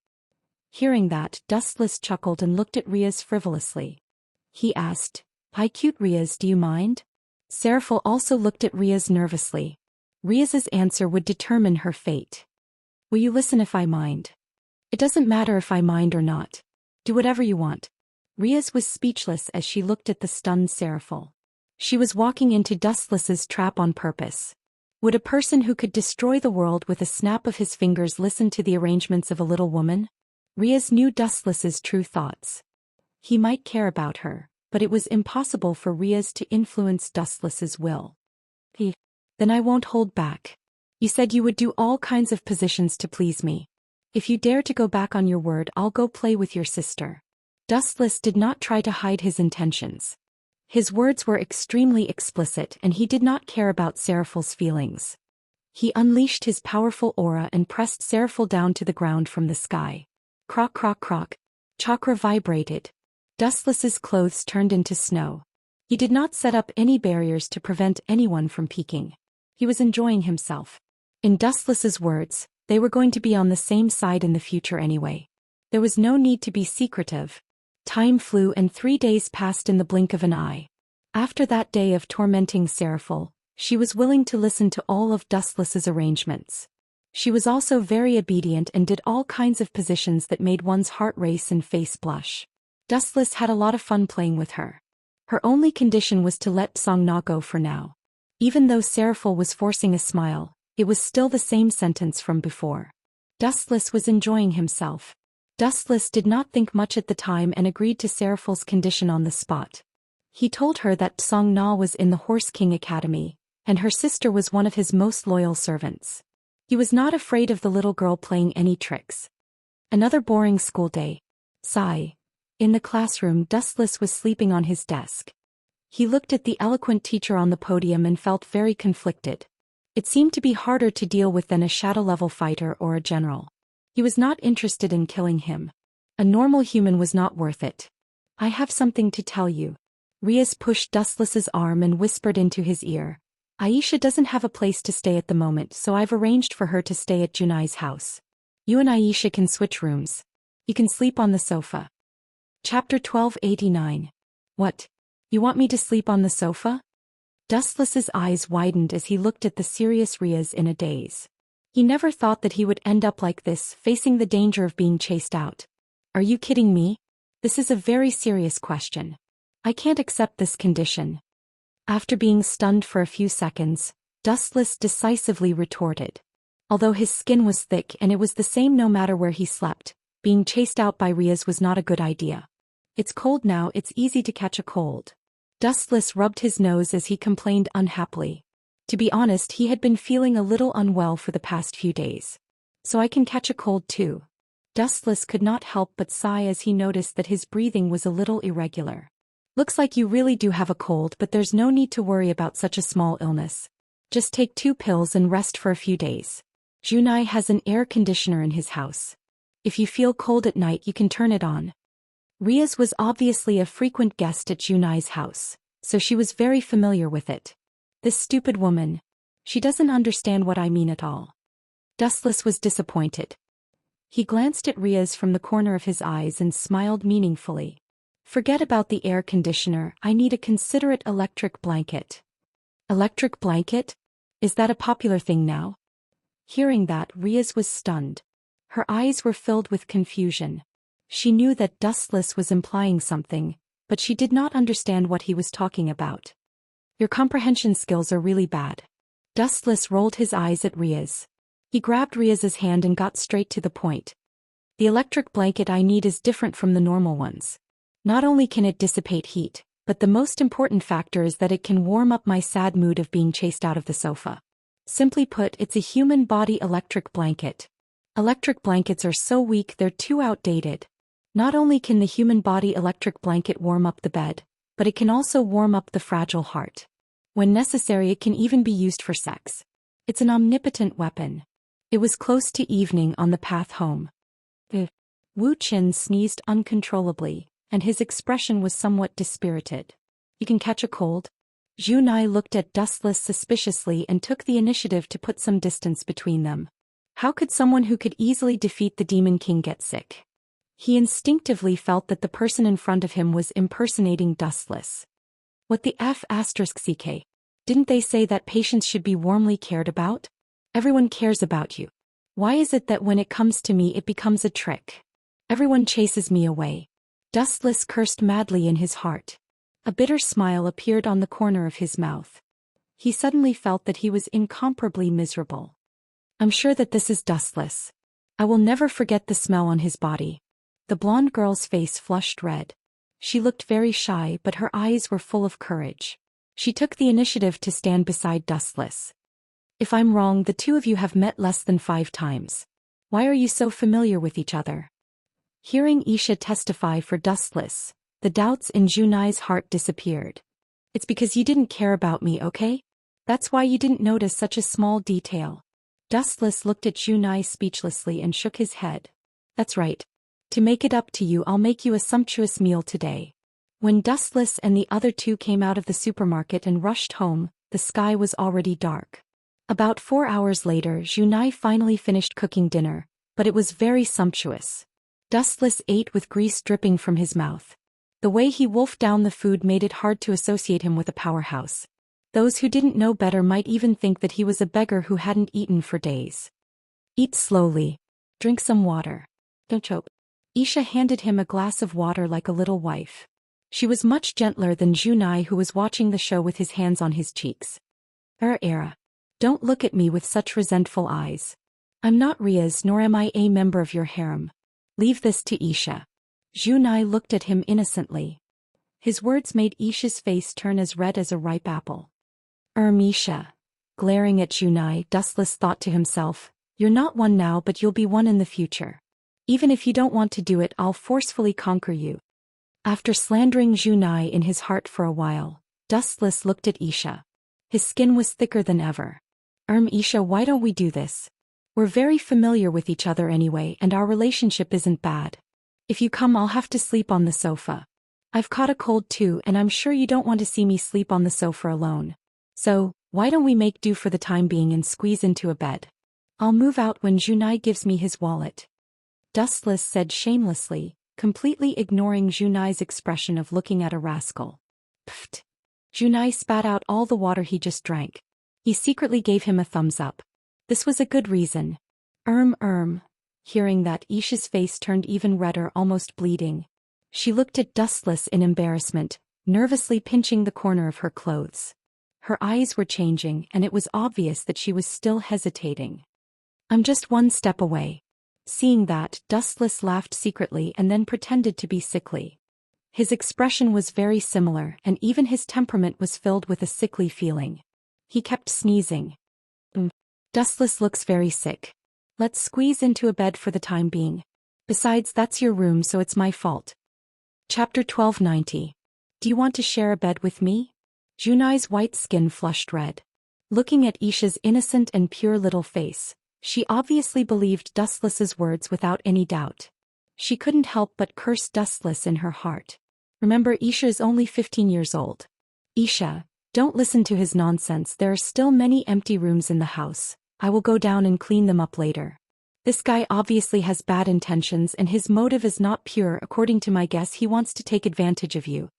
Hearing that, Dustless chuckled and looked at Riaz frivolously. He asked, Hi cute Riaz, do you mind? Seraphal also looked at Riaz nervously. Riaz's answer would determine her fate. Will you listen if I mind? It doesn't matter if I mind or not. Do whatever you want. Riaz was speechless as she looked at the stunned Seraphal. She was walking into Dustless's trap on purpose. Would a person who could destroy the world with a snap of his fingers listen to the arrangements of a little woman? Riaz knew Dustless's true thoughts. He might care about her, but it was impossible for Riaz to influence Dustless's will. Then I won't hold back. You said you would do all kinds of positions to please me. If you dare to go back on your word, I'll go play with your sister. Dustless did not try to hide his intentions. His words were extremely explicit and he did not care about Seraphal's feelings. He unleashed his powerful aura and pressed Seraphal down to the ground from the sky. Croc croc croc. Chakra vibrated. Dustless's clothes turned into snow. He did not set up any barriers to prevent anyone from peeking. He was enjoying himself. In Dustless's words, they were going to be on the same side in the future anyway. There was no need to be secretive. Time flew and 3 days passed in the blink of an eye. After that day of tormenting Seraphal, she was willing to listen to all of Dustless's arrangements. She was also very obedient and did all kinds of positions that made one's heart race and face blush. Dustless had a lot of fun playing with her. Her only condition was to let Song Na go for now. Even though Seraphiel was forcing a smile, it was still the same sentence from before. Dustless was enjoying himself. Dustless did not think much at the time and agreed to Seraphiel's condition on the spot. He told her that Song Na was in the Horse King Academy, and her sister was one of his most loyal servants. He was not afraid of the little girl playing any tricks. Another boring school day. Sigh. In the classroom, Dustless was sleeping on his desk. He looked at the eloquent teacher on the podium and felt very conflicted. It seemed to be harder to deal with than a shadow-level fighter or a general. He was not interested in killing him. A normal human was not worth it. I have something to tell you. Riaz pushed Dustless's arm and whispered into his ear. Aisha doesn't have a place to stay at the moment, so I've arranged for her to stay at Junai's house. You and Aisha can switch rooms. You can sleep on the sofa. Chapter 1289. What? You want me to sleep on the sofa? Dustless's eyes widened as he looked at the serious Riaz in a daze. He never thought that he would end up like this, facing the danger of being chased out. Are you kidding me? This is a very serious question. I can't accept this condition. After being stunned for a few seconds, Dustless decisively retorted. Although his skin was thick and it was the same no matter where he slept, being chased out by Riaz was not a good idea. It's cold now, it's easy to catch a cold. Dustless rubbed his nose as he complained unhappily. To be honest, he had been feeling a little unwell for the past few days. So I can catch a cold too. Dustless could not help but sigh as he noticed that his breathing was a little irregular. Looks like you really do have a cold, but there's no need to worry about such a small illness. Just take 2 pills and rest for a few days. Junai has an air conditioner in his house. If you feel cold at night, you can turn it on. Riaz was obviously a frequent guest at Junai's house, so she was very familiar with it. This stupid woman. She doesn't understand what I mean at all. Dustless was disappointed. He glanced at Riaz from the corner of his eyes and smiled meaningfully. Forget about the air conditioner, I need a considerate electric blanket. Electric blanket? Is that a popular thing now? Hearing that, Riaz was stunned. Her eyes were filled with confusion. She knew that Dustless was implying something, but she did not understand what he was talking about. Your comprehension skills are really bad. Dustless rolled his eyes at Riaz. He grabbed Riaz's hand and got straight to the point. The electric blanket I need is different from the normal ones. Not only can it dissipate heat, but the most important factor is that it can warm up my sad mood of being chased out of the sofa. Simply put, it's a human body electric blanket. Electric blankets are so weak they're too outdated. Not only can the human body electric blanket warm up the bed, but it can also warm up the fragile heart. When necessary, it can even be used for sex. It's an omnipotent weapon. It was close to evening on the path home. Wu Qin sneezed uncontrollably, and his expression was somewhat dispirited. You can catch a cold? Junai looked at Dustless suspiciously and took the initiative to put some distance between them. How could someone who could easily defeat the Demon King get sick? He instinctively felt that the person in front of him was impersonating Dustless. What the f***ck? Didn't they say that patients should be warmly cared about? Everyone cares about you. Why is it that when it comes to me it becomes a trick? Everyone chases me away. Dustless cursed madly in his heart. A bitter smile appeared on the corner of his mouth. He suddenly felt that he was incomparably miserable. I'm sure that this is Dustless. I will never forget the smell on his body. The blonde girl's face flushed red. She looked very shy, but her eyes were full of courage. She took the initiative to stand beside Dustless. If I'm wrong, the two of you have met less than 5 times. Why are you so familiar with each other? Hearing Isha testify for Dustless, the doubts in Junai's heart disappeared. It's because you didn't care about me, okay? That's why you didn't notice such a small detail. Dustless looked at Junai speechlessly and shook his head. That's right. To make it up to you, I'll make you a sumptuous meal today. When Dustless and the other two came out of the supermarket and rushed home, the sky was already dark. About 4 hours later, Junai finally finished cooking dinner, but it was very sumptuous. Dustless ate with grease dripping from his mouth. The way he wolfed down the food made it hard to associate him with a powerhouse. Those who didn't know better might even think that he was a beggar who hadn't eaten for days. Eat slowly. Drink some water. Don't choke. Isha handed him a glass of water like a little wife. She was much gentler than Zhou, who was watching the show with his hands on his cheeks. Era. Don't look at me with such resentful eyes. I'm not Ria's nor am I a member of your harem. Leave this to Isha. Zhou looked at him innocently. His words made Isha's face turn as red as a ripe apple. Isha. Glaring at Zhou, Dustless thought to himself, you're not one now but you'll be one in the future. Even if you don't want to do it, I'll forcefully conquer you. After slandering Zhou in his heart for a while, Dustless looked at Isha. His skin was thicker than ever. Isha, why don't we do this? We're very familiar with each other anyway and our relationship isn't bad. If you come I'll have to sleep on the sofa. I've caught a cold too and I'm sure you don't want to see me sleep on the sofa alone. So, why don't we make do for the time being and squeeze into a bed? I'll move out when Zhou gives me his wallet. Dustless said shamelessly, completely ignoring Zhou's expression of looking at a rascal. Pfft. Zhou spat out all the water he just drank. He secretly gave him a thumbs up. This was a good reason. Hearing that, Isha's face turned even redder, almost bleeding. She looked at Dustless in embarrassment, nervously pinching the corner of her clothes. Her eyes were changing and it was obvious that she was still hesitating. I'm just one step away. Seeing that, Dustless laughed secretly and then pretended to be sickly. His expression was very similar and even his temperament was filled with a sickly feeling. He kept sneezing. Dustless looks very sick. Let's squeeze into a bed for the time being. Besides, that's your room so it's my fault. Chapter 1290. Do you want to share a bed with me? Zhou's white skin flushed red. Looking at Isha's innocent and pure little face, she obviously believed Dustless's words without any doubt. She couldn't help but curse Dustless in her heart. Remember, Isha is only 15 years old. Isha, don't listen to his nonsense. There are still many empty rooms in the house. I will go down and clean them up later. This guy obviously has bad intentions and his motive is not pure. According to my guess, he wants to take advantage of you.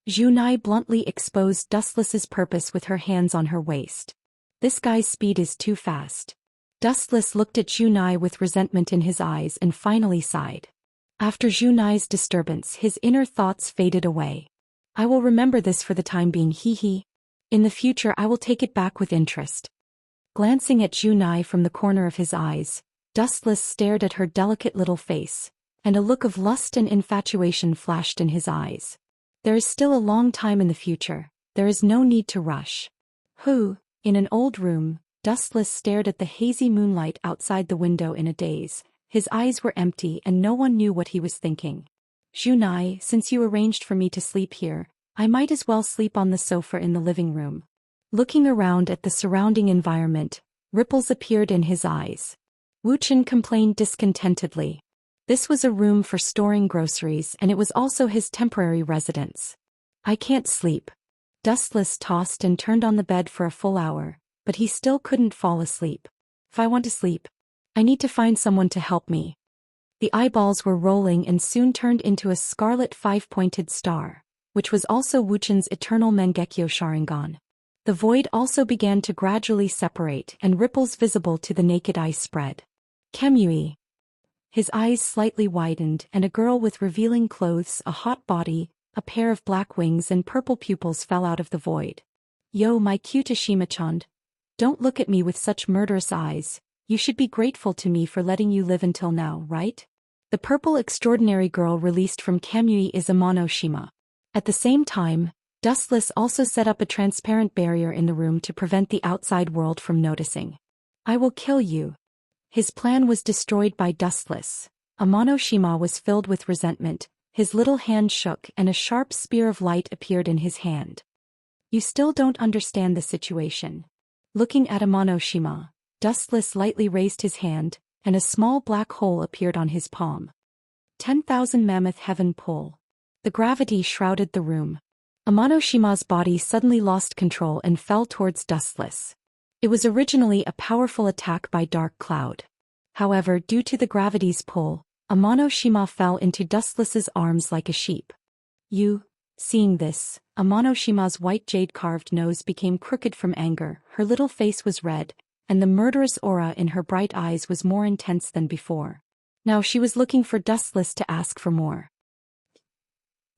Zhou bluntly exposed Dustless's purpose with her hands on her waist. This guy's speed is too fast. Dustless looked at Zhou with resentment in his eyes and finally sighed. After Zhou's disturbance, his inner thoughts faded away. I will remember this for the time being, hee. In the future I will take it back with interest. Glancing at Zhou from the corner of his eyes, Dustless stared at her delicate little face, and a look of lust and infatuation flashed in his eyes. There is still a long time in the future, there is no need to rush. In an old room, Dustless stared at the hazy moonlight outside the window in a daze. His eyes were empty and no one knew what he was thinking. Zhou, since you arranged for me to sleep here, I might as well sleep on the sofa in the living room. Looking around at the surrounding environment, ripples appeared in his eyes. Wuxian complained discontentedly. This was a room for storing groceries and it was also his temporary residence. I can't sleep. Dustless tossed and turned on the bed for a full hour, but he still couldn't fall asleep. If I want to sleep, I need to find someone to help me. The eyeballs were rolling and soon turned into a scarlet five-pointed star, which was also Wuxian's eternal Mangekyo Sharingan. The void also began to gradually separate and ripples visible to the naked eye spread. Kemui. His eyes slightly widened and a girl with revealing clothes, a hot body, a pair of black wings and purple pupils fell out of the void. Yo, my cute Ashima-chan. Don't look at me with such murderous eyes. You should be grateful to me for letting you live until now, right? The purple extraordinary girl released from Kamui is Shima. At the same time, Dustless also set up a transparent barrier in the room to prevent the outside world from noticing. I will kill you. His plan was destroyed by Dustless. Shima was filled with resentment, his little hand shook and a sharp spear of light appeared in his hand. You still don't understand the situation. Looking at Shima, Dustless lightly raised his hand, and a small black hole appeared on his palm. 10,000 mammoth heaven pull. The gravity shrouded the room. Shima's body suddenly lost control and fell towards Dustless. It was originally a powerful attack by Dark Cloud. However, due to the gravity's pull, Shima fell into Dustless's arms like a sheep. Seeing this, Shima's white jade-carved nose became crooked from anger, her little face was red, and the murderous aura in her bright eyes was more intense than before. Now she was looking for Dustless to ask for more.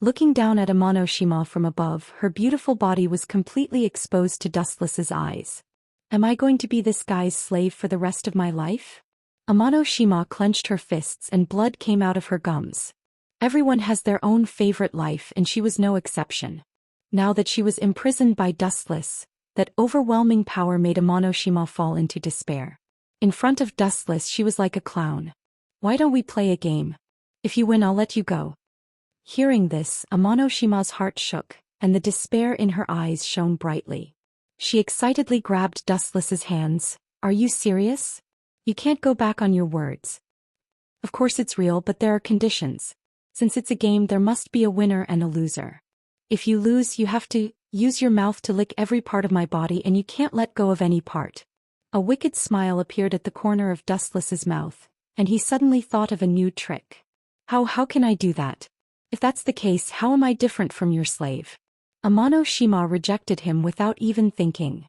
Looking down at Amano from above, her beautiful body was completely exposed to Dustless's eyes. Am I going to be this guy's slave for the rest of my life? Amano clenched her fists and blood came out of her gums. Everyone has their own favorite life and she was no exception. Now that she was imprisoned by Dustless, that overwhelming power made Amano fall into despair. In front of Dustless she was like a clown. Why don't we play a game? If you win I'll let you go. Hearing this, Amano heart shook, and the despair in her eyes shone brightly. She excitedly grabbed Dustless's hands. Are you serious? You can't go back on your words. Of course it's real, but there are conditions. Since it's a game, there must be a winner and a loser. If you lose, you have to use your mouth to lick every part of my body and you can't let go of any part. A wicked smile appeared at the corner of Dustless's mouth, and he suddenly thought of a new trick. How can I do that? If that's the case, how am I different from your slave? Amano rejected him without even thinking.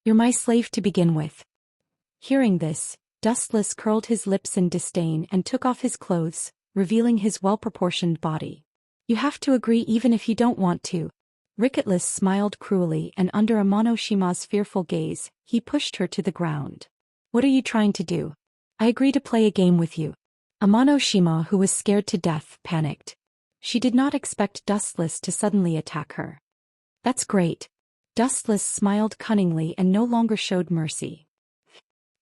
You're my slave to begin with. Hearing this, Dustless curled his lips in disdain and took off his clothes, revealing his well-proportioned body. You have to agree even if you don't want to. Ricketless smiled cruelly, and under Amano fearful gaze, he pushed her to the ground. What are you trying to do? I agree to play a game with you. Amano, who was scared to death, panicked. She did not expect Dustless to suddenly attack her. That's great. Dustless smiled cunningly and no longer showed mercy.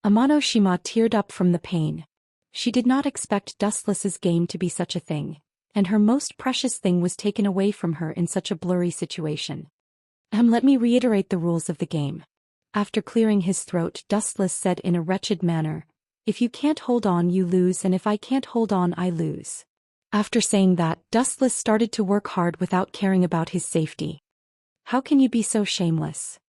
Amano teared up from the pain. She did not expect Dustless's game to be such a thing, and her most precious thing was taken away from her in such a blurry situation. Let me reiterate the rules of the game. After clearing his throat, Dustless said in a wretched manner, if you can't hold on you lose, and if I can't hold on I lose. After saying that, Dustless started to work hard without caring about his safety. How can you be so shameless?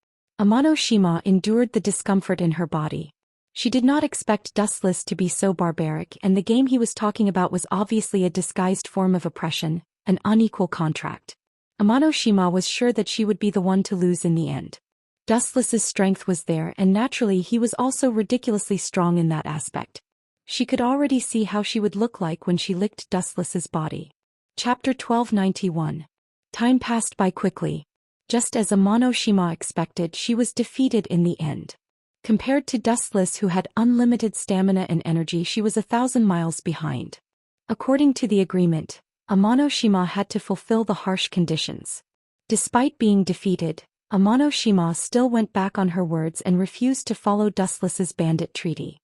Amano endured the discomfort in her body. She did not expect Dustless to be so barbaric, and the game he was talking about was obviously a disguised form of oppression, an unequal contract. Amano was sure that she would be the one to lose in the end. Dustless's strength was there, and naturally he was also ridiculously strong in that aspect. She could already see how she would look like when she licked Dustless's body. Chapter 1291. Time passed by quickly. Just as Amano expected, she was defeated in the end. Compared to Dustless, who had unlimited stamina and energy, she was 1,000 miles behind. According to the agreement, Amano had to fulfill the harsh conditions. Despite being defeated, Amano still went back on her words and refused to follow Dustless's bandit treaty.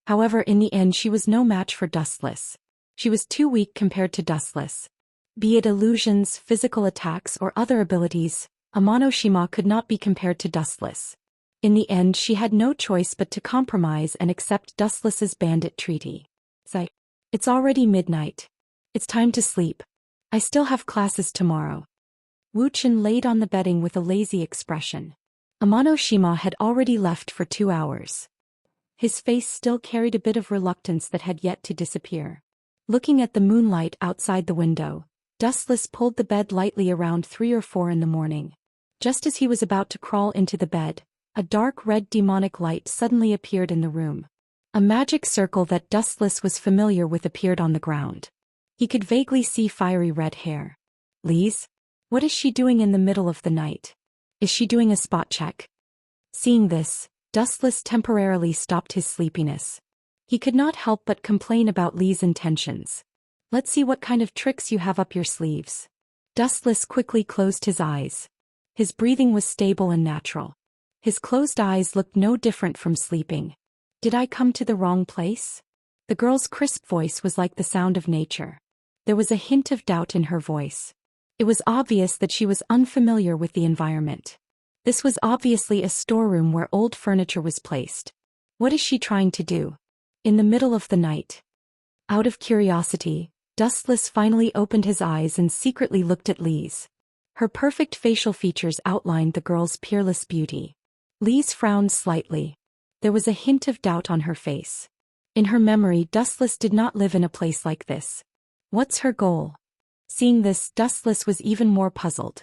However, in the end she was no match for Dustless. She was too weak compared to Dustless. Be it illusions, physical attacks, or other abilities, Amano could not be compared to Dustless. In the end she had no choice but to compromise and accept Dustless's bandit treaty. It's already midnight. It's time to sleep. I still have classes tomorrow. Wuxian laid on the bedding with a lazy expression. Amano had already left for 2 hours. His face still carried a bit of reluctance that had yet to disappear. Looking at the moonlight outside the window, Dustless pulled the bed lightly around 3 or 4 in the morning. Just as he was about to crawl into the bed, a dark red demonic light suddenly appeared in the room. A magic circle that Dustless was familiar with appeared on the ground. He could vaguely see fiery red hair. Lise? What is she doing in the middle of the night? Is she doing a spot check? Seeing this, Dustless temporarily stopped his sleepiness. He could not help but complain about Li's intentions. Let's see what kind of tricks you have up your sleeves. Dustless quickly closed his eyes. His breathing was stable and natural. His closed eyes looked no different from sleeping. Did I come to the wrong place? The girl's crisp voice was like the sound of nature. There was a hint of doubt in her voice. It was obvious that she was unfamiliar with the environment. This was obviously a storeroom where old furniture was placed. What is she trying to do? In the middle of the night? Out of curiosity, Dustless finally opened his eyes and secretly looked at Lise. Her perfect facial features outlined the girl's peerless beauty. Lise frowned slightly. There was a hint of doubt on her face. In her memory, Dustless did not live in a place like this. What's her goal? Seeing this, Dustless was even more puzzled.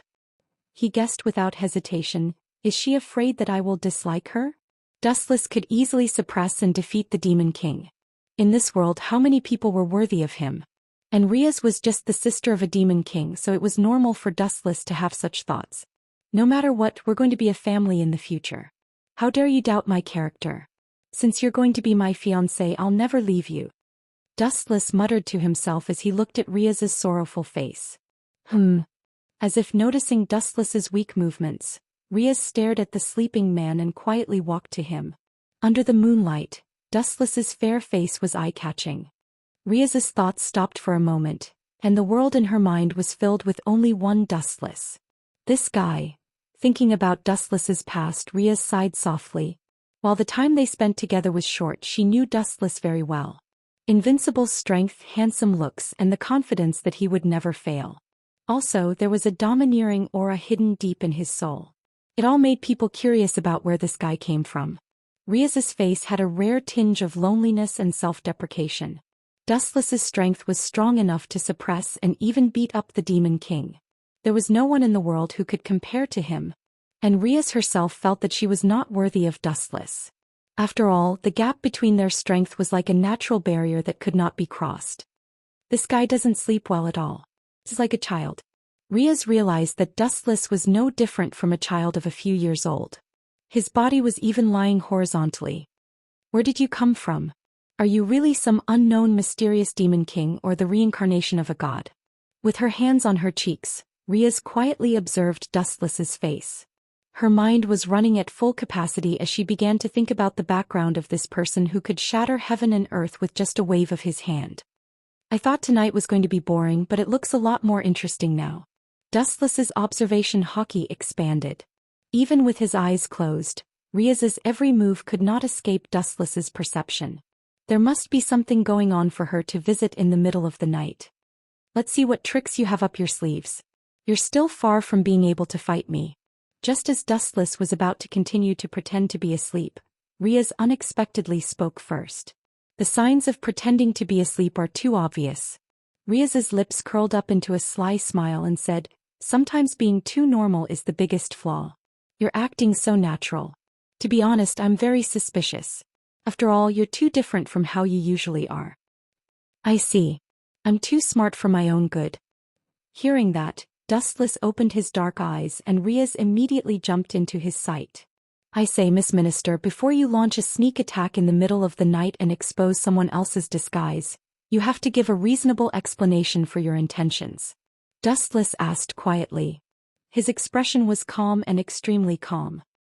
He guessed without hesitation, is she afraid that I will dislike her? Dustless could easily suppress and defeat the Demon King. In this world, how many people were worthy of him? And Riaz was just the sister of a demon king, so it was normal for Dustless to have such thoughts. No matter what, we're going to be a family in the future. How dare you doubt my character? Since you're going to be my fiancé, I'll never leave you. Dustless muttered to himself as he looked at Riaz's sorrowful face. As if noticing Dustless's weak movements, Riaz stared at the sleeping man and quietly walked to him. Under the moonlight, Dustless's fair face was eye-catching. Riaz's thoughts stopped for a moment, and the world in her mind was filled with only one Dustless. This guy. Thinking about Dustless's past, Riaz sighed softly. While the time they spent together was short, she knew Dustless very well. Invincible strength, handsome looks, and the confidence that he would never fail. Also, there was a domineering aura hidden deep in his soul. It all made people curious about where this guy came from. Riaz's face had a rare tinge of loneliness and self-deprecation. Dustless's strength was strong enough to suppress and even beat up the Demon King. There was no one in the world who could compare to him. And Riaz herself felt that she was not worthy of Dustless. After all, the gap between their strength was like a natural barrier that could not be crossed. This guy doesn't sleep well at all. He's like a child. Riaz realized that Dustless was no different from a child of a few years old. His body was even lying horizontally. Where did you come from? Are you really some unknown mysterious demon king or the reincarnation of a god? With her hands on her cheeks, Riaz quietly observed Dustless's face. Her mind was running at full capacity as she began to think about the background of this person who could shatter heaven and earth with just a wave of his hand. I thought tonight was going to be boring, but it looks a lot more interesting now. Dustless's observation hockey expanded. Even with his eyes closed, Riaz's every move could not escape Dustless's perception. There must be something going on for her to visit in the middle of the night. Let's see what tricks you have up your sleeves. You're still far from being able to fight me. Just as Dustless was about to continue to pretend to be asleep, Riaz unexpectedly spoke first. The signs of pretending to be asleep are too obvious. Riaz's lips curled up into a sly smile and said, "Sometimes being too normal is the biggest flaw. You're acting so natural. To be honest, I'm very suspicious. After all, you're too different from how you usually are." "I see. I'm too smart for my own good." Hearing that, Dustless opened his dark eyes and Riaz immediately jumped into his sight. "I say, Miss Minister, before you launch a sneak attack in the middle of the night and expose someone else's disguise, you have to give a reasonable explanation for your intentions," Dustless asked quietly. His expression was calm and extremely calm.